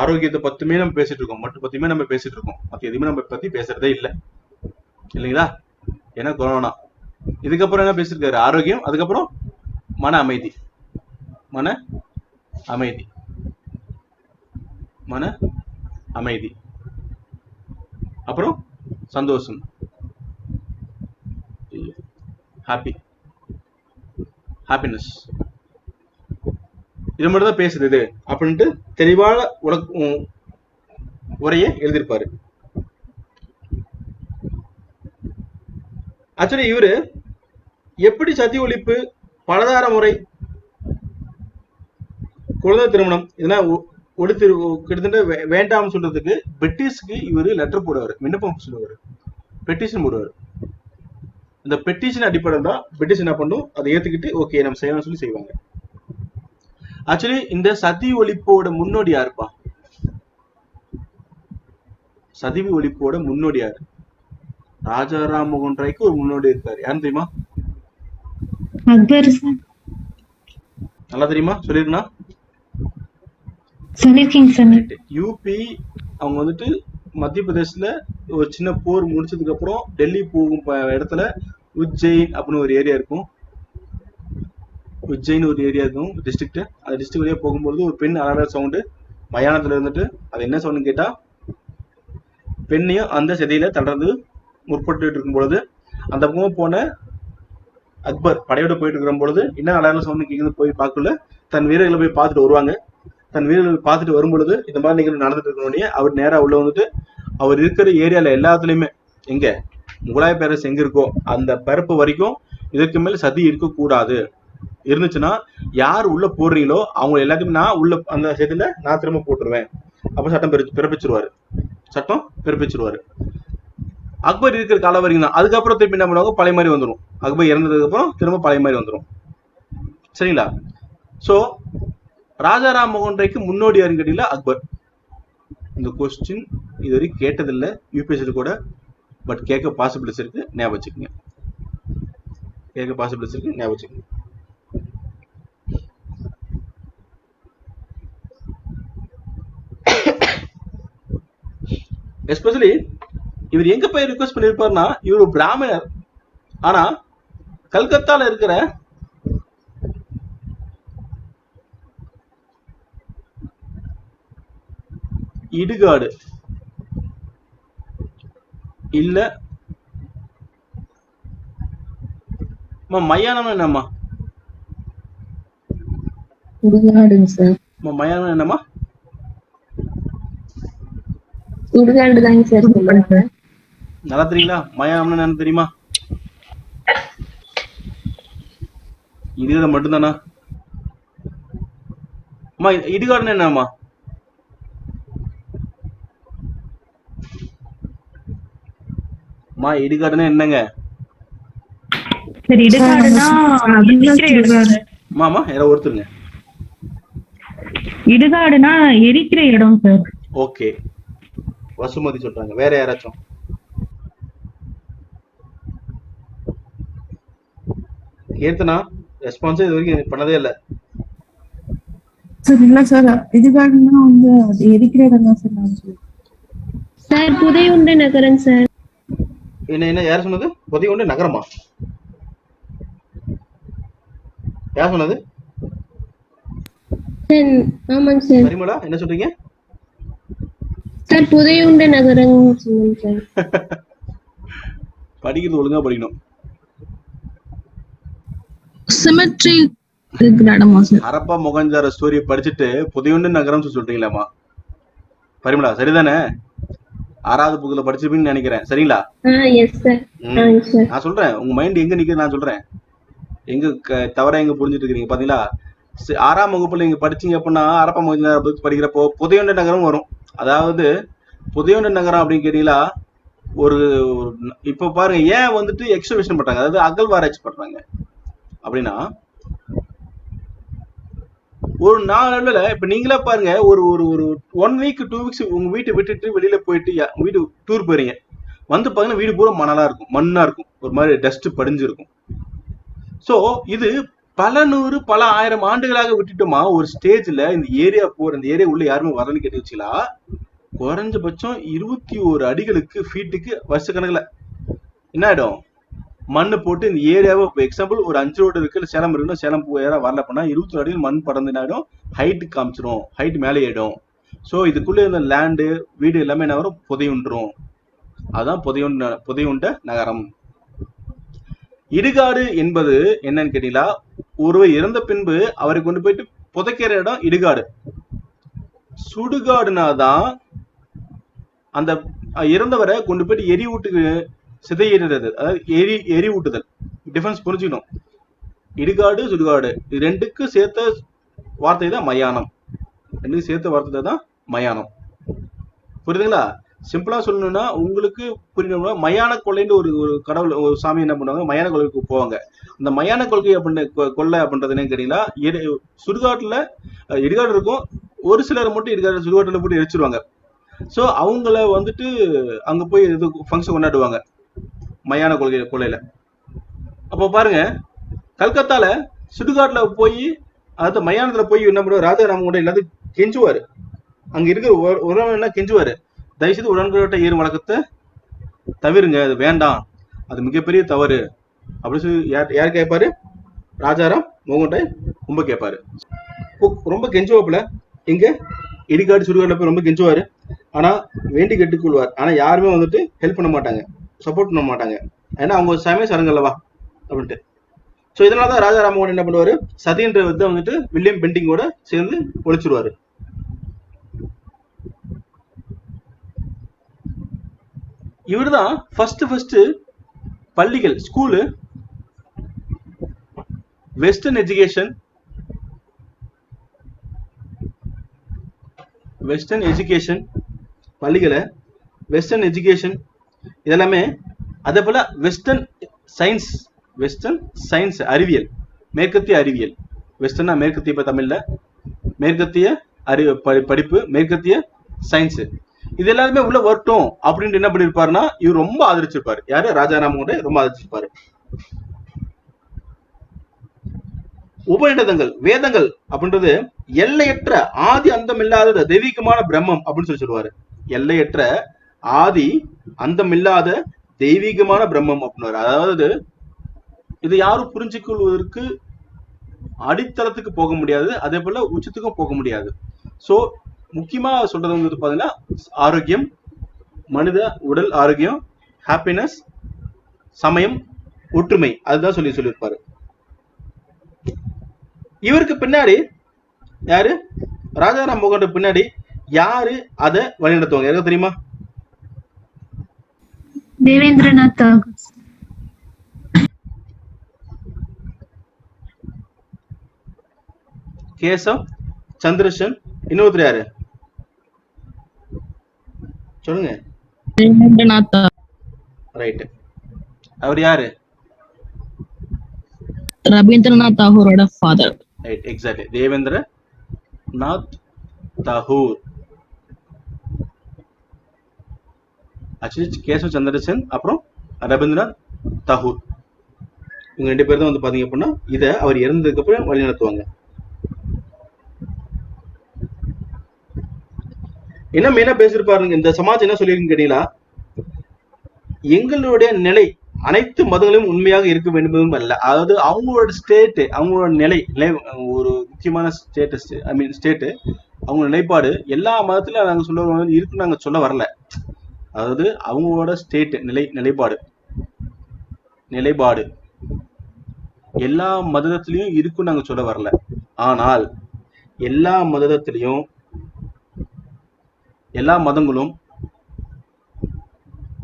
ஆரோக்கியத்தை பத்தியுமே நம்ம பேசிட்டு இருக்கோம், மட்டும் பத்தியுமே நம்ம பேசிட்டு இருக்கோம். மத்த எதுவுமே நம்ம பத்தி பேசுறதே இல்லை, இல்லைங்களா? ஏன்னா கொரோனா. இதுக்கப்புறம் என்ன பேசிருக்காரு, ஆரோக்கியம், அதுக்கப்புறம் மன அமைதி, மன அமைதி, மன அமைதி, அப்புறம் சந்தோஷம், ஹாப்பினஸ். இது மட்டும் தான் பேசுறது அப்படின்ட்டு தெளிவான உரையை எழுதியிருப்பாரு. ஆக்சுவலி இவரு எப்படி சதி ஒழிப்பு, பலதார முறை, குழந்தை திருமணம் இதெல்லாம் ஒழித்து கிட்டத்தட்ட வேண்டாம்னு சொல்றதுக்கு பிரிட்டிஷ்க்கு இவரு லெட்டர் போடுவாரு, விண்ணப்பம் சொல்லுவாரு, பெட்டிஷன் போடுவாரு. இந்த பெட்டிஷன் அடிப்படையில் தான் பிரிட்டிஷ் என்ன பண்ணும், அதை ஏத்துக்கிட்டு ஓகே நம்ம செய்யணும்னு சொல்லி செய்வாங்க. ஆக்சுவலி இந்த சதி ஒழிப்போட முன்னோடி யாருப்பா, சதி ஒழிப்போட முன்னோடி யாரு? ராஜா ராம்மோகன் ராய்க்கு ஒரு முன்னோடி இருக்காரு. யாருன்னு தெரியுமா? அக்பர் சார். நல்லா தெரியுமா? சொல்லிருக்கா? சொல்லிருக்கீங்க சார். யூபி அவங்க வந்துட்டு மத்திய பிரதேசத்துல ஒரு சின்ன போர் முடிச்சதுக்கு அப்புறம் டெல்லி போகும் இடத்துல உஜ்ஜைன் அப்படின்னு ஒரு ஏரியா இருக்கும். உஜ்ஜைன் ஒரு ஏரியா இருக்கும், டிஸ்ட்ரிக்ட். அந்த டிஸ்ட்ரிக்ட் வழியா போகும்போது ஒரு பெண் அலற சவுண்டு மயானத்துல இருந்துட்டு, அது என்ன சவுண்டுன்னு கேட்டா, பெண்ணையும் அந்த செதியில தளர்ந்து முற்பட்டு இருக்கும் பொழுது அந்த பக்கமும் போன அக்பர் படையோட போயிட்டு இருக்கிற பொழுது என்ன அலற சவுண்டு கேட்குது போய் பார்க்கல, தன் வீரர்களை போய் பார்த்துட்டு வருவாங்க. தன் வீரர்களை பார்த்துட்டு வரும் பொழுது இந்த மாதிரி நிகழ்வு நடந்துட்டு இருக்கணும்னே அவர் நேரா உள்ள வந்துட்டு அவர் இருக்கிற ஏரியால எல்லாத்துலயுமே எங்க முகலாய பேரரசு எங்க இருக்கோ அந்த பரப்பு வரைக்கும் இதற்கு மேல சதி இருக்கக்கூடாது. இருந்துச்சுன்னா யார் உள்ள போடுறீங்களோ அவங்க எல்லாத்தையுமே நான் உள்ள அந்த செதில நான் திரும்ப போட்டுருவேன். அப்ப சட்டம் பிறப்பிச்சிருவாரு, சட்டம் பிறப்பிச்சிருவாரு. அக்பர் இருக்கிற காலம் வரைக்கும் தான். அதுக்கப்புறம் திருப்பி என்ன பண்ணுவாங்க, பழைய மாதிரி வந்துடும். அக்பர் இறந்ததுக்கு அப்புறம் திரும்ப பழைய மாதிரி வந்துடும். சரிங்களா? சோ ராஜா ராம்மோகன் ராய்க்கு முன்னோடி யாருன்னு கேட்டீங்களா, அக்பர். இந்த கொஸ்டின் இது வரைக்கும் கேட்டதில்லை யூபிஎஸ்சில கூட, பட் கேட்க பாசிபிலிட்டிஸ் இருக்கு, ஞாபகம் வச்சுக்கோங்க. கேட்க பாசிபிலிட்டிஸ் இருக்கு, ஞாபகம் வச்சுக்கோங்க. எஸ்பெஷலி இவர் எங்க போய் ரிக்வெஸ்ட் பண்ணிருப்பாருன்னா, இவர் பிராமணர், ஆனா கல்கத்தால இருக்கிற இடுகாடு இல்ல மயானம் என்னம்மா? சுடுகாடுங்க சார். மயானம் என்னம்மா? சுடுகாடு தாங்க சார் சொல்லுங்க. நல்லா தெரியுங்களா? மயானம்னு என்ன தெரியுமா? இடுகாடு மட்டும்தானா அம்மா? இடுகாடுன்னு என்னம்மா? இடுகாடுன்னா என்னங்க? சரி, இடுகாடுனா மாமா யாரோ ஒருத்தருங்க. இடுகாடுனா எரிக்கிற இடம் சார். ஓகே, வசுமதி சொல்றாங்க. வேற யாராச்சும்? கீர்த்தனா ரெஸ்பான்ஸ் இது வரைக்கும் பண்ணதே இல்ல சார். இல்ல சார், இடுகாடுனா வந்து அது எரிக்கிற இடம் தான் சார். சார் புதையுண்ட நகரம் சார். என்ன யார் சொன்னது? புதையுண்ட நகரமா? யார் சொன்னது? ஆமாங்க சார். பரிமளா என்ன சொல்றீங்க? சார் புதையுண்ட நகரம் சொல்லுங்க சார். படிக்கிறது ஒழுங்கா படிக்கணும். சிமெட்ரி இருக்கிற இடமா சார்? ஹரப்பா மொகஞ்சார ஸ்டோரி படிச்சுட்டு புதையுண்ட நகரம் சொல்றீங்களாமா பரிமளா? சரிதானே? 6வது புக்ல படிச்சிருப்பீங்கன்னு நினைக்கிறேன். சரிங்களா? Yes sir. நான் சொல்றேன், உங்க மைண்ட் எங்க நிக்குது நான் சொல்றேன். எங்க தவற எங்க புரிஞ்சுட்டு இருக்கீங்க பாத்தீங்களா? 6ஆம் வகுப்புல நீங்க படிச்சீங்க அப்படின்னா ஹரப்பா மொகஞ்சார படிக்கிறப்போ புதையுண்ட நகரம் வரும். அதாவது புதையுண்ட நகரம் அப்படின்னு கேட்டீங்களா, ஒரு இப்ப பாருங்க ஏன் வந்துட்டு எக்ஸிபிஷன் பண்றாங்க, அதாவது அகழ்வாராய்ச்சி பண்றாங்க அப்படின்னா, ஒரு நாள்ல இப்ப நீங்களே பாருங்க, ஒரு ஒரு ஒரு 1 வீக் 2 வீக்ஸ் உங்க வீட்டை விட்டுட்டு வெளியில போயிட்டு வீடு டூர் போறீங்க, வந்து பாத்தீங்கன்னா வீடு பூரா மணலா இருக்கும், மண்ணா இருக்கும், ஒரு மாதிரி டஸ்ட் படிஞ்சிருக்கும். சோ இது பல 100 பல 1000 ஆண்டுகளாக விட்டுட்டோமா ஒரு ஸ்டேஜ்ல இந்த ஏரியா இந்த ஏரியா உள்ள யாருமே வரலன்னு கேட்டு வச்சுங்களா, குறைஞ்சபட்சம் 21 அடிகளுக்கு ஃபீட்டுக்கு வருஷ கணக்குல என்ன ஆயிடும், மண்ணு போட்டு இந்த ஏரியாவை எக்ஸாம்பிள் ஒரு 5 ரோடு இருக்கு, இல்ல சேலம் இருக்குன்னா சேலம் யாராவது வரல அப்படின்னா 21 அடியில் மண் பறந்து ஆயிடும், ஹைட்டு காமிச்சிரும், ஹைட் மேலே ஆயிடும். ஸோ இதுக்குள்ள இந்த லேண்டு வீடு எல்லாமே என்ன வரும், புதையுன்றும். அதான் புதையுண்ட நகரம். இடுகாடு என்பது என்னன்னு கேட்டீங்களா, ஒருவர் இறந்த பின்பு அவரை கொண்டு போயிட்டு புதைக்கிற இடம் இடுகாடு. சுடுகாடுனாதான் அந்த இறந்தவரை கொண்டு போயிட்டு எரிவூட்டுக்கு சிதையிடுறது, அதாவது எரிவூட்டுதல். டிஃபரன்ஸ் புரிஞ்சுக்கணும். இடுகாடு சுடுகாடு இது ரெண்டுக்கும் சேர்த்த வார்த்தை தான் மயானம். ரெண்டுக்கும் சேர்த்த வார்த்தை தான் மயானம். புரியுதுங்களா? சிம்பிளா சொல்லணும்னா உங்களுக்கு புரியணும்னா, மயான கொள்ளைன்னு ஒரு கடவுள் ஒரு சாமி என்ன பண்ணுவாங்க, மயான கொள்கைக்கு போவாங்க. அந்த மயான கொள்கை அப்படின்னு கொள்ளை அப்படின்றது என்னன்னு கேட்டீங்கன்னா, சுடுகாட்டுல இடுகாடு இருக்கும், ஒரு சிலர் மட்டும் இடுகாடு சுடுகாட்டுல போட்டு எரிச்சிருவாங்க. ஸோ அவங்கள வந்துட்டு அங்க போய் இது ஃபங்க்ஷன் கொண்டாடுவாங்க மயான கொள்ளையில. அப்போ பாருங்க, கல்கத்தால சுடுகாட்டுல போய் அதாவது மயானத்துல போய் என்ன பண்ணுவார், ராஜாராமன் கூட எல்லாத்தையும் கெஞ்சுவாரு. அங்க இருக்கிற உறவு என்ன கெஞ்சுவாரு, தயவுசெய்து உடன்கட்ட ஏறும் வழக்கத்தை தவிருங்க, அது வேண்டாம், அது மிகப்பெரிய தவறு அப்படின்னு சொல்லி யார் கேட்பாரு, ராஜாராம் மோகன்டை ரொம்ப கேட்பாரு, ரொம்ப கெஞ்சுவாப்புல. எங்க இடுகாடு சுடுகாடுல போய் ரொம்ப கெஞ்சுவாரு. ஆனா வேண்டி கேட்டுக்கொள்வார். ஆனா யாருமே வந்துட்டு ஹெல்ப் பண்ண மாட்டாங்க, சப்போர்ட் பண்ண மாட்டாங்க. ஏன்னா அவங்க சமய சரங்கல்லவா அப்படின்ட்டு. ஸோ இதனாலதான் ராஜாராமன் என்ன பண்ணுவாரு, சதின்ற வித்தை வந்துட்டு வில்லியம் பெண்டிங்கோட சேர்ந்து ஒழிச்சிருவாரு. இவர்தான் ஃபர்ஸ்ட் பள்ளிகள் ஸ்கூலு வெஸ்டர்ன் எஜுகேஷன் பள்ளிகளை வெஸ்டர்ன் எஜுகேஷன் இதெல்லாமே, அதே போல வெஸ்டர்ன் சயின்ஸ் அறிவியல், மேற்கத்திய அறிவியல். வெஸ்டர்னா மேற்கத்திய, இப்ப தமிழ்ல மேற்கத்திய படிப்பு, மேற்கத்திய சயின்ஸ், இது எல்லாருமே உள்ள வரட்டும் அப்படின்ட்டு என்ன பண்ணிருப்பாருன்னா இவர் ரொம்ப ஆதரிச்சிருப்பாரு. யாரு, ராஜாராமன் கூட ரொம்ப ஆதரிச்சிருப்பாரு. உபநிடதங்கள் வேதங்கள் அப்படின்றது எல்லையற்ற ஆதி அந்தம் இல்லாத தெய்வீகமான பிரம்மம் அப்படின்னு சொல்லுவாரு. எல்லையற்ற ஆதி அந்தமில்லாத தெய்வீகமான பிரம்மம் அப்படின்னாரு. அதாவது இது யாரும் புரிஞ்சுக்கொள்வதற்கு அடித்தளத்துக்கு போக முடியாது, அதே போல உச்சத்துக்கும் போக முடியாது. சோ முக்கியமா சொல்றது வந்து பாத்தீங்கன்னா ஆரோக்கியம், மனித உடல் ஆரோக்கியம், ஹாப்பினஸ், சமயம், ஒற்றுமை, அதுதான் சொல்லியிருப்பாரு. இவருக்கு பின்னாடி யாரு, ராஜாராம் மோகன் பின்னாடி யாரு அதை வழிநடத்துவாங்க யாருக்கு தெரியுமா? தேவேந்திரநாத் தாகூர். கேசவ் சந்திரசேன். இன்னொருத்தர் யாரு சொல்லுங்க? தேவேந்திரநாத் ரைட். அவர் யாரு? ரவீந்திரநாத் தாகூரோட father. Right, exactly, Debendranath Tagore. Actually Keshav Chandrasen அப்புறம் ரவீந்திரநாத் தாகூர், இவங்க 2 பேர் தான் வந்து பாத்தீங்க அப்படின்னா இதை அவர் இறந்ததுக்கு அப்புறம் வழி நடத்துவாங்க. என்ன மெயினா பேசிருப்பாருங்க இந்த சமாஜ், என்ன சொல்லிருக்குன்னு கேட்டீங்களா, எங்களுடைய நிலை அனைத்து மதங்களும் உண்மையாக இருக்க வேண்டும் அல்ல. அதாவது அவங்களோட ஸ்டேட், அவங்களோட நிலை, ஒரு முக்கியமான ஸ்டேட்டஸ், ஐ மீன் ஸ்டேட், அவங்க நிலைப்பாடு எல்லா மதத்திலும் நாங்க சொல்ல இருக்குன்னு நாங்க சொல்ல வரல. அதாவது அவங்களோட ஸ்டேட் நிலைப்பாடு எல்லா மதத்திலையும் இருக்குன்னு நாங்க சொல்ல வரல. ஆனால் எல்லா மதத்திலையும் எல்லா மதங்களும்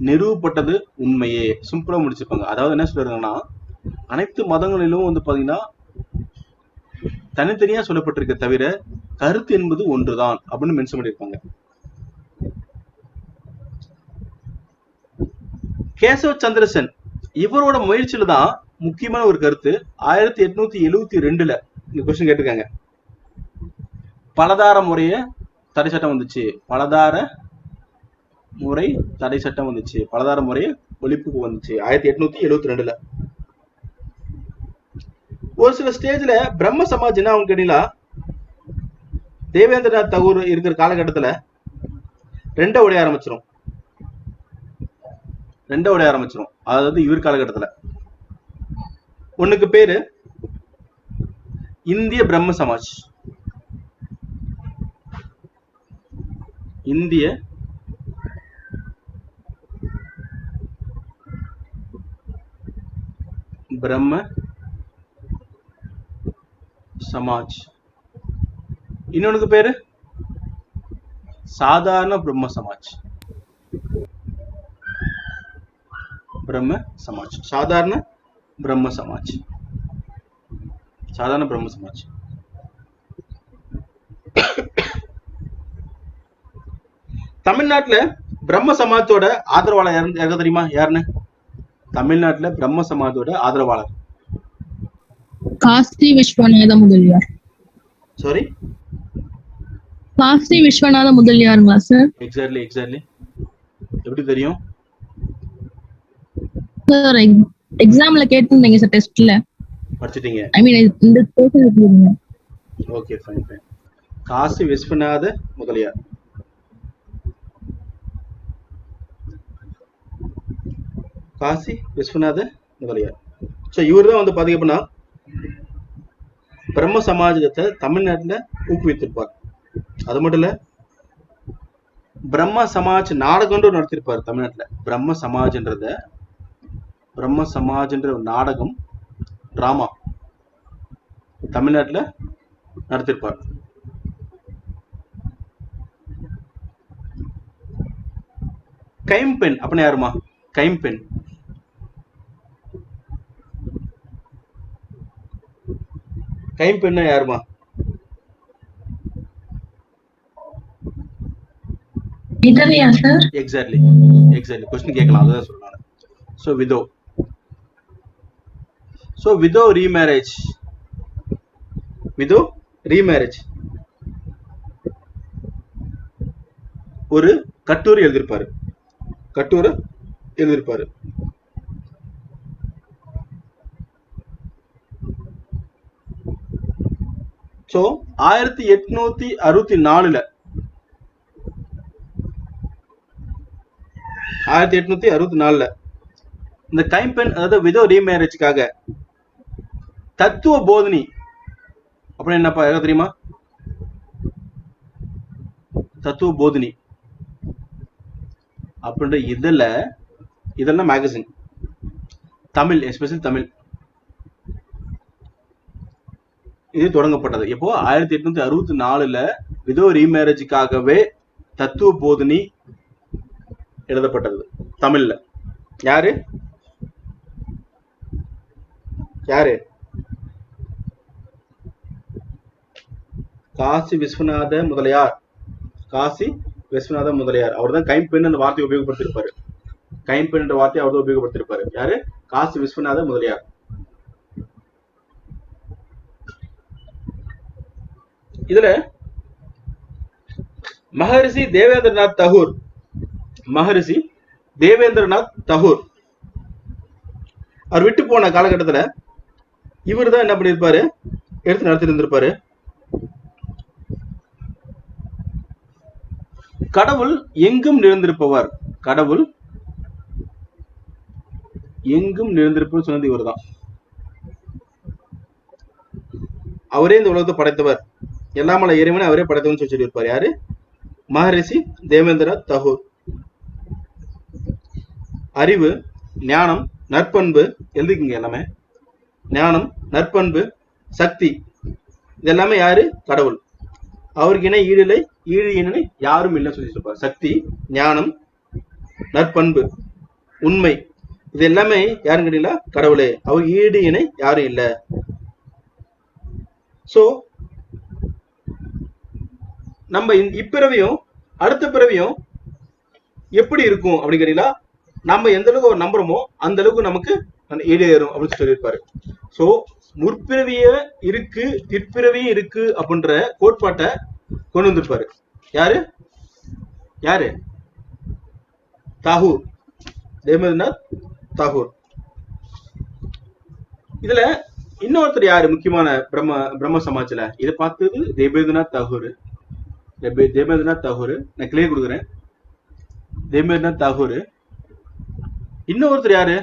நிறுவப்பட்டது உண்மையே. சிம்பிளா முடிச்சுப்பாங்க. அதாவது என்ன சொல்றாங்கன்னா, அனைத்து மதங்களிலும் வந்து பாத்தீங்கன்னா தனித்தனியா சொல்லப்பட்டிருக்க தவிர கருத்து என்பது ஒன்றுதான் அப்படின்னு மென்ஷன் பண்ணியிருப்பாங்க. கேசவ் சந்திரசேன் இவரோட முயற்சியில தான் முக்கியமான ஒரு கருத்து 1872 இந்த கொஸ்டின் கேட்டிருக்காங்க. பலதார முறைய தடை சட்டம் வந்துச்சு, பலதார முறை தடை சட்டம் வந்துச்சு, பலதார முறை ஒழிப்புக்கு வந்துச்சு 1872. ஒரு சில ஸ்டேஜ்ல பிரம்ம சமாஜ் என்ன அவங்க கேட்டீங்களா, தேவேந்திரநாத் தாகூர் இருக்கிற காலகட்டத்துல ரெண்டை உடைய ஆரம்பிச்சிரும். அதாவது இவர் காலகட்டத்துல ஒண்ணுக்கு பேரு இந்திய பிரம்ம சமாஜ், இந்திய பிரம்ம சமாஜ். இன்னொன்னுக்கு பேரு சாதாரண பிரம்ம சமாஜ். சாதாரண பிரம்ம சமாஜ். தமிழ்நாட்டுல பிரம்ம சமாஜத்தோட ஆதரவாளர் யாருக்கு தெரியுமா? யாருன்னு? தமிழ்நாட்டுல பிரம்ம சமாஜத்தோட ஆதரவாளர் காசி விஸ்வநாத முதலியார். சாரி, காசி விஸ்வநாத முதலியாருங்களா சார்? எக்ஸாக்ட்லி. எப்படி தெரியும்? சார் எக்ஸாம்ல கேட்டிருந்தீங்க சார், டெஸ்ட்ல படிச்சிட்டீங்க. ஐ மீன் இந்த ஸ்டேஷன் இருக்குங்க. Okay, fine. Kasi Viswanatha Mudaliar. Kasi Viswanatha Mudaliar. So இவர் தான் வந்து பாத்தீங்க அப்படின்னா பிரம்ம சமாஜத்தை தமிழ்நாட்டுல ஊக்குவித்திருப்பார். அது மட்டும் இல்ல, பிரம்ம சமாஜ் நாடகம் நடத்திருப்பார் தமிழ்நாட்டுல. பிரம்ம சமாஜ்ன்ற ஒரு நாடகம், டிராமா தமிழ்நாட்டுல நடத்திருப்பார். கைம்பெண் அப்படின்னா யாருமா? கைம்பெண் யாருமா? விதவையா சார்? எக்ஸாக்ட்லி. क्वेश्चन கேட்கலாம், அதுதான் சொல்றாங்க. சோ விதோ ரீமேரேஜ் ஒரு கட்டுரை எழுதியிருப்பாரு. சோ 1864 1864 இந்த கைம்பெண் அதாவது விதோ ரீமேரேஜ்க்காக தத்துவ போதினி அப்படின்னு என்னப்பா யாராவது தெரியுமா? தத்துவ போதினி அப்படின்ற இதெல்லாம் மேகசின் தமிழ், எஸ்பெஷலி தமிழ், இது தொடங்கப்பட்டது. எப்போ 1864 விதோ ரீமேரேஜுக்காகவே தத்துவ போதினி எழுதப்பட்டது தமிழ்ல. யாரு யாரு? காசி விஸ்வநாத முதலியார். காசி விஸ்வநாத முதலியார் அவர் தான் கைம்பெண் அந்த வார்த்தையை உபயோகப்படுத்திருப்பாரு. கைம்பெண் என்ற வார்த்தையை அவர் தான் உபயோகப்படுத்திருப்பாரு. யாரு? காசி விஸ்வநாத முதலியார். இதுல மகரிஷி தேவேந்திரநாத் தகூர், மகரிஷி தேவேந்திரநாத் தகூர் அவர் விட்டு போன காலகட்டத்துல இவர் தான் என்ன பண்ணிருப்பாரு, எடுத்து நடத்திட்டு இருந்திருப்பாரு. கடவுள் எங்கும் நிறைந்திருப்பவர், கடவுள் எங்கும் நிறைந்திருப்பவர் சொன்னது இவர் தான். அவரே இந்த உலகத்தை படைத்தவர், எல்லாமல்ல இறைவனை அவரே படைத்தவன் சொல்லி இருப்பார். யாரு? மகரிஷி தேவேந்திரநாத் தகூர். அறிவு, ஞானம், நற்பண்பு எழுதிக்கங்க எல்லாமே. ஞானம், நற்பண்பு, சக்தி, இது எல்லாமே யாரு? கடவுள். அவருக்கு இணை ஈடு இல்லை, ஈடு இணை யாரும் இல்லைன்னு சொல்லி இருப்பார். சக்தி, ஞானம், நற்பண்பு, உண்மை, இது எல்லாமே யாரும் கேட்டீங்களா? கடவுளே. அவர் ஈடு இணை யாரும் இல்லை. சோ நம்ம இப்பிறவியும் அடுத்த பிறவியும் எப்படி இருக்கும் அப்படின்னு கேட்டீங்களா? நம்ம எந்த அளவுக்கு நம்புறோமோ அந்த அளவுக்கு நமக்கு ஈடேறும் அப்படின்னு சொல்லியிருப்பாரு. சோ முற்பிறவிய இருக்கு, பிற்பிறவியும் இருக்கு அப்படின்ற கோட்பாட்டை கொண்டு வந்திருப்பாரு. யாரு? யாரு? தாகூர், தேவேந்திரநாத் தாகூர். இதுல இன்னொருத்தர் யாரு முக்கியமான பிரம்ம சமாஜ்ல இதை பார்த்தது? தேவேந்திரநாத் தாகூர். தேவேந்திரநாத் தாகூர் நான் கிளியர் கொடுக்குறேன். தேவேந்திரநாத் தாகூர். இன்னொருத்தர் யாரு?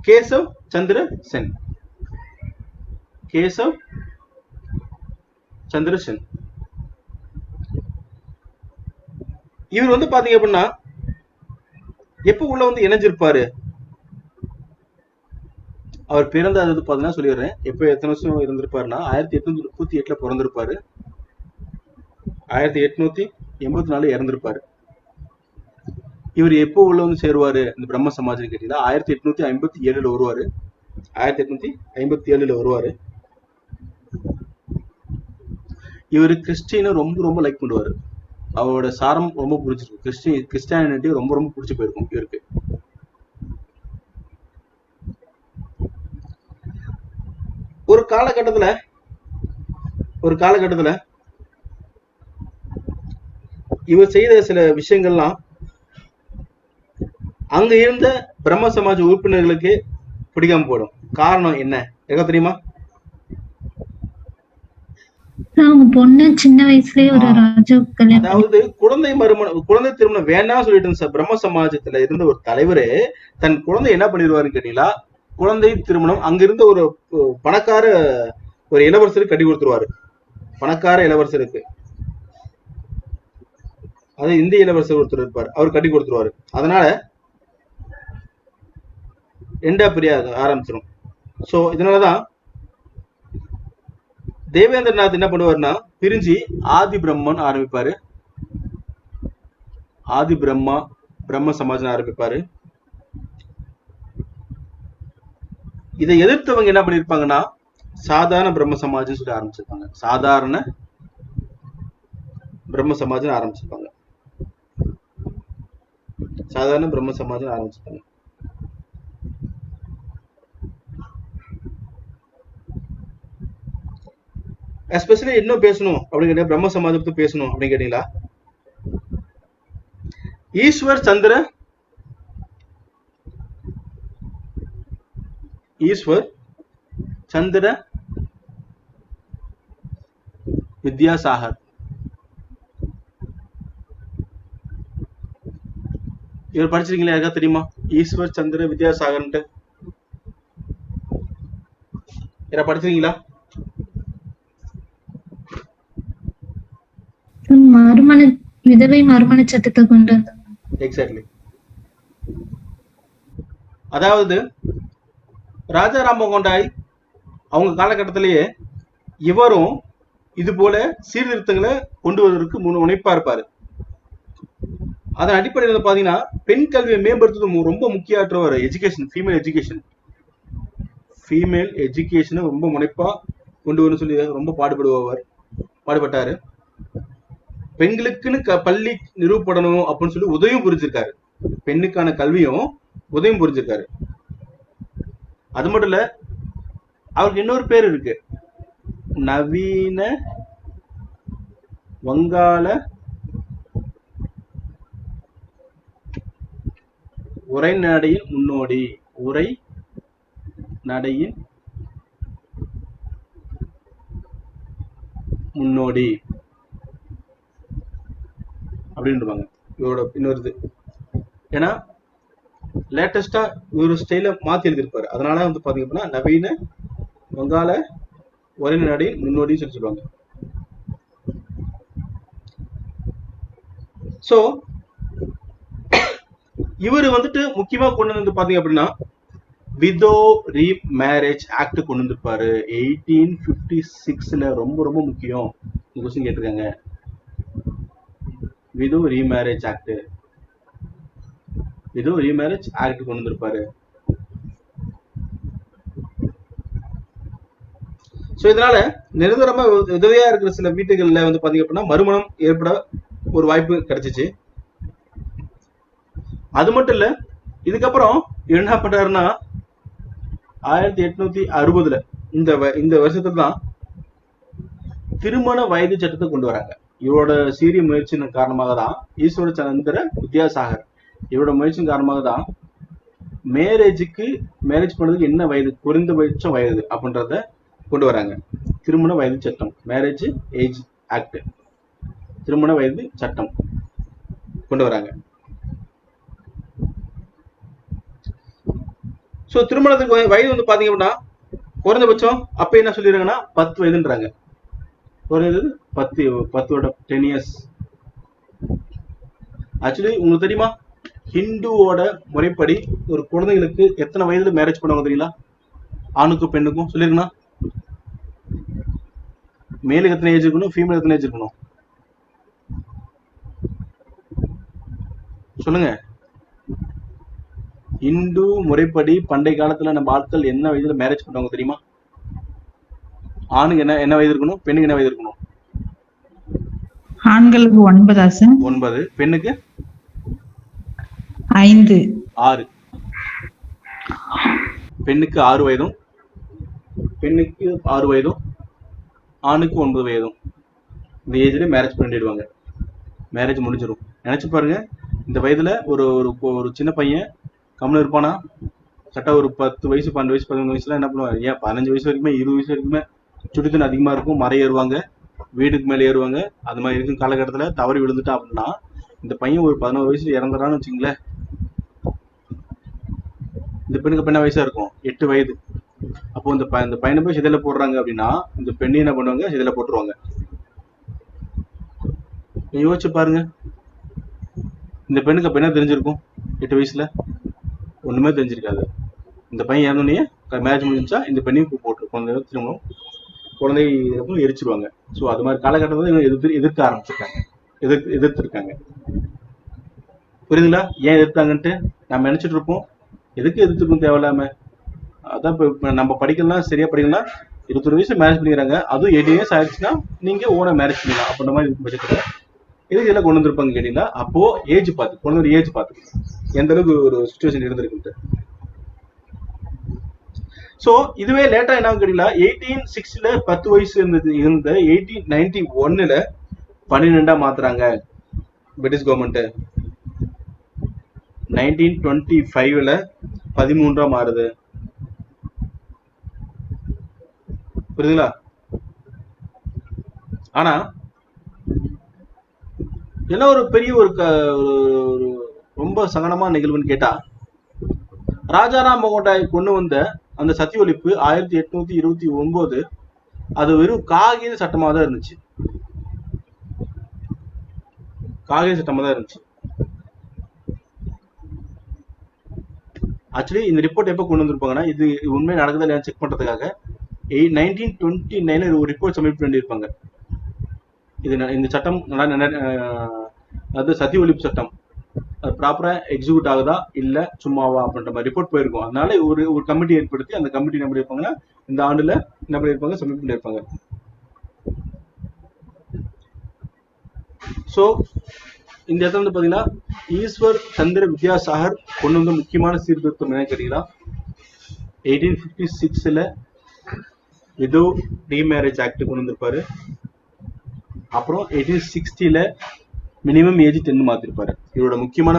கேசவ் சந்திர சென். கேசவ் சந்திர சென். இவர் வந்து பாத்தீங்க அப்படின்னா எப்ப உள்ள வந்து இணைஞ்சிருப்பாரு? அவர் பிறந்த அது பாத்தீங்கன்னா சொல்லிடுறேன். எப்ப எத்தனை வருஷம் இருந்திருப்பாருன்னா 1838 பிறந்திருப்பாரு. 1884 இறந்திருப்பாரு. இவர் எப்போ உள்ள வந்து சேருவாரு இந்த பிரம்ம சமாஜ்னு கேட்டீங்கன்னா 1857 வருவாரு. 1857 வருவாரு. இவரு கிறிஸ்டியனை ரொம்ப ரொம்ப லைக் பண்ணுவாரு. அவரோட சாரம் ரொம்ப பிடிச்சிருக்கு. கிறிஸ்டியானிட்டி ரொம்ப ரொம்ப பிடிச்சு போயிருக்கும் இவருக்கு. ஒரு காலகட்டத்துல இவர் செய்த சில விஷயங்கள்லாம் அங்க இருந்த பிரம்ம சமாஜ் உறுப்பினர்களுக்கு பிடிக்காம போடும். காரணம் என்ன எனக்கு தெரியுமா? அவங்க பொண்ணு சின்ன வயசுலயே ஒரு அதாவது குழந்தை திருமணம் வேண்டாம் சொல்லிட்டு பிரம்ம சமாஜத்துல இருந்த ஒரு தலைவரே தன் குழந்தை என்ன பண்ணிடுவாருன்னு கேட்டீங்களா? குழந்தை திருமணம் அங்க இருந்த ஒரு பணக்கார ஒரு இளவரசருக்கு கட்டி கொடுத்துருவாரு. பணக்கார இளவரசருக்கு, அது இந்திய இளவரசர் ஒருத்தர் இருப்பார், அவர் கட்டி கொடுத்துருவாரு. அதனால ரெண்டா பிரிய ஆரம்பிச்சிடும். சோ இதனாலதான் தேவேந்திரநாத் என்ன பண்ணுவாருன்னா பிரிஞ்சு ஆதி பிரம்மன் ஆரம்பிப்பாரு. ஆதி பிரம்ம சமாஜ் ஆரம்பிப்பாரு. இதை எதிர்த்தவங்க என்ன பண்ணிருப்பாங்கன்னா சாதாரண பிரம்ம சமாஜ் சொல்லி ஆரம்பிச்சிருப்பாங்க. சாதாரண பிரம்ம சமாஜ் ஆரம்பிச்சிருப்பாங்க. சாதாரண பிரம்ம சமாஜ் ஆரம்பிச்சிருப்பாங்க. எஸ்பெஷலி இன்னும் பேசணும் அப்படின்னு பிரம்ம சமாஜ் பத்தி பேசணும் அப்படின்னு கேட்டீங்களா? ஈஸ்வர் சந்திர வித்யாசாகர். இவர் படிச்சிருக்கீங்களா? யாருக்கா தெரியுமா? ஈஸ்வர் சந்திர வித்யாசாகர்ன்ட்டு யாரா படிச்சிருக்கீங்களா? மறுமண விதவை மறுமண சட்டத்தை கொண்டு வந்தாங்க. எக்ஸாக்ட்லி. அதாவது ராஜா ராமமோகன் ராய் அவங்க காலகட்டத்திலேயே இவரும் இது போல சீர்திருத்தங்களை கொண்டு வருவதற்கு முனைப்பா இருப்பாரு. அதன் அடிப்படையில் வந்து பாத்தீங்கன்னா பெண் கல்வியை மேம்படுத்துவது ரொம்ப முக்கியமாற்றவர் எஜுகேஷன், ஃபீமேல் எஜுகேஷனை ரொம்ப முனைப்பா கொண்டு வரணும்னு சொல்லி ரொம்ப பாடுபட்டாரு. பெண்களுக்குன்னு பள்ளி நிறுவப்படணும் அப்படின்னு சொல்லி உதவியும் புரிஞ்சிருக்காரு. பெண்ணுக்கான கல்வியும் உதவியும் புரிஞ்சிருக்காரு. அது மட்டும் இல்ல, அவருக்கு இன்னொரு பேர் இருக்கு, நவீன வங்காள உரைநடையின் முன்னோடி. அப்படின்றாங்க இவரோட இன்னொரு இது. ஏன்னா லேட்டஸ்டா ஒரு ஸ்டைல மாத்தி எழுதியிருப்பாரு. அதனால வந்து பாத்தீங்கன்னா நவீன வங்காள உரைநடையின் முன்னோடின்னு சொல்லி சொல்லுவாங்க. சோ இவர் வந்துட்டு முக்கியமா கொண்டு வந்து பாத்தீங்க அப்படின்னா விதோ ரீமேரேஜ் ஆக்ட் கொண்டு வந்திருப்பாரு 1856ல. ரொம்ப ரொம்ப முக்கியம் கொஸ்டின் கேட்டிருக்காங்க. விதோ ரீமேரேஜ் ஆக்ட் கொண்டு வந்திருப்பாரு. சோ இதனால நிரந்தரமா உதவியா இருக்கிற சில வீட்டுகள்ல வந்து பாத்தீங்க அப்படின்னா மறுமணம் ஏற்பட ஒரு வாய்ப்பு கிடைச்சிச்சு. அது மட்டும் இல்ல, இதுக்கப்புறம் என்ன பண்றாருன்னா 1860 இந்த வருஷத்துல தான் திருமண வயது சட்டத்தை கொண்டு வராங்க. இவரோட சீரிய முயற்சியின் காரணமாக தான் ஈஸ்வர சந்திர வித்யாசாகர் இவரோட முயற்சியின் காரணமாக தான் மேரேஜ் பண்றதுக்கு என்ன வயது, குறைந்தபட்ச வயது அப்படின்றத கொண்டு வராங்க. திருமண வயது சட்டம், மேரேஜ் ஏஜ் ஆக்ட், திருமண வயது சட்டம் கொண்டு வராங்க. சோ திருமணத்துக்கு வயது வந்து பாத்தீங்க அப்படின்னா குறைந்தபட்சம் அப்ப என்ன சொல்லிடுறாங்கன்னா 10 வயதுன்றாங்க. குறைந்தது 10 வருடம், 10 years. ஆக்சுவலி உங்களுக்கு தெரியுமா, ஹிந்துவோட முறைப்படி ஒரு குழந்தைகளுக்கு எத்தனை வயதுல மேரேஜ் பண்ணுவாங்க தெரியுங்களா? ஆணுக்கும் பெண்ணுக்கும் சொல்லிருக்கணும். மேலுக்கு எத்தனை ஏஜ் இருக்கணும், ஃபீமேல் எத்தனை ஏஜ் இருக்கணும் சொல்லுங்க. இந்து முறைப்படி பண்டைய காலத்துல நம்ம ஆட்கள் என்ன வயதுல மேரேஜ் பண்ணுவாங்க தெரியுமா? ஆணுக்கு என்ன வயது இருக்கணும், பெண்ணுக்கு என்ன வயது இருக்கணும்? ஆண்களுக்கு 9 சார்? 9. பெண்ணுக்கு 5. 6. பெண்ணுக்கு 6 வயதும் பெண்ணுக்கு 6 வயதும் ஆணுக்கு 9 வயதும். இந்த ஏஜ்ல மேரேஜ் பண்ணிடுவாங்க. மேரேஜ் முடிஞ்சிடும். நினைச்சு பாருங்க, இந்த வயதுல ஒரு சின்ன பையன் கம்முன்னு இருப்பானா? கரெக்டா ஒரு 10 வயசு 12 வயசு 15 வயசுல என்ன பண்ணுவாங்க? ஏன் 15 வயசு வரைக்குமே 20 வயசு வரைக்குமே சுடுதண்ணி அதிகமா இருக்கும், மரம் ஏறுவாங்க, வீட்டுக்கு மேல ஏறுவாங்க. அது மாதிரி இருக்கும் காலகட்டத்துல தவறி விழுந்துட்டான் அப்படின்னா இந்த பையன் ஒரு 11 வயசுல இறந்துறான்னு வச்சுங்களேன். இந்த பெண்ணுக்கு அப்ப என்ன வயசா இருக்கும்? 8 வயது. அப்போ இந்த பையனை போய் சிதையில போடுறாங்க அப்படின்னா இந்த பெண்ணை என்ன பண்ணுவாங்க? சிதையில போட்டுருவாங்க. யோசிச்சு பாருங்க, இந்த பெண்ணுக்கு அப்ப என்ன தெரிஞ்சிருக்கும்? 8 வயசுல ஒண்ணுமே தெரிஞ்சிருக்காது. இந்த பையன் இறந்தோடனே மேரேஜ் முடிஞ்சா இந்த பெண்ணையும் போட்டு திரும்பவும் குழந்தை எரிச்சிருவாங்க. ஸோ அது மாதிரி காலகட்டத்தில் எதிர்க்க ஆரம்பிச்சிருக்காங்க, எதிர்த்திருக்காங்க. புரியுதுங்களா ஏன் எதிர்த்தாங்கன்ட்டு? நம்ம நினைச்சிட்டு இருப்போம் எதுக்கு எதிர்த்துக்கும் தேவையில்லாம. அதான் இப்ப நம்ம படிக்கலாம், சரியா படிக்கலாம், 21 வயசுல மேரேஜ் பண்ணிக்கிறாங்க. அதுவும் 18 years ஆயிடுச்சுன்னா நீங்க ஓன மேரேஜ் பண்ணிக்கலாம் அப்படின்ற மாதிரி பட்சத்துல எதுக்கு இதெல்லாம் கொண்டு வந்திருப்பாங்க கேட்டீங்களா? அப்போ ஏஜ் பார்த்து குழந்தையோட ஏஜ் பார்த்து எந்த அளவுக்கு ஒரு சுச்சுவேஷன் இருந்திருக்கு. சோ இதுவே லேட்டா என்ன கேட்டீங்களா? 1860ல 10 வயசு இருந்த 1891ல 12 மாத்துறாங்க பிரிட்டிஷ் கவர்மெண்ட். 1925ல 13 மாறுது. புரியுதுங்களா? ஆனா என்ன ஒரு பெரிய ஒரு ரொம்ப ரொம்ப சங்கடமான நிகழ்வுன்னு கேட்டா, ராஜாராம் மோகன் ராய் கொண்டு வந்த அந்த சதி ஒழிப்பு 1829 அது வெறும் காகித சட்டமா தான் இருந்துச்சு. காகித சட்டமா தான் இருந்துச்சு. ஆக்சுவலி இந்த ரிப்போர்ட் எப்ப கொண்டு வந்திருப்பாங்கன்னா, இது உண்மை நடக்குதா இல்லையா செக் பண்றதுக்காக 1929 ஒரு ரிப்போர்ட் சப்மிட் பண்ணியிருப்பாங்க. இந்த சட்டம் அது சதி ஒழிப்பு சட்டம் அது ப்ராப்பரா எக்ஸிக்யூட் ஆகுதா இல்ல சும்மாவா அப்படின்ற மாதிரி ரிப்போர்ட் போயிருக்கும். அதனால ஒரு கமிட்டி ஏற்படுத்தி அந்த கமிட்டி என்ன பண்ணிருப்பாங்கன்னா இந்த ஆண்டுல என்ன பண்ணிருப்பாங்க சப்மிட் பண்ணிருப்பாங்க. சோ இந்த இடத்துல வந்து பாத்தீங்கன்னா ஈஸ்வர் சந்திர வித்யாசாகர் கொண்டு வந்த முக்கியமான சீர்திருத்தம் என்ன கேட்டீங்கன்னா 1856ல விதோ ரீமேரேஜ் ஆக்ட் கொண்டு வந்திருப்பாரு. அப்புறம் 1860ல மினிமம் ஏஜ் 10 மாத்திருப்பாரு. இவரோட முக்கியமான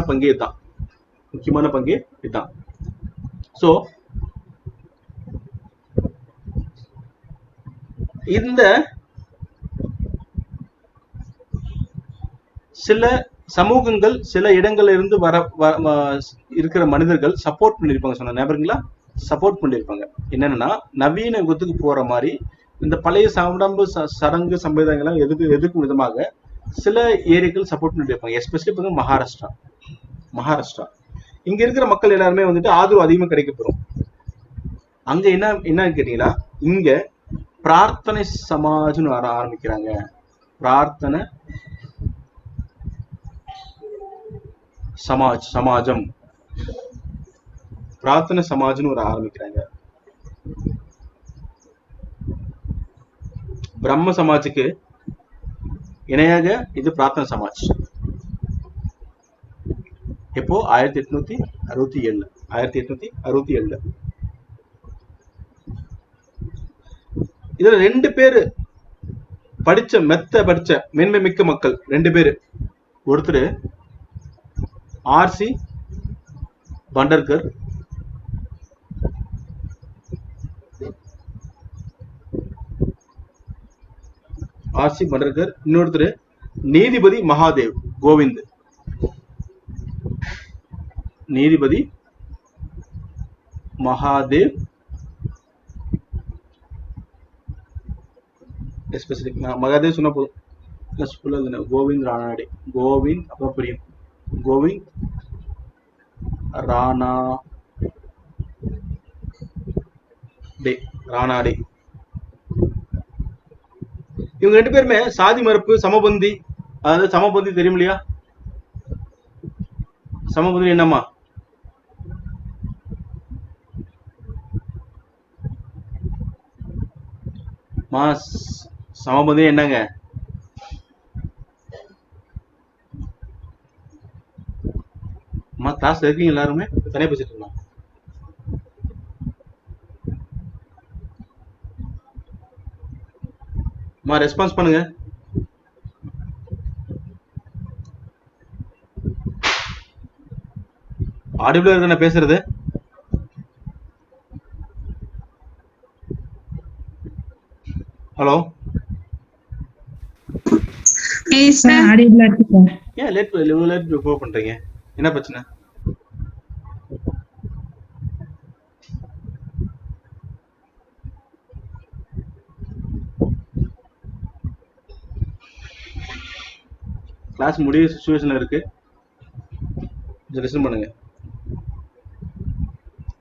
பங்கே இதுதான். சோ இந்த சில சமூகங்கள் சில இடங்கள்ல இருந்து இருக்கிற மனிதர்கள் சப்போர்ட் பண்ணிருப்பாங்க. சொன்ன ஞாபகங்களா? சப்போர்ட் பண்ணிருப்பாங்க. என்னன்னா நவீன யுகத்துக்கு போற மாதிரி இந்த பழைய சாமடம்பு சடங்கு சம்பிரதாயங்கள்லாம் எதிர்க்கும் விதமாக சில ஏரியாக்கள் சப்போர்ட் பண்ணிட்டு இருப்பாங்க. எஸ்பெஷலி பார்த்தீங்கன்னா மகாராஷ்டிரா இங்க இருக்கிற மக்கள் எல்லாருமே வந்துட்டு ஆதரவு அதிகமா கிடைக்கப்படும். அங்க என்ன கேட்டீங்கன்னா இங்க பிரார்த்தனை சமாஜ்னு ஆரம்பிக்கிறாங்க. பிரார்த்தனை சமாஜம் பிரார்த்தனை சமாஜ்னு ஆரம்பிக்கிறாங்க. பிரம்ம சமாஜுக்கு இணையாக இது பிரார்த்தனை சமாஜ். எப்போ 1867 இதுல 2 பேரு படிச்ச மேன்மை மிக்க மக்கள் 2 பேரு. ஒருத்தர் ஆர்சி பண்டர்கர், இன்னொருத்தர் நீதிபதி மகாதேவ் கோவிந்த். நீதிபதி மகாதேவ் மகாதேவ் சொன்ன போதும். கோவிந்த் ரானாடே, அப்புறம் புரியும் கோவிந்த் ரானாடே. இவங்க 2 பேருமே சாதி மறுப்பு சமபந்தி. அதாவது சமபந்தி தெரியும் இல்லையா? சமபந்தி என்னம்மா? சமபந்தி என்னங்க? கிளாஸ் இருக்கீங்க எல்லாருமே? தனியா பேசிட்டு இருக்கலாம். ரெஸ்பான்ஸ் பண்ணுங்க. ஆடிபிளா இருக்க நான் பேசுறது? ஹலோ, ஏன் லேட் பண்றீங்க? என்ன பிரச்சனை? கிளாஸ் முடிய சிச்சுவேஷன்ல இருக்கு, லிசன் பண்ணுங்க.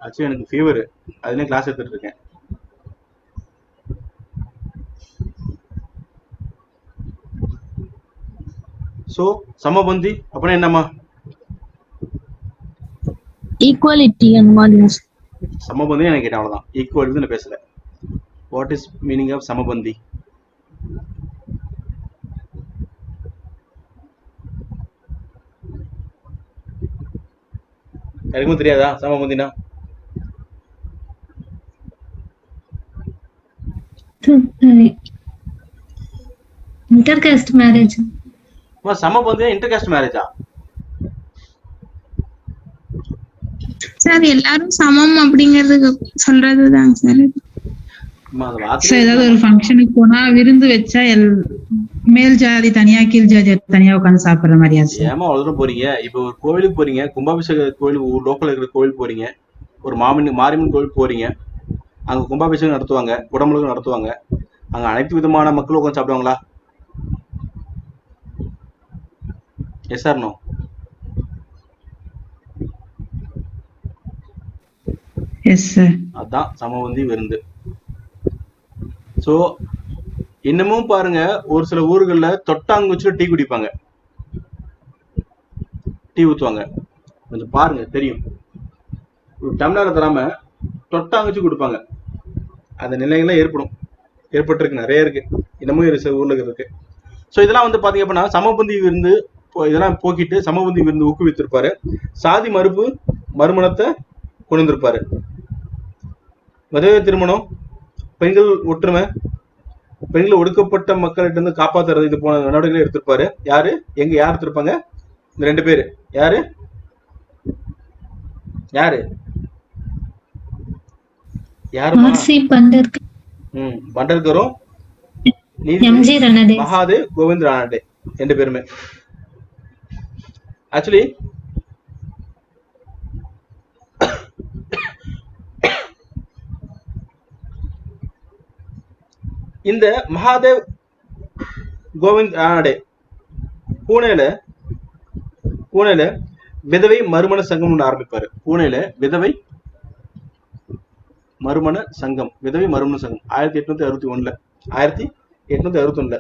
ஆக்சுவலி எனக்கு ஃபீவர், அதுலயும் கிளாஸ் எடுத்துட்டு இருக்கேன். சோ சமபந்தி அப்படின்னா என்னம்மா? ஈக்குவாலிட்டி அந்த மாதிரி. சமபந்தி எனக்கு கேட்டேன், அவ்வளவுதான். ஈக்குவாலிட்டி நான் பேசல. What is meaning of samapanthi? யாருக்கும் தெரியாதா சமபந்தினா? Intercaste marriage. சமபந்தினா இன்டர்காஸ்ட் மேரேஜா? சார் எல்லாரும் சமம் அப்படிங்கறது சொல்றதுதாங்க சார். ஏதாவது ஒரு ஃபங்க்ஷனுக்கு போனா விருந்து வச்சா மேல் ஜாதி தனியா கீழ் ஜாதி தனியா உட்காந்து சாப்பிடுற மாதிரியா சார்? ஏமா அவ்வளவு தூரம் போறீங்க? இப்போ ஒரு கோவிலுக்கு போறீங்க, கும்பாபிஷேக கோவில் லோக்கல் இருக்கிற கோவில் போறீங்க, ஒரு மாரியம்மன் கோவில் போறீங்க, அங்க கும்பாபிஷேகம் நடத்துவாங்க, குடமுழுக்கு நடத்துவாங்க, அங்க அனைத்து விதமான மக்களும் உட்காந்து சாப்பிடுவாங்களா? Yes sir no? Yes sir. அதான் சமபந்தி விருந்து. சோ இன்னமும் பாருங்க, ஒரு சில ஊர்கள்ல தொட்டாங்குச்சில டீ குடிப்பாங்க, டீ ஊத்துவாங்க. கொஞ்சம் பாருங்க தெரியும். ஒரு டம்ளரை தராம தொட்டாங்குச்சி கொடுப்பாங்க. அந்த நிலைகள்லாம் ஏற்பட்டிருக்கு, நிறைய இருக்கு, இன்னமும் சில ஊர்ல இருக்கு. ஸோ இதெல்லாம் வந்து பாத்தீங்க அப்படின்னா சமபந்தி விருந்து இதெல்லாம் போக்கிட்டு சமபந்தி விருந்து ஊக்குவித்திருப்பாரு. சாதி மறுமணத்தை கொண்டு வந்திருப்பாரு. விதவை திருமணம், பெண்கள் ஒற்றுமை, பெண்கள் ஒடுக்கப்பட்ட மக்கள்கிட்ட இருந்து காப்பாத்துறது, இது போன நடவடிக்கைகளை எடுத்திருப்பாரு. யார் எடுத்திருப்பாங்க? இந்த 2 பேரு. யாரு பண்டர்கரும் மகாதேவ் கோவிந்த் ரானடே 2 பேருமே. ஆக்சுவலி இந்த மகாதேவ் கோவிந்த் ரானடே பூனேல விதவை மறுமண சங்கம் ஒன்று ஆரம்பிப்பாரு. பூனேல விதவை மறுமண சங்கம் 1861.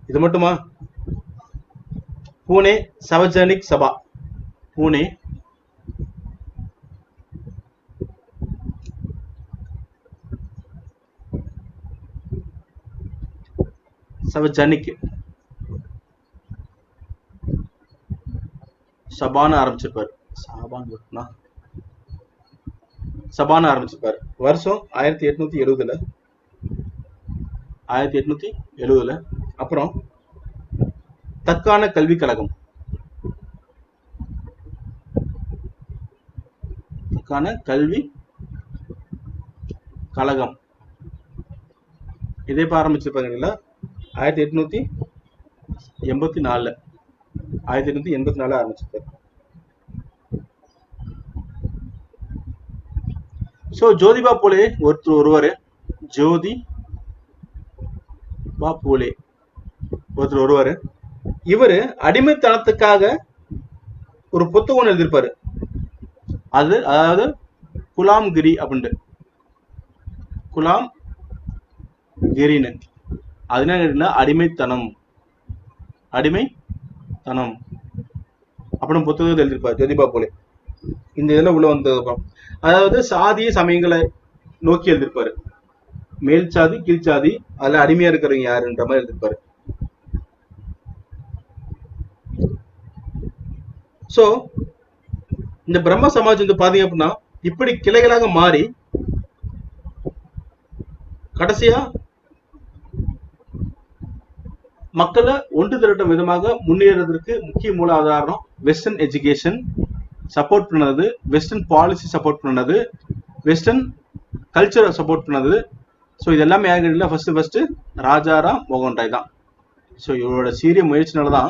இது மட்டுமா? பூனே சவஜனிக் சபா, பூனே சவஜனிக் சபான்னு ஆரம்பிச்சிருப்பாரு. சபான்னு ஆரம்பிச்சிருப்பாரு. வருஷம் 1870. அப்புறம் தக்கான கல்வி கழகம், இதே ஆரம்பிச்சிருப்பாங்க 1884 ஆரம்பிச்சிருப்பாரு. சோ ஜோதிபா பூலே ஒருவர் இவரு அடிமைத்தனத்துக்காக ஒரு புத்தகம் எழுதியிருப்பாரு. அதாவது குலாம்கிரி அப்படின்ட்டு, குலாம்கிரின்னு. அது என்ன? அடிமைத்தனம் அப்படின்னு புத்தகத்தை எழுதியிருப்பாரு ஜோதிபா பூலே. இந்த இதுல உள்ள வந்ததுக்கப்புறம் அதாவது சாதிய சமயங்களை நோக்கி எழுதியிருப்பாரு. மேல் சாதி கீழ் சாதி, அதுல அடிமையா இருக்கிறவங்க யாருன்ற மாதிரி எழுதியிருப்பாரு. சோ இந்த பிரம்ம சமாஜ் வந்து பாத்தீங்க அப்படின்னா இப்படி கிளைகளாக மாறி கடைசியா மக்களை ஒன்று திரட்டும் விதமாக முன்னேறதுக்கு முக்கிய மூல ஆதாரம் வெஸ்டர்ன் எஜுகேஷன் சப்போர்ட் பண்ணது, வெஸ்டர்ன் பாலிசி சப்போர்ட் பண்ணது, வெஸ்டர்ன் கல்ச்சரை சப்போர்ட் பண்ணது. ஸோ இது எல்லாமே யாருக்கிட்ட ஃபர்ஸ்ட் ராஜாராம் மோகன் ராய் தான். ஸோ இவரோட சீரிய முயற்சினாலதான்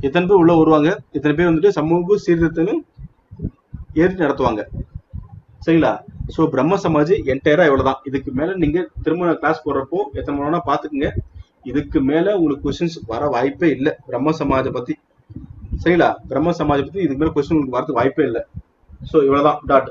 இத்தனை பேர் உள்ள வருவாங்க, இத்தனை பேர் வந்துட்டு சமூக சீர்திருத்தம்னு ஏற்றி நடத்துவாங்க. சரிங்களா? ஸோ பிரம்ம சமாஜ் என்டையரா இவ்வளவுதான். இதுக்கு மேல நீங்க திரும்ப கிளாஸ் போடுறப்போ எத்தனை மணி பாத்துக்குங்க. இதுக்கு மேல உங்களுக்கு கொஸ்டின்ஸ் வர வாய்ப்பே இல்லை பிரம்ம சமாஜை பத்தி. சரிங்களா? பிரம்ம சமாஜை பத்தி இதுக்கு மேல கொஸ்டின் உங்களுக்கு வரதுக்கு வாய்ப்பே இல்லை. ஸோ இவ்வளவுதான் டாட்.